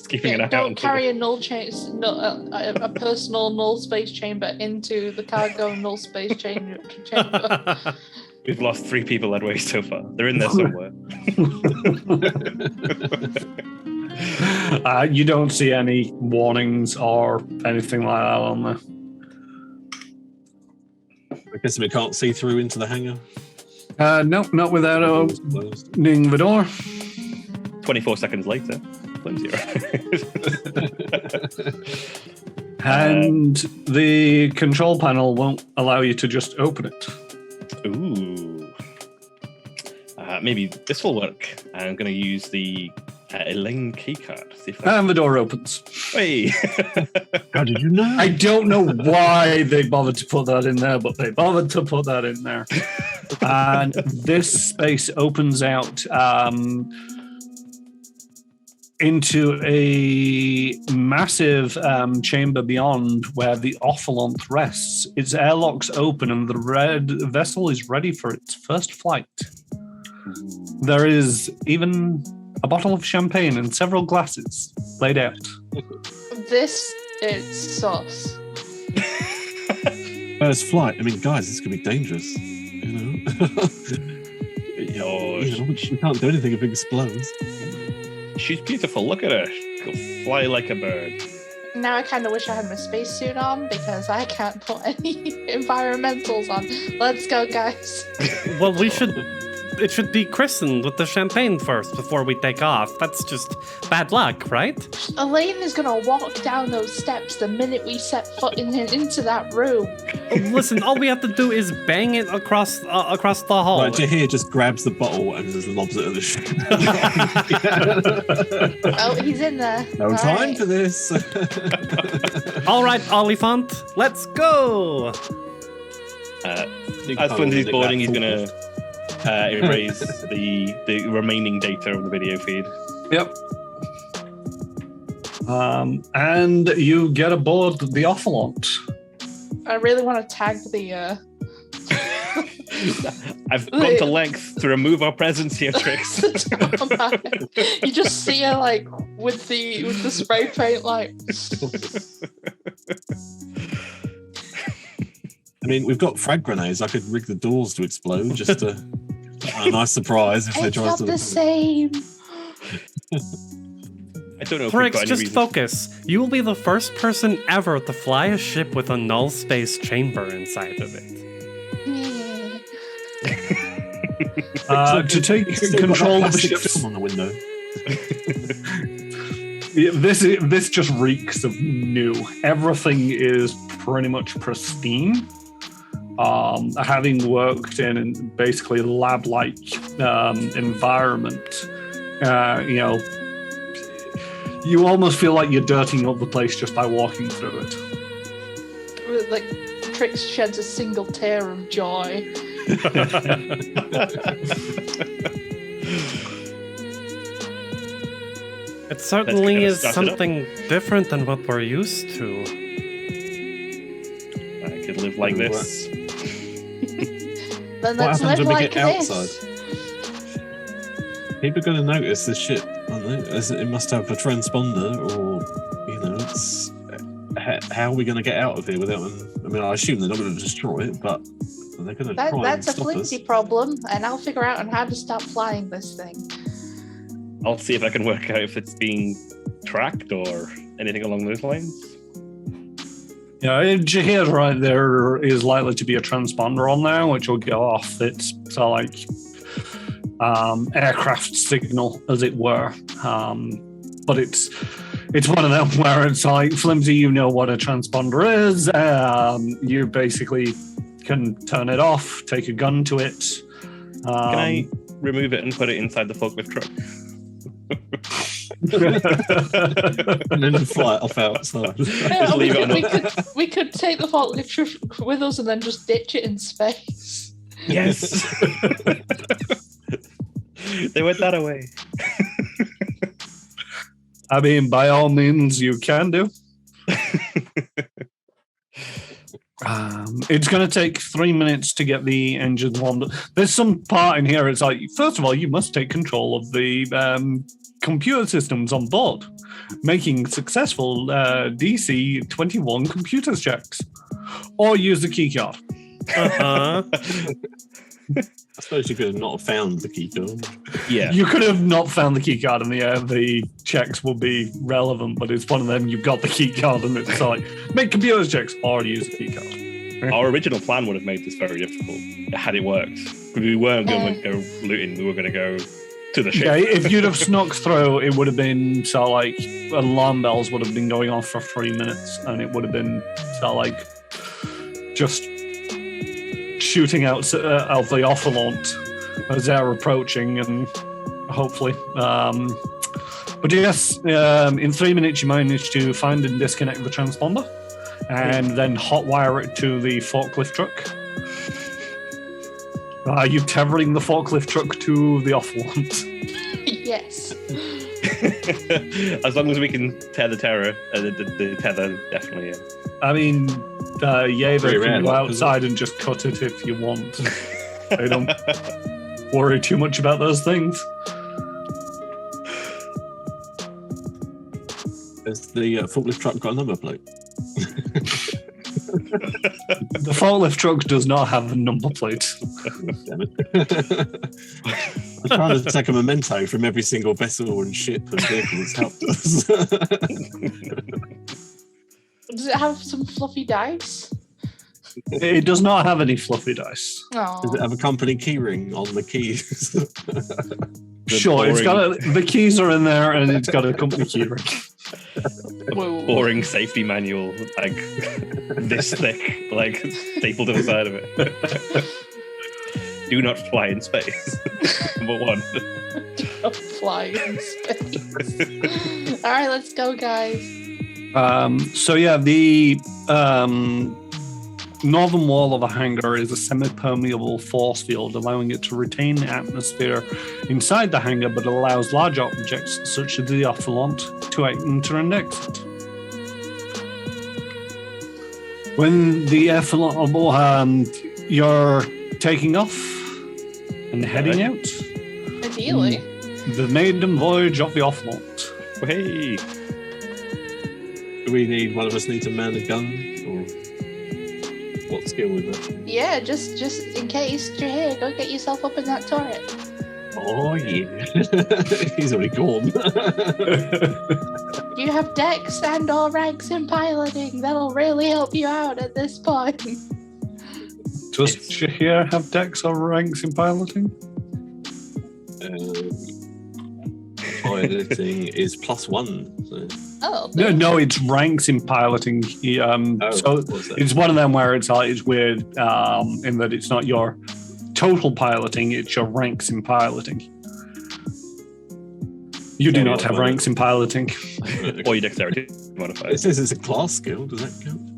keeping an eye out. Don't carry a a personal null space chamber into the cargo null space chamber. We've lost 3 people that way so far. They're in there somewhere. You don't see any warnings or anything like that on there. I guess we can't see through into the hangar. No, not without opening the door. 24 seconds later, flimsy. And the control panel won't allow you to just open it. Ooh. Maybe this will work. I'm going to use the Elaine keycard. See if And the door opens. Hey. How did you know? I don't know why they bothered to put that in there, but they bothered to put that in there. And this space opens out into a massive chamber beyond where the Olliphant rests. Its airlocks open and the red vessel is ready for its first flight. There is even a bottle of champagne and several glasses laid out. This is sauce. First flight. I mean, guys, this could be dangerous. You know, we can't do anything if it explodes. She's beautiful. Look at her. She'll fly like a bird. Now I kind of wish I had my spacesuit on because I can't put any environmentals on. Let's go, guys. Well, it should be christened with the champagne first before we take off. That's just bad luck, right? Elaine is going to walk down those steps the minute we set foot into that room. Listen, all we have to do is bang it across the hall. Right, Jahir just grabs the bottle and just lobs it at the ship. Oh, he's in there. No All time right. for this. All right, Olliphant, let's go. As Flimsy's boarding, he's going to erase the remaining data of the video feed. Yep. And you get aboard the Olliphant. I really want to tag the... I've gone to lengths to remove our presence here, Trix. You just see her like with the spray paint, like. I mean, we've got frag grenades. I could rig the doors to explode just to a nice surprise if they It's try not to. the same. I don't know if we've Trix, got any just reason. focus. You will be the first person ever to fly a ship with a null space chamber inside of it. To take control of the ship's... on the window. Yeah, this just reeks of new. Everything is pretty much pristine. Having worked in basically lab-like environment, you almost feel like you're dirtying up the place just by walking through it. Like Trix sheds a single tear of joy. It certainly gonna is start it something different than what we're used to. I could live like this. Then What let's happens live when we like get this. outside? People are going to notice this ship. I don't know. It must have a transponder, or it's. How are we going to get out of here without? I mean, I assume they're not going to destroy it, but they're going to try and That's a stop us. flimsy problem, and I'll figure out on how to stop flying this thing. I'll see if I can work out if it's being tracked or anything along those lines. Yeah, Jahir right there is likely to be a transponder on there, which will go off its aircraft signal, as it were. But it's one of them where it's like, Flimsy, you know what a transponder is. You basically can turn it off, take a gun to it. Can I remove it and put it inside the forklift truck? And then fly it off outside. Yeah, leave it on we could take the forklift truck with us and then just ditch it in space. Yes. They went that away. I mean, by all means, you can do. It's going to take 3 minutes to get the engines warmed up. There's some part in here. It's like, first of all, you must take control of the computer systems on board, making successful DC-21 computer checks, or use the keycard. I suppose you could have not found the key card. Yeah. You could have not found the key card and the checks will be relevant, but it's one of them, you've got the key card and it's like, make computer checks or use the key card. Our original plan would have made this very difficult had it worked. We weren't going to go looting, we were going to go to the ship. Yeah, if you'd have snuck through, it would have been so like alarm bells would have been going off for 3 minutes and it would have been so like just shooting out of the Olliphant as they're approaching, and hopefully. But yes, in 3 minutes you manage to find and disconnect the transponder, and then hotwire it to the forklift truck. Are you tethering the forklift truck to the Olliphant? Yes. As long as we can tear the tether, definitely. Yeah. I mean, Yeva Pretty can go rare, outside and just cut it if you want. They don't worry too much about those things. Has the forklift truck got a number plate? The forklift truck does not have a number plate. Damn it. I'm trying to take a memento from every single vessel and ship and vehicle that's helped us. Does it have some fluffy dice? It does not have any fluffy dice. Oh. Does it have a company keyring on the keys? Sure, it's got the keys are in there and it's got a company keyring. Boring safety manual, like this thick, like stapled to the side of it. Do not fly in space. Number 1. Don't fly in space. All right, let's go, guys. So yeah, the northern wall of the hangar is a semi-permeable force field, allowing it to retain the atmosphere inside the hangar, but allows large objects such as the Olliphant to enter and exit. When the Olliphant, you're taking off and heading out. Ideally. The maiden voyage of the Olliphant. Hey. Do we need one of us need to man a gun, or what skill is that? Yeah, just in case you're here, go get yourself up in that turret. Oh yeah, he's already gone. You have decks and or ranks in piloting. That'll really help you out at this point. Does Shahir have decks or ranks in piloting? Piloting is +1. So. Oh. No, it's ranks in piloting. So it's one of them where it's weird in that it's not your total piloting, it's your ranks in piloting. You do not have ranks in piloting. Or your dexterity modifier. It says it's a class skill. Does that count?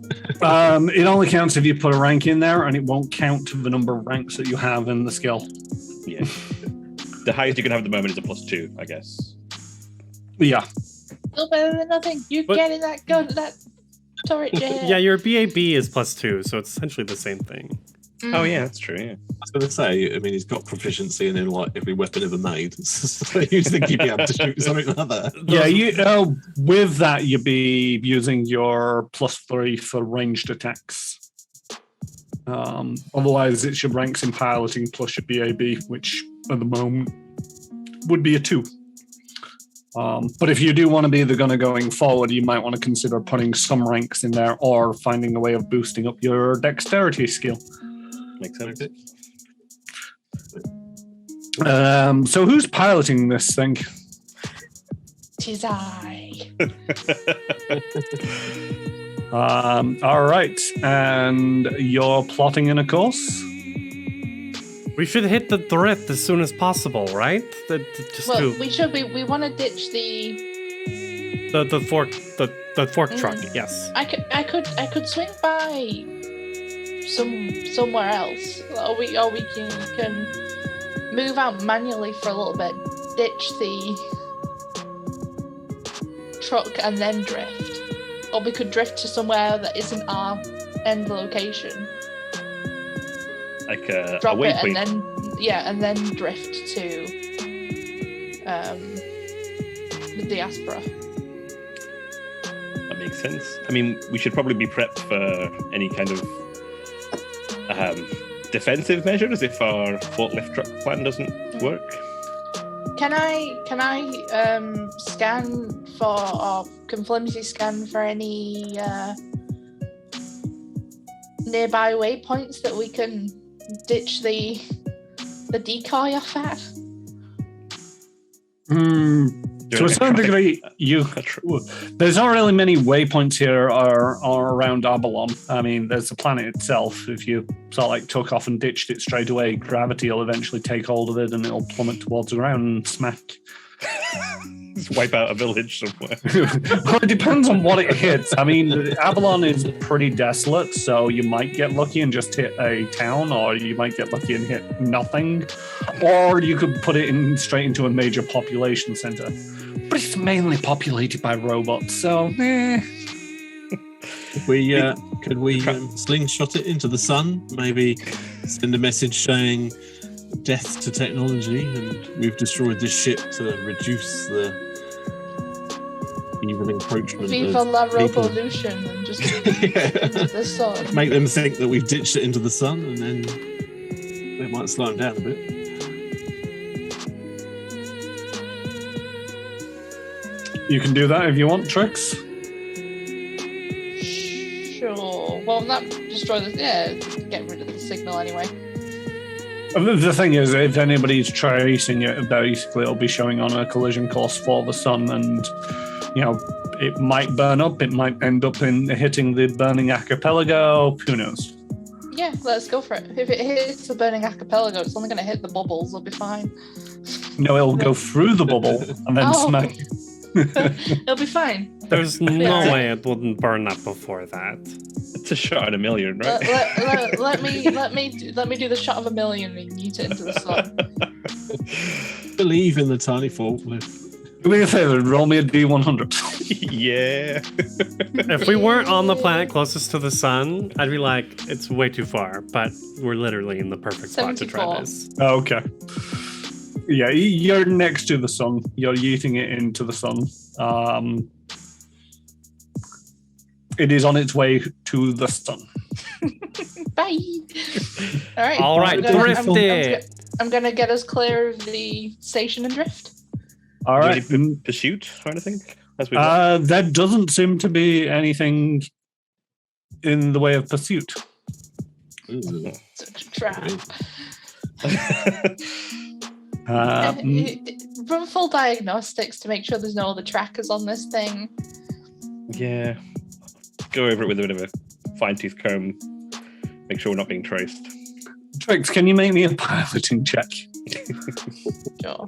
It only counts if you put a rank in there, and it won't count the number of ranks that you have in the skill. Yeah. The highest you can have at the moment is a +2, I guess. Yeah. Still better than nothing. You get in that turret, Jay. Yeah, your BAB is +2, so it's essentially the same thing. Oh yeah, that's true. Yeah. I was going to say, I mean, he's got proficiency in like every weapon ever made. So you'd think he'd be able to shoot something like that. Yeah, with that, you'd be using your +3 for ranged attacks. Otherwise, it's your ranks in piloting plus your BAB, which at the moment would be a 2. But if you do want to be the gunner going forward, you might want to consider putting some ranks in there or finding a way of boosting up your dexterity skill. Makes sense. So who's piloting this thing? 'Tis I. All right, and you're plotting in a course? We should hit the threat as soon as possible, right? We want to ditch the fork truck. Yes. I could swing by somewhere else, or we can move out manually for a little bit, ditch the truck, and then drift. Or we could drift to somewhere that isn't our end location. Like a Drop it waypoint. and then drift to the Aspera. That makes sense. I mean, we should probably be prepped for any kind of defensive measures if our forklift truck plan doesn't work. Can I scan for or can Flimsy scan for any nearby waypoints that we can ditch the decoy off at? To a certain degree, there's not really many waypoints here or around Abalon. I mean, there's the planet itself. If you sort of like took off and ditched it straight away, gravity will eventually take hold of it and it'll plummet towards the ground and smack. Just wipe out a village somewhere. Well, it depends on what it hits. I mean, Abalon is pretty desolate, so you might get lucky and just hit a town, or you might get lucky and hit nothing, or you could put it in straight into a major population center. But it's mainly populated by robots, so Could we slingshot it into the sun? Maybe send a message saying death to technology, and we've destroyed this ship to reduce the evil encroachment. Viva of la people. revolution and just into the sun. Make them think that we've ditched it into the sun, and then it might slow them down a bit. you can do that if you want, Trix. Sure. Well, not destroy the. Yeah, get rid of the signal anyway. The thing is, if anybody's tracing it, basically it'll be showing on a collision course for the sun, and it might burn up, it might end up in hitting the burning archipelago, who knows? Yeah, let's go for it. If it hits the burning archipelago, it's only going to hit the bubbles, it'll be fine. No, it'll go through the bubble and then smack. It'll be fine. There's no way it wouldn't burn up before that. It's a shot in a million, right? Let me do the shot of a million and yeet it into the sun. Believe in the tiny forklift. Do me a favor, roll me a D100. Yeah. If we weren't on the planet closest to the sun, I'd be like, it's way too far, but we're literally in the perfect spot to try 74. this. Okay. Yeah, you're next to the sun. You're yeeting it into the sun. It is on its way to the sun. Bye. All right, drift it. I'm gonna get us clear of the station and drift. All right. Any pursuit or anything? As we go? There doesn't seem to be anything in the way of pursuit. Ooh. It's a trap. Run full diagnostics to make sure there's no other trackers on this thing. Yeah. Go over it with a bit of a fine-tooth comb. Make sure we're not being traced. Trix, can you make me a piloting check? Sure.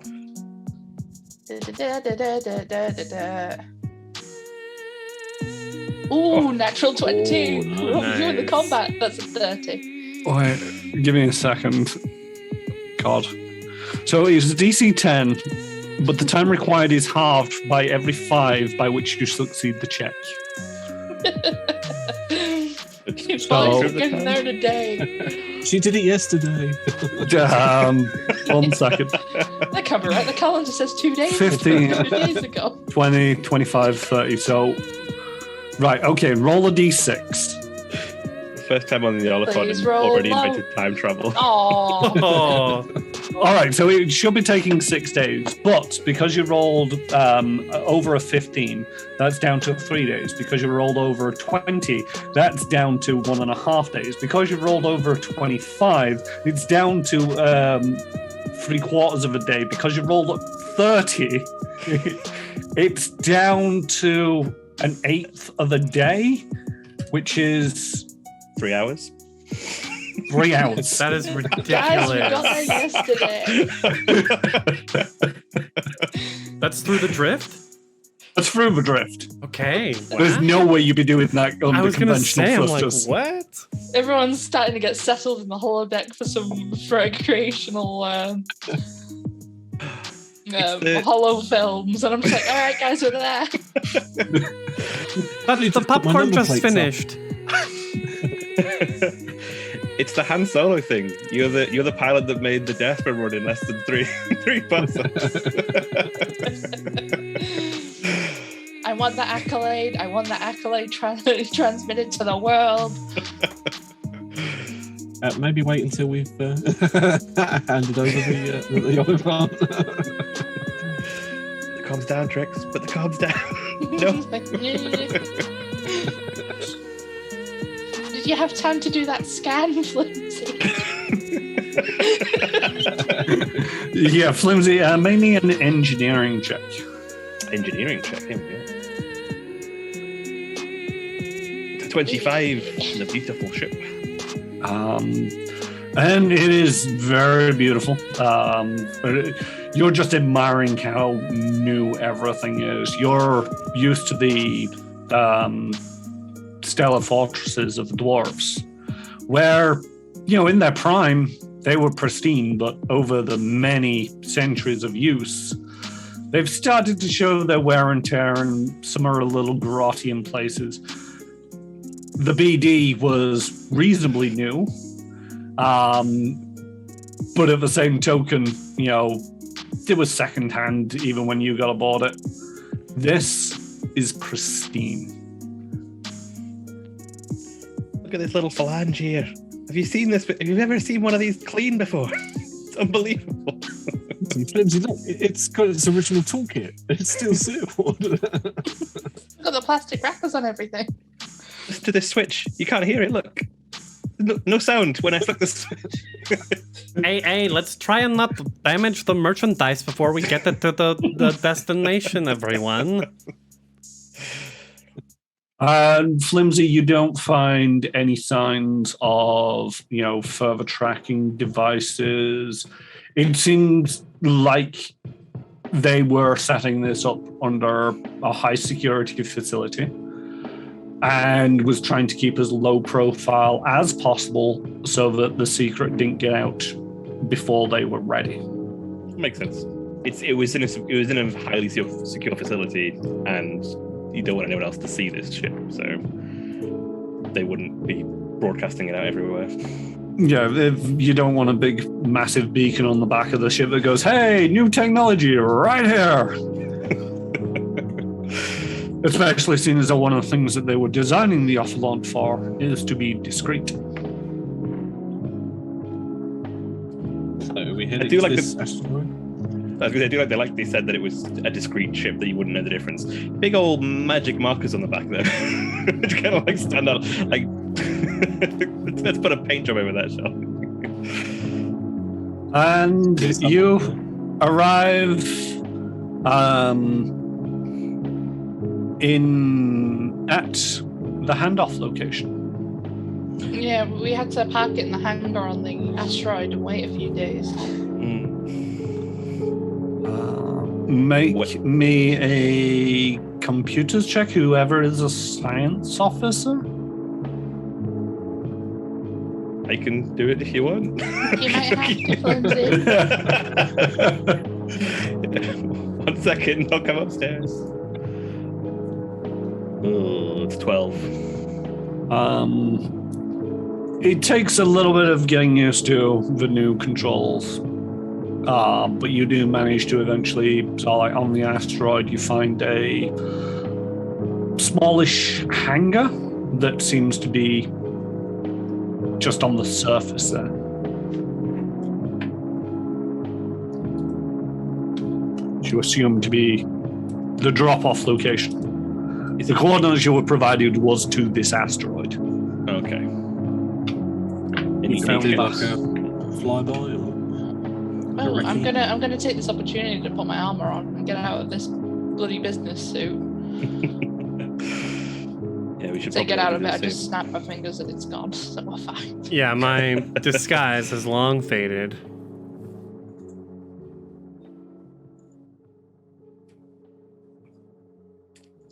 Ooh, natural 20. Oh, You're in the nice. combat. That's a 30. Wait, give me a second. God. So it's DC 10, but the time required is halved by every 5 by which you succeed the check. You're probably getting there today. She did it yesterday. 1 second. That can't be right. The calendar says 2 days 15. 2 days ago. 20, 25, 30. So, right, okay, roll a D6. First time on the Olliphant Please and roll already low. invented time travel. Aww. Oh, All right, so it should be taking 6 days, but because you rolled over a 15, that's down to 3 days. Because you rolled over a 20, that's down to 1.5 days. Because you rolled over a 25, it's down to 3/4 of a day. Because you rolled up 30, it's down to 1/8 of a day, which is 3 hours. 3 hours. that is Guys, we got there ridiculous. yesterday. That's through the drift? That's through the drift. Okay. There's wow. no way you'd be doing that I under was going to conventional say, I'm like, thrusters. what? Everyone's starting to get settled in the holodeck for some recreational hollow films, and I'm just like, all right, guys, we're there. But the My popcorn number just plate's up. finished. It's the Han Solo thing. You're the pilot that made the Desper run in less than three parsecs. I want the accolade. I want the accolade transmitted to the world. Maybe wait until we've handed over the Olliphant. The comms down, Trix. Put the comms down. No. Did you have time to do that scan, Flimsy? Yeah, Flimsy, make me an engineering check. Engineering check, yeah. 25, the beautiful ship. And it is very beautiful. You're just admiring how new everything is. You're used to the stellar fortresses of the dwarves, where, in their prime, they were pristine, but over the many centuries of use, they've started to show their wear and tear, and some are a little grotty in places. The BD was reasonably new, but at the same token, it was secondhand even when you got aboard it. This is pristine. Look at this little phalange here. Have you seen this? Have you ever seen one of these clean before? It's unbelievable. Flimsy, look, it's got its original toolkit. It's still suitable. Got the plastic wrappers on everything. Just to this switch. You can't hear it, look. No sound when I flick the switch. Hey, let's try and not damage the merchandise before we get it to the destination, everyone. Flimsy, you don't find any signs of, further tracking devices. It seems like they were setting this up under a high security facility and was trying to keep as low profile as possible so that the secret didn't get out before they were ready. Makes sense. It was in a highly secure facility, and you don't want anyone else to see this ship, so they wouldn't be broadcasting it out everywhere. Yeah, you don't want a big, massive beacon on the back of the ship that goes, "Hey, new technology right here." Especially seeing as though one of the things that they were designing the Olliphant for is to be discreet. So we headed I do to like this asteroid. I do like they said that it was a discreet ship that you wouldn't know the difference. Big old magic markers on the back there, which kind of stand out. Let's put a paint job over that, shall we? And you arrive at the handoff location. Yeah, we had to park it in the hangar on the asteroid and wait a few days. Make me a computers check, whoever is a science officer. I can do it if you want. You might have to, Flimsy. 1 second, I'll come upstairs. Oh, it's 12. It takes a little bit of getting used to the new controls, but you do manage to eventually. So, like on the asteroid, you find a smallish hangar that seems to be just on the surface there. Which you assume to be the drop-off location. The coordinates you were provided was to this asteroid. Okay. And You you found can like a flyby? Well, I'm gonna take this opportunity to put my armor on and get out of this bloody business suit. Yeah, we should. To get out of it, I just snap my fingers and it's gone, so we're fine. Yeah, my disguise has long faded.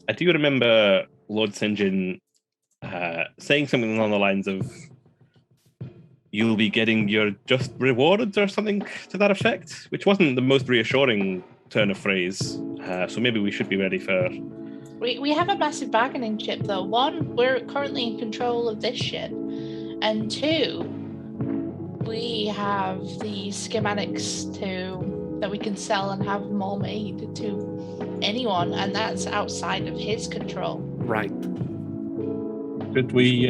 I do remember Lord St. John saying something along the lines of, "You'll be getting your just rewards," or something to that effect, which wasn't the most reassuring turn of phrase. So maybe we should be ready for. We have a massive bargaining chip though. One, we're currently in control of this ship, And 2, we have the schematics that we can sell and have more made to anyone, and that's outside of his control. Right. Should we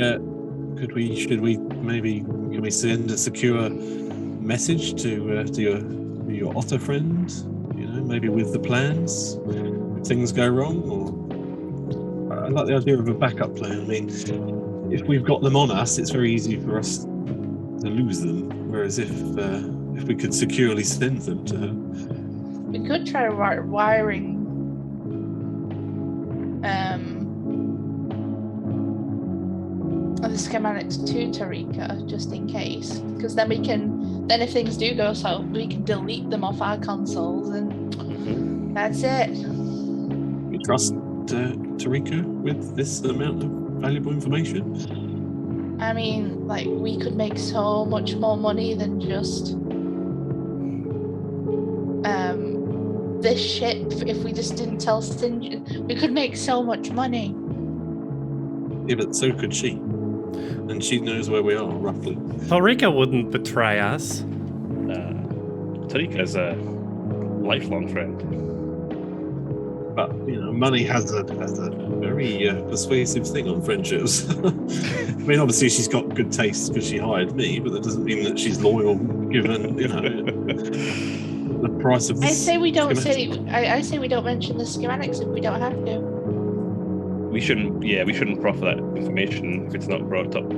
send a secure message to your otter friend? Maybe with the plans if things go wrong. Or I like the idea of a backup plan. I mean, if we've got them on us, it's very easy for us to lose them. Whereas if we could securely send them to her, We could try wiring the schematics to Tarika just in case, because then if things do go south, we can delete them off our consoles and that's it. you trust Tarika with this amount of valuable information? I mean, like, we could make so much more money than just this ship if we just didn't tell St. We could make so much money. Yeah, but so could she. And she knows where we are, roughly. Tarika wouldn't betray us. Tarika's a lifelong friend. But, money has a very persuasive thing on friendships. I mean, obviously she's got good taste because she hired me, but that doesn't mean that she's loyal given, the price of this. I say we don't mention the schematics if we don't have to. We shouldn't proffer that information if it's not brought up.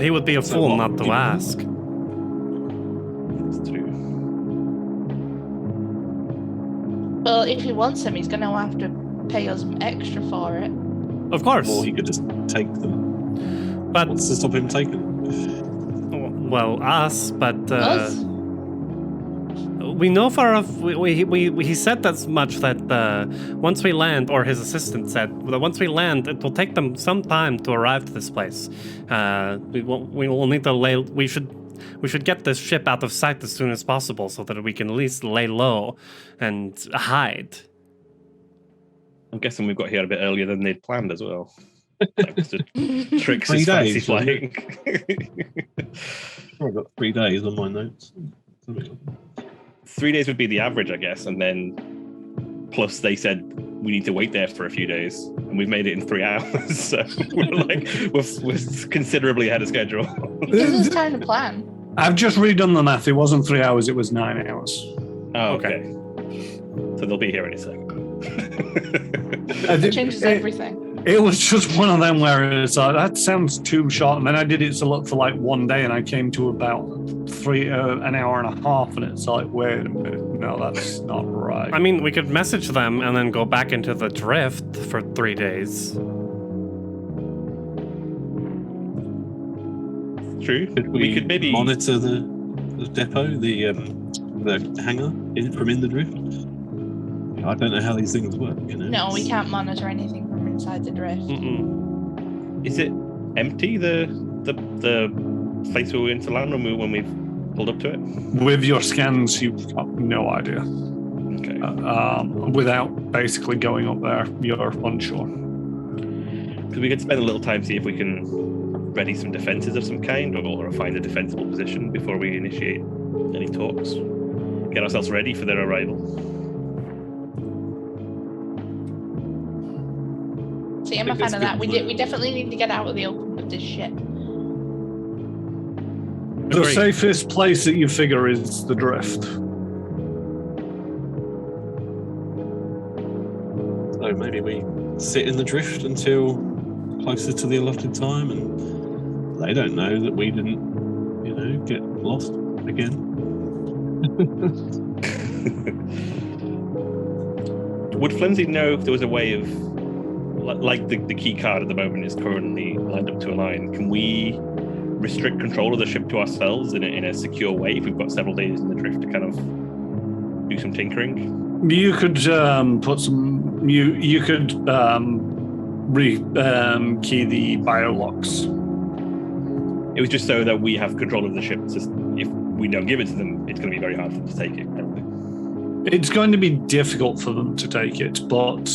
He would be a fool not to ask. It's true. Well, if he wants them, he's going to have to pay us extra for it. Of course. Or he could just take them. But What's to stop him taking them? well, us, but Us? we know he said as much that once we land, or his assistant said that once we land, it will take them some time to arrive to this place. We will need to we should get this ship out of sight as soon as possible so that we can at least lay low and hide. I'm guessing we've got here a bit earlier than they'd planned as well. Thanks to Trix' 3 fancy days, flying. I've got 3 days on my notes. 3 days would be the average, I guess, and then plus they said we need to wait there for a few days, and we've made it in 3 hours. So we're considerably ahead of schedule. It gives us time to plan. I've just redone the math. It wasn't 3 hours, it was 9 hours. Oh, okay. So they'll be here any second. It changes everything. It was just one of them where it's like, that sounds too short. And then I did it to look for like 1 day, and I came to about an hour and a half, and it's like, wait a minute, no, that's not right. I mean, we could message them and then go back into the drift for 3 days. True. We could maybe monitor the depot, the hangar from in the drift. I don't know how these things work. No, we can't monitor anything from inside the drift. Is it empty, the place we were in to land when we've pulled up to it? With your scans, you've got no idea. Okay. Without basically going up there, you're unsure. Because we could spend a little time to see if we can ready some defenses of some kind, or find a defensible position before we initiate any talks. Get ourselves ready for their arrival. See, I'm a fan of that. We definitely need to get out of the open with this ship. The safest place that you figure is the drift. So maybe we sit in the drift until closer to the allotted time, and they don't know that we didn't, get lost again. Would Flimsy know if there was a way of, like the key card at the moment is currently lined up to a line, can we restrict control of the ship to ourselves in a secure way if we've got several days in the drift to kind of do some tinkering? You could put some. You could key the biolocks. It was just so that we have control of the ship. Just if we don't give it to them, it's going to be very hard for them to take it. It's going to be difficult for them to take it, but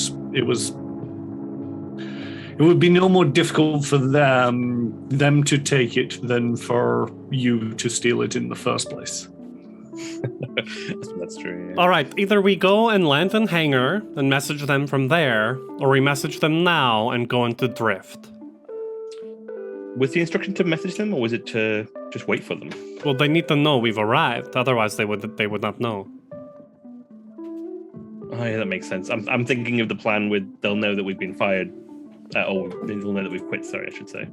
It would be no more difficult for them to take it than for you to steal it in the first place. That's true. Yeah. All right, either we go and land in hangar and message them from there, or we message them now and go into drift. Was the instruction to message them, or was it to just wait for them? Well, they need to know we've arrived. Otherwise, they would not know. Oh yeah, that makes sense. I'm thinking of the plan with they'll know that we've been fired, or they'll know that we've quit. Sorry, I should say.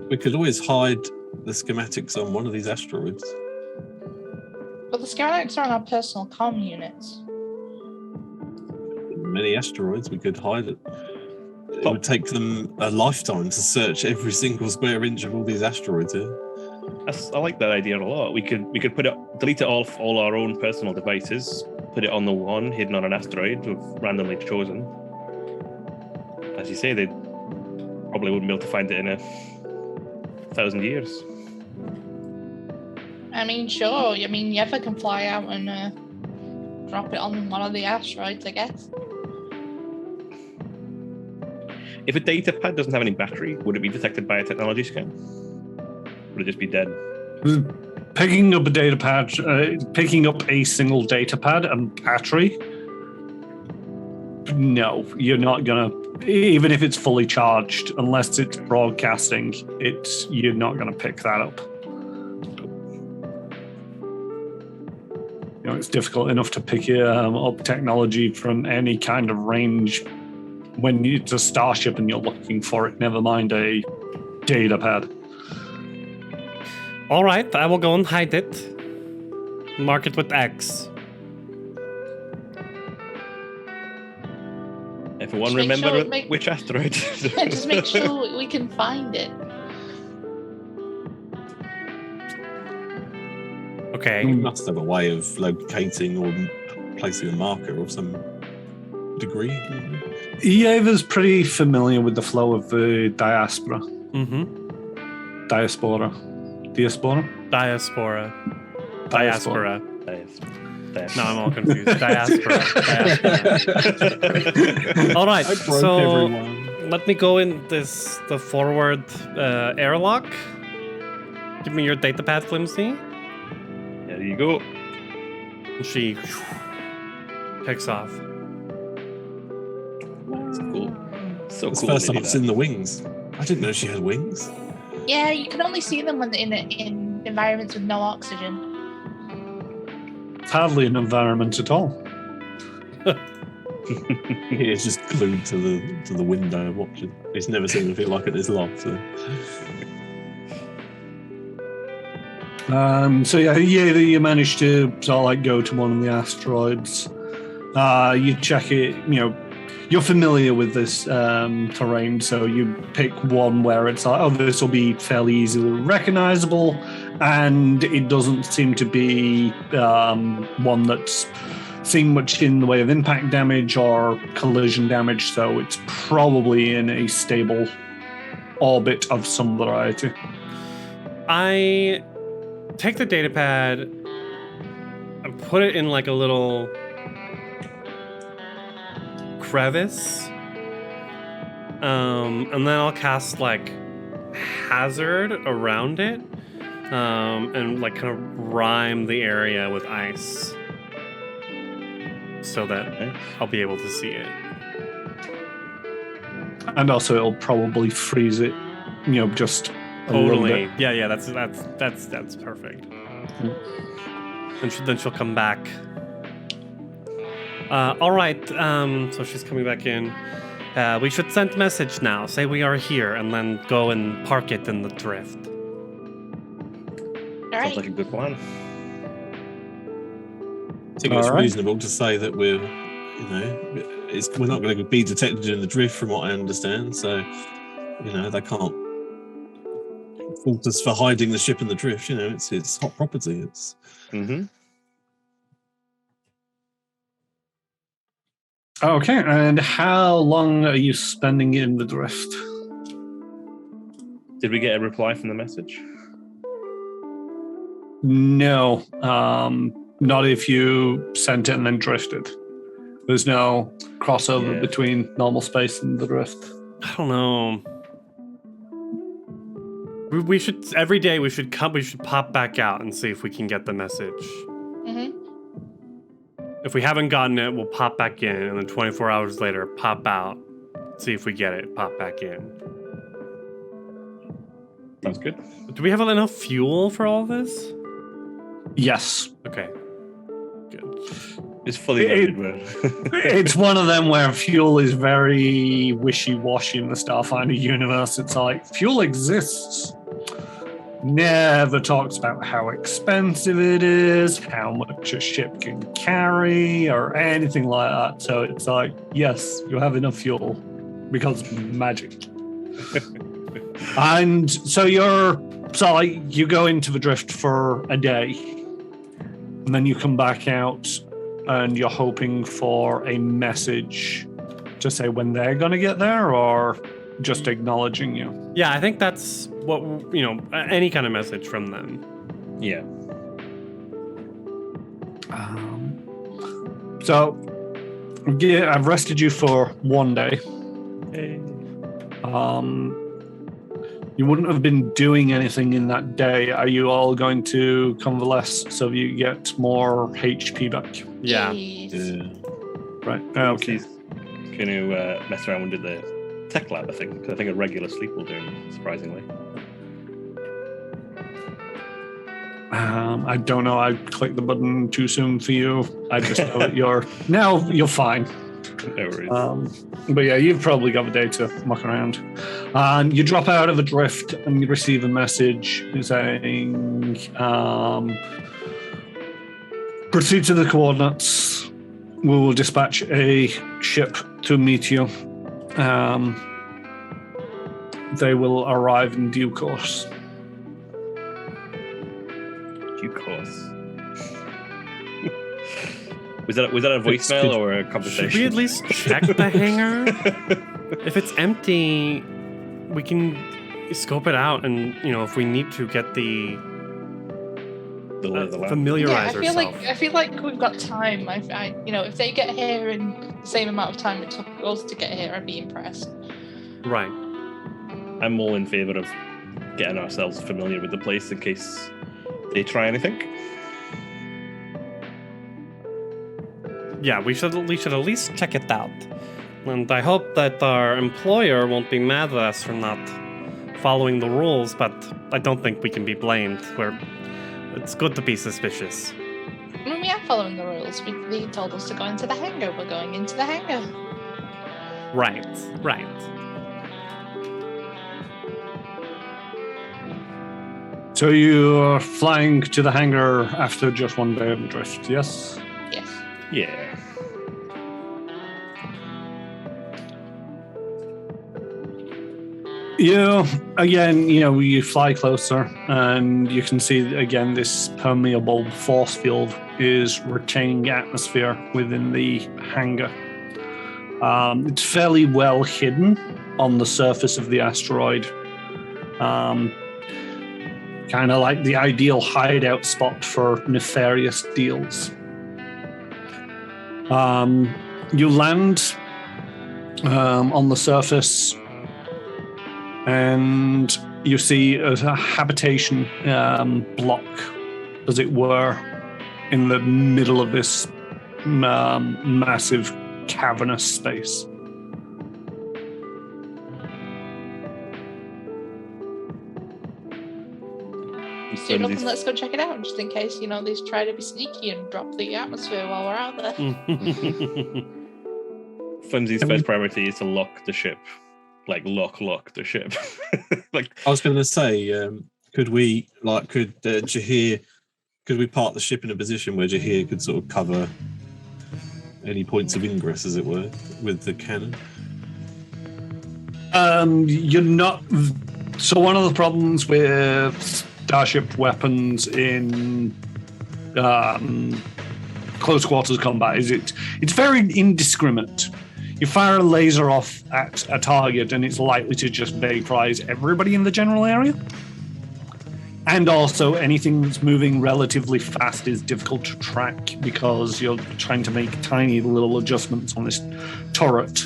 We could always hide the schematics on one of these asteroids. But the schematics are on our personal comm units. Many asteroids, we could hide it. It would take them a lifetime to search every single square inch of all these asteroids here. I like that idea a lot. We could put it, delete it off all our own personal devices, put it on the one hidden on an asteroid we've randomly chosen. As you say, they probably wouldn't be able to find it in 1,000 years. I mean, sure. I mean, Yeva can fly out and drop it on one of the asteroids, I guess. If a data pad doesn't have any battery, would it be detected by a technology scan? Would it just be dead? Picking up a data pad, picking up a single data pad and battery. No, you're not gonna. Even if it's fully charged, unless it's broadcasting, you're not gonna pick that up. You know, it's difficult enough to pick up technology from any kind of range when it's a starship and you're looking for it. Never mind a data pad. All right, I will go and hide it. Mark it with X. Everyone Just make remember sure- which asteroid? Just make sure we can find it. Okay. We must have a way of locating or placing a marker of some degree. Yeva's pretty familiar with the flow of the diaspora. Mm-hmm. Diaspora. Diaspora. Diaspora. Yes. No, I'm all confused. Diaspora. All right, I broke so everyone. let me go in the forward airlock. Give me your data pad, Flimsy. There you go. And she picks off. That's cool. So It's cool. the first time they I've do seen the wings. I didn't know she had wings. Yeah, you can only see them when in environments with no oxygen. It's hardly an environment at all. He's just glued to the window watching. He's never seen anything like it in his life. So you managed to sort of like go to one of the asteroids. You check it, you're familiar with this terrain, so you pick one where it's like, oh, this will be fairly easily recognizable, and it doesn't seem to be one that's seen much in the way of impact damage or collision damage, so it's probably in a stable orbit of some variety. I take the data pad and put it in like a little crevice, and then I'll cast like hazard around it, and like kind of rime the area with ice so that I'll be able to see it. And also it'll probably freeze it, just a little Totally. bit. Yeah. That's perfect. And then she'll come back. All right. So she's coming back in. We should send message now. Say we are here, and then go and park it in the drift. All Sounds right. like a good plan. I think it's All right. reasonable to say that we're not going to be detected in the drift, from what I understand. So, they can't fault us for hiding the ship in the drift. It's hot property. It's Mm-hmm. Okay, and how long are you spending in the drift? Did we get a reply from the message? No, not if you sent it and then drifted. There's no crossover between normal space and the drift. I don't know. We should every day we should pop back out and see if we can get the message. Mm-hmm. If we haven't gotten it, we'll pop back in, and then 24 hours later, pop out, see if we get it, pop back in. Sounds good. Do we have enough fuel for all this? Yes. Okay. Good. It's fully loaded with. It's one of them where fuel is very wishy-washy in the Starfinder universe. It's like, fuel exists. Never talks about how expensive it is, how much a ship can carry, or anything like that. So it's like, yes, you have enough fuel because magic. And so you go into the drift for a day, and then you come back out, and you're hoping for a message to say when they're going to get there, or just acknowledging you. Yeah, I think that's what, any kind of message from them. Yeah. So, yeah, I've rested you for one day. Hey. You wouldn't have been doing anything in that day. Are you all going to convalesce so you get more HP back? Yeah. Right. Okay. He's going to mess around with the tech lab, I think. Because I think a regular sleep will do, surprisingly. I don't know. I clicked the button too soon for you. I just know that you're fine. No worries. But yeah, you've probably got a day to muck around. And you drop out of a drift and you receive a message saying, proceed to the coordinates. We will dispatch a ship to meet you. They will arrive in due course. Due course. Was that a voicemail or a conversation? Should we at least check the hangar? If it's empty, we can scope it out, and if we need to get the familiarize ourselves. I feel like we've got time. If they get here in the same amount of time it took us to get here, I'd be impressed. Right. I'm all in favor of getting ourselves familiar with the place in case they try anything. Yeah, we should at least check it out. And I hope that our employer won't be mad at us for not following the rules, but I don't think we can be blamed. It's good to be suspicious. I mean, we are following the rules. They told us to go into the hangar. We're going into the hangar. Right. So you're flying to the hangar after just one day of the drift, yes? Yes. Yeah. You fly closer and you can see again this permeable force field is retaining atmosphere within the hangar. It's fairly well hidden on the surface of the asteroid. Kind of like the ideal hideout spot for nefarious deals. You land on the surface and you see a habitation block, as it were, in the middle of this massive cavernous space. Do nothing, let's go check it out, just in case, they try to be sneaky and drop the atmosphere while we're out there. Flimsy's first priority is to lock the ship. Lock the ship. I was going to say, could Jahir, could we park the ship in a position where Jahir could sort of cover any points of ingress, as it were, with the cannon? You're not. So one of the problems with starship weapons in close quarters combat is it's very indiscriminate. You fire a laser off at a target and it's likely to just vaporize everybody in the general area. And also, anything that's moving relatively fast is difficult to track because you're trying to make tiny little adjustments on this turret.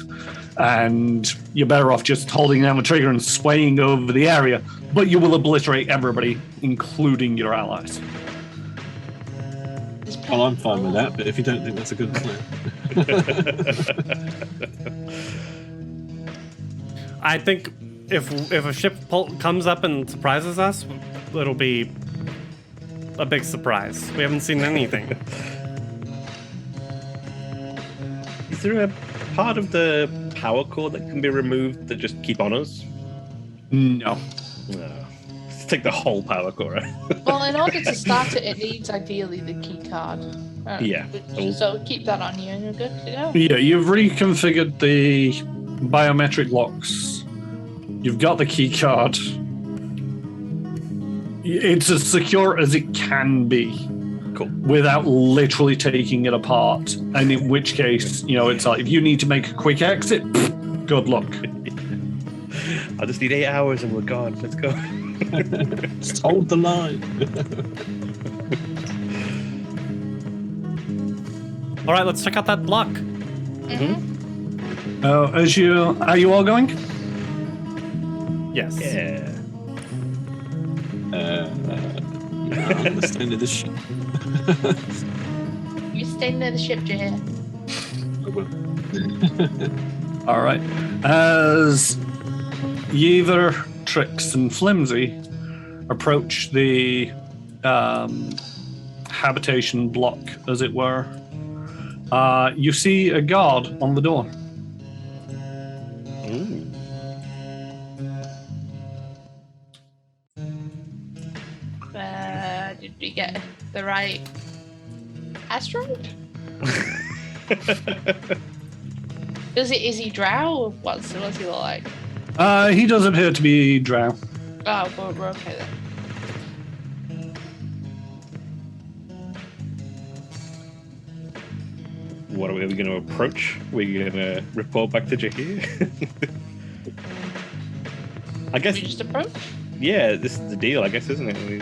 And you're better off just holding down the trigger and swaying over the area, but you will obliterate everybody, including your allies. Well, I'm fine with that, but if you don't think that's a good plan. I think if a ship comes up and surprises us, it'll be a big surprise. We haven't seen anything. Is there a part of the power core that can be removed that just keep on us? No. No. Let's take the whole power core, right? Well, in order to start it, it needs ideally the key card. Yeah. So keep that on you and you're good to go. Yeah, you've reconfigured the biometric locks. You've got the key card. It's as secure as it can be. Cool. Without literally taking it apart. And in which case, it's like, if you need to make a quick exit, good luck. I'll just need 8 hours and we're gone. Let's go. Just hold the line. All right, let's check out that block. Are you all going? Yes. Yeah. Let's stay near the ship. You stay near the ship, Jay. All right. As Yeaver, Trix, and Flimsy approach the habitation block, as it were, you see a guard on the door. Did we get the right asteroid? Is he drow? What's he look like? He does appear to be drow. Oh, we're okay then. What are we going to approach? We're going to report back to Jackie? I guess. We just approach? Yeah, this is the deal, I guess, isn't it?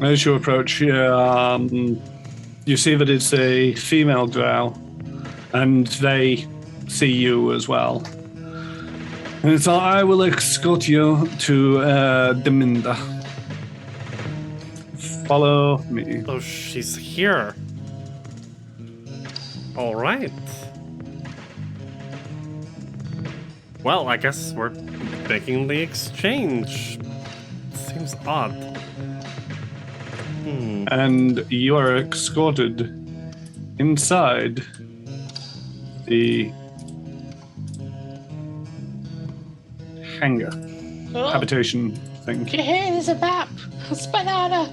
As you approach, you see that it's a female drow, and they see you as well. And it's like, I will escort you to Deminda. Follow me. Oh, she's here. All right. Well, I guess we're making the exchange. Seems odd. And you are escorted inside the hangar Oh, habitation thing. do you hear? There's a map. Spanana.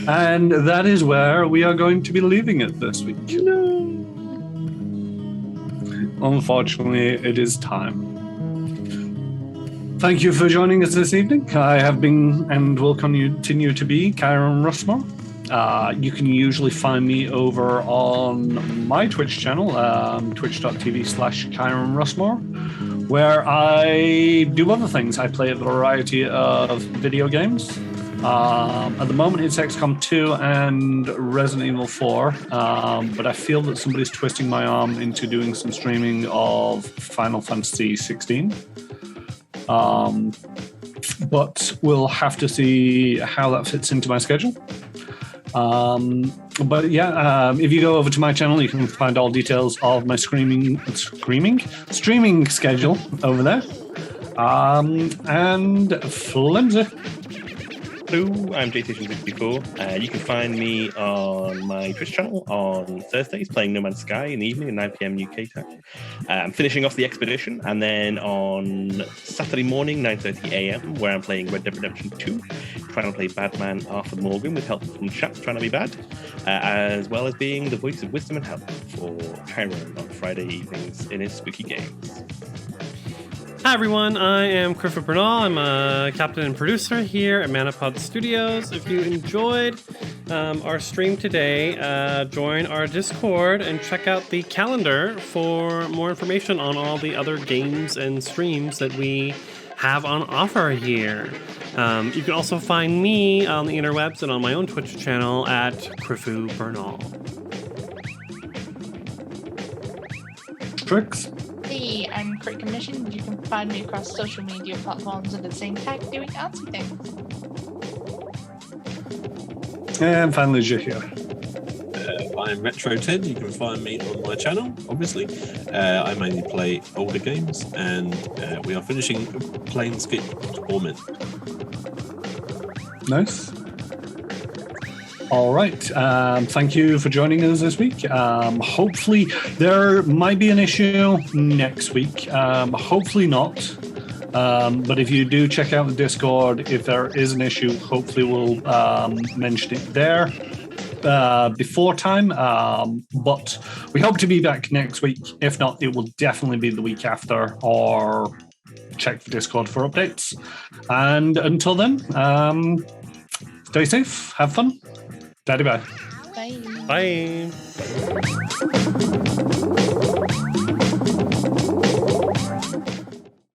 And that is where we are going to be leaving it this week. No. Unfortunately, it is time. Thank you for joining us this evening. I have been and will continue to be Kyron Rushmore. You can usually find me over on my Twitch channel, twitch.tv/Kyron Rushmore, where I do other things. I play a variety of video games. At the moment, it's XCOM 2 and Resident Evil 4, but I feel that somebody's twisting my arm into doing some streaming of Final Fantasy 16. But we'll have to see how that fits into my schedule. But yeah, if you go over to my channel, you can find all details of my streaming schedule over there. And Flimsy. Hello, I'm JTation64. You can find me on my Twitch channel on Thursdays playing No Man's Sky in the evening at 9 PM UK time. I'm finishing off the expedition, and then on Saturday morning, 9:30 AM, where I'm playing Red Dead Redemption 2, trying to play Badman Arthur Morgan with help from chat, trying to be bad, as well as being the voice of wisdom and help for Chiron on Friday evenings in his spooky games. Hi everyone, I am Crifford Bernal. I'm a captain and producer here at Manapod Studios. If you enjoyed our stream today, join our Discord and check out the calendar for more information on all the other games and streams that we have on offer here. You can also find me on the interwebs and on my own Twitch channel at Crifu Bernal. Tricks? Hey, I'm Crit Commission. You can find me across social media platforms under the same tag doing artsy things. And finally, here. I'm Retro Ted. You can find me on my channel, obviously. I mainly play older games, and we are finishing Planescape Torment. Nice. All right. Thank you for joining us this week. Hopefully, there might be an issue next week. Hopefully not. But if you do check out the Discord, if there is an issue, hopefully we'll mention it there before time. But we hope to be back next week. If not, it will definitely be the week after, or check the Discord for updates. And until then, stay safe, have fun. Daddy bye. Bye. Bye.